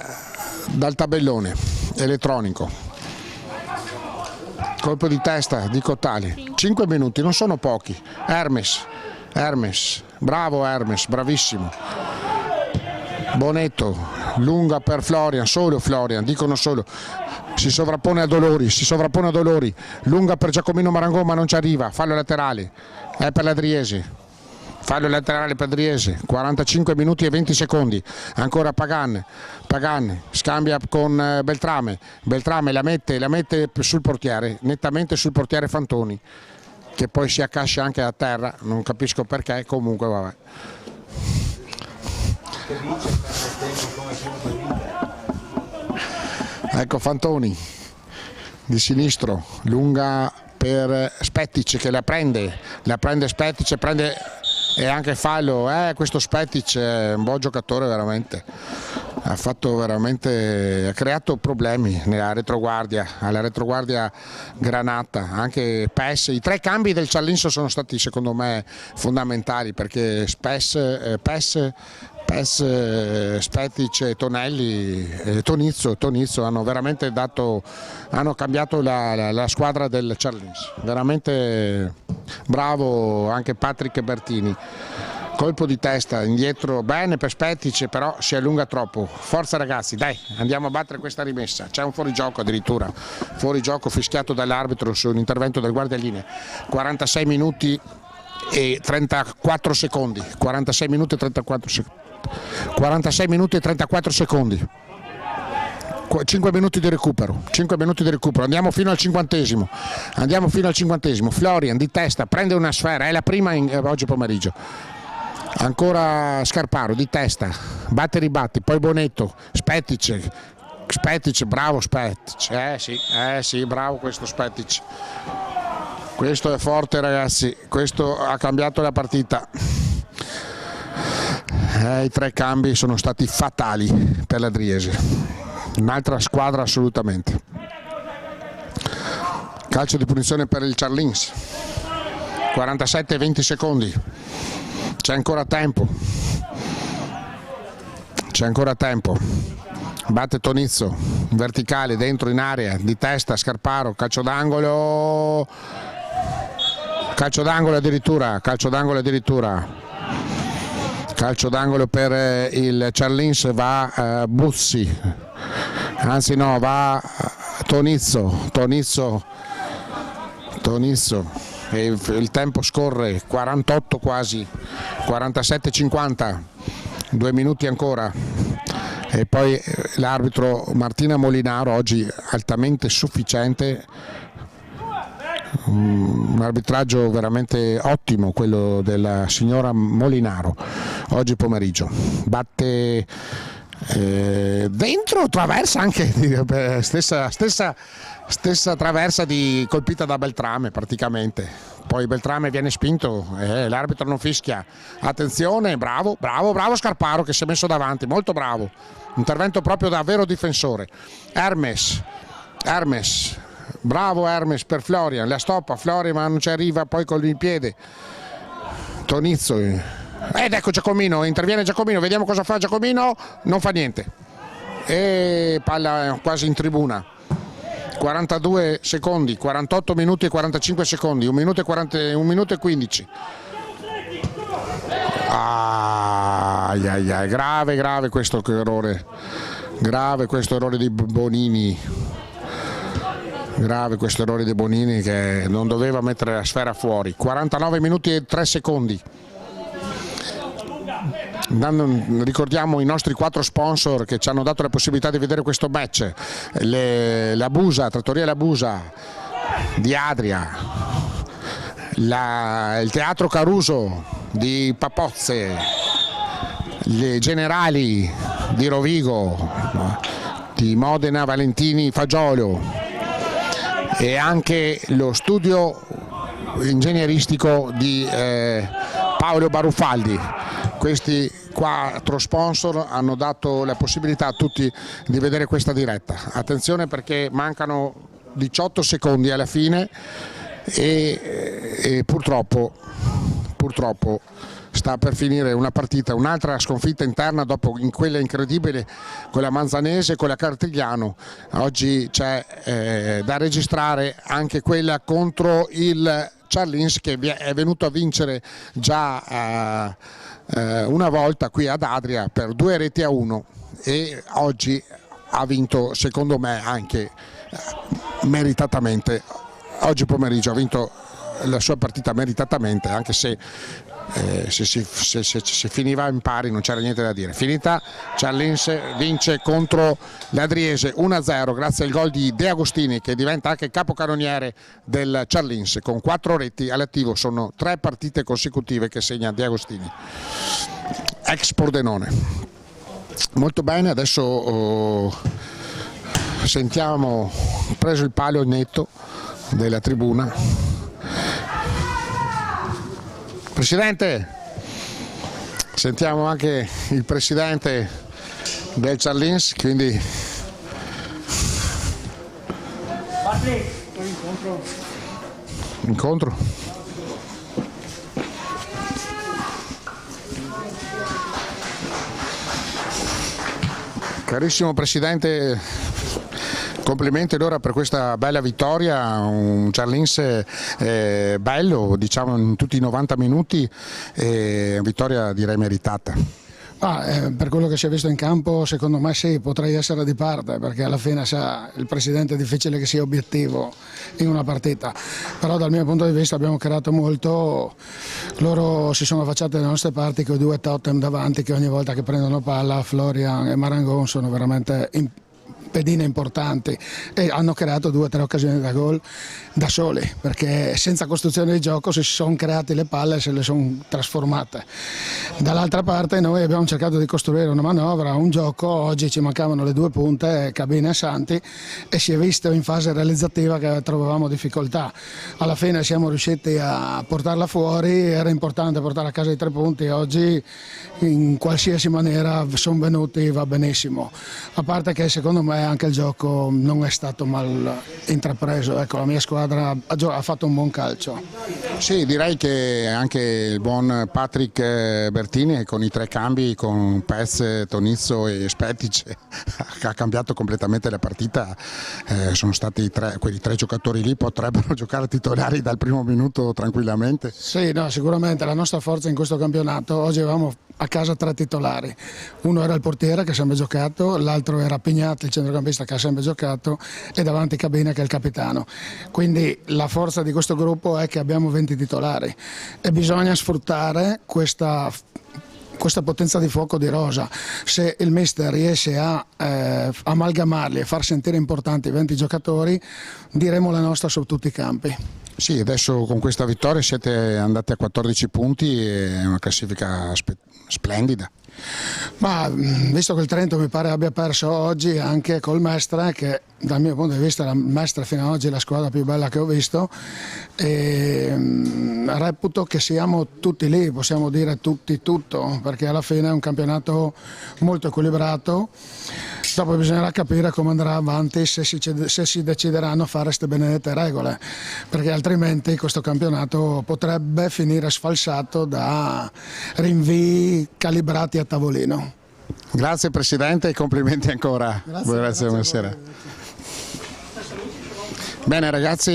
tabellone elettronico. Colpo di testa di Cotali, 5 minuti, non sono pochi. Hermes, bravo Hermes, bravissimo. Bonetto, lunga per Florian, solo Florian, dicono solo. Si sovrappone a Dolori, lunga per Giacomino Marangon ma non ci arriva, fallo laterale, è per l'Adriese. Fallo laterale per Adriese, 45 minuti e 20 secondi, ancora Pagan scambia con Beltrame la mette sul portiere, nettamente sul portiere Fantoni, che poi si accascia anche a terra, non capisco perché, comunque vabbè. Ecco Fantoni di sinistro, lunga per Spetic che la prende Spetic, prende e anche fallo. Questo Spetic è un buon giocatore veramente, ha creato problemi alla retroguardia granata, anche PES. I 3 cambi del Ciarlinso sono stati secondo me fondamentali, perché PES, Spetic e Tonizzo hanno veramente hanno cambiato la squadra del Ciarlinso. Veramente bravo anche Patrick Bertini. Colpo di testa indietro, bene per Spetic, però si allunga troppo. Forza ragazzi, dai, andiamo a battere questa rimessa. C'è un fuorigioco addirittura, fuorigioco fischiato dall'arbitro su un intervento del guardialinee. 46 minuti e 34 secondi. 46 minuti e 34 secondi. 46 minuti e 34 secondi. 5 minuti di recupero, andiamo fino al 50esimo. Florian di testa prende una sfera, è la prima oggi pomeriggio. Ancora Scarparo di testa, batte ribatti, poi Bonetto, Spetic, bravo Spetic, sì, bravo questo Spetic. Questo è forte ragazzi, questo ha cambiato la partita. I 3 cambi sono stati fatali per la Driese, un'altra squadra assolutamente. Calcio di punizione per il Ciarlinso, 47-20 secondi, c'è ancora tempo, batte Tonizzo, verticale, dentro in area, di testa Scarparo, calcio d'angolo addirittura. Calcio d'angolo per il Ciarlinso, va Buzzi, anzi no, va Tonizzo, e il tempo scorre, 48 quasi, 47-50, 2 minuti ancora. E poi l'arbitro Martina Molinaro, oggi altamente sufficiente, un arbitraggio veramente ottimo quello della signora Molinaro oggi pomeriggio. Batte dentro, traversa anche, stessa traversa colpita da Beltrame praticamente, poi Beltrame viene spinto, l'arbitro non fischia. Attenzione, bravo Scarparo che si è messo davanti, molto bravo, intervento proprio da vero difensore. Hermes, bravo Hermes per Florian, la stoppa Florian ma non ci arriva poi con il piede. Tonizzo, ed ecco Giacomino, interviene Giacomino, vediamo cosa fa Giacomino, non fa niente e palla quasi in tribuna. 42 secondi, 48 minuti e 45 secondi, 1 minuto e 15. Grave questo errore, di Bonini. Grave questo errore di Bonini che non doveva mettere la sfera fuori. 49 minuti e 3 secondi. Ricordiamo i nostri 4 sponsor che ci hanno dato la possibilità di vedere questo match: la Busa, Trattoria La Busa di Adria, il Teatro Caruso di Papozze, le Generali di Rovigo, di Modena Valentini Fagiolo e anche lo studio ingegneristico di Paolo Baruffaldi. Questi 4 sponsor hanno dato la possibilità a tutti di vedere questa diretta. Attenzione perché mancano 18 secondi alla fine e purtroppo sta per finire una partita, un'altra sconfitta interna dopo in quella incredibile con la Manzanese e con la Cartigliano. Oggi c'è da registrare anche quella contro il Ciarlinso che è venuto a vincere già una volta qui ad Adria per 2-1 e oggi ha vinto secondo me anche meritatamente. Oggi pomeriggio ha vinto la sua partita meritatamente, anche se se finiva in pari non c'era niente da dire. Finita, Ciarlinso vince contro l'Adriese 1-0 grazie al gol di De Agostini che diventa anche capocannoniere del Ciarlinso con 4 reti all'attivo. Sono 3 partite consecutive che segna De Agostini, ex Pordenone. Molto bene, adesso sentiamo, preso il palio netto della tribuna. Presidente, Sentiamo anche il presidente del Charlins, quindi incontro. Carissimo presidente, complimenti allora per questa bella vittoria, un Charlins bello, diciamo in tutti i 90 minuti, vittoria direi meritata. Per quello che si è visto in campo, secondo me sì, potrei essere di parte, perché alla fine sa, il presidente è difficile che sia obiettivo in una partita, però dal mio punto di vista abbiamo creato molto, loro si sono affacciati dalle nostre parti con i due totem davanti che ogni volta che prendono palla, Florian e Marangon, sono veramente pedine importanti e hanno creato 2 o 3 occasioni da gol da soli, perché senza costruzione di gioco si sono create le palle e se le sono trasformate. Dall'altra parte noi abbiamo cercato di costruire una manovra, un gioco, oggi ci mancavano le 2 punte, Cabina e Santi, e si è visto in fase realizzativa che trovavamo difficoltà. Alla fine siamo riusciti a portarla fuori, era importante portare a casa i 3 punti, oggi in qualsiasi maniera sono venuti, va benissimo, a parte che secondo me anche il gioco non è stato mal intrapreso, ecco, la mia squadra ha fatto un buon calcio. Sì, direi che anche il buon Patrick Bertini con i 3 cambi con Pez, Tonizzo e Spetic ha cambiato completamente la partita, sono stati quei 3 giocatori lì potrebbero giocare titolari dal primo minuto tranquillamente. Sì, no, sicuramente la nostra forza in questo campionato, oggi avevamo a casa 3 titolari, uno era il portiere che ha sempre giocato, l'altro era Pignatti, il centrocampista che ha sempre giocato, e davanti Cabina che è il capitano, quindi la forza di questo gruppo è che abbiamo 20 titolari e bisogna sfruttare questa potenza di fuoco di rosa. Se il mister riesce a amalgamarli e far sentire importanti 20 giocatori, diremo la nostra su tutti i campi. Sì, adesso con questa vittoria siete andati a 14 punti, è una classifica splendida. Ma visto che il Trento mi pare abbia perso oggi anche col Mestre, che dal mio punto di vista la Mestre fino ad oggi è la squadra più bella che ho visto, e reputo che siamo tutti lì, possiamo dire tutti tutto, perché alla fine è un campionato molto equilibrato. Dopo bisognerà capire come andrà avanti, se si decideranno a fare queste benedette regole, perché altrimenti questo campionato potrebbe finire sfalsato da rinvii calibrati a tavolino. Grazie Presidente e complimenti ancora. Grazie, buonasera. Bene ragazzi,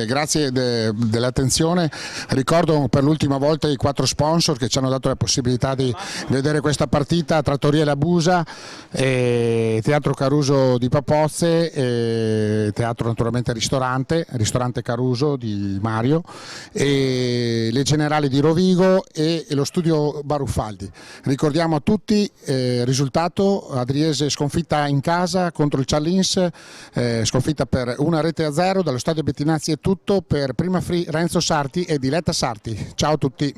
grazie dell'attenzione, ricordo per l'ultima volta i 4 sponsor che ci hanno dato la possibilità di vedere questa partita: Trattoria La Busa, Teatro Caruso di Papozze, Teatro naturalmente Ristorante Caruso di Mario, e le Generali di Rovigo e lo Studio Baruffaldi. Ricordiamo a tutti risultato: Adriese sconfitta in casa contro il Charlins, sconfitta per 1-0. Dallo stadio Bettinazzi è tutto, per Prima Free Renzo Sarti e Diletta Sarti. Ciao a tutti.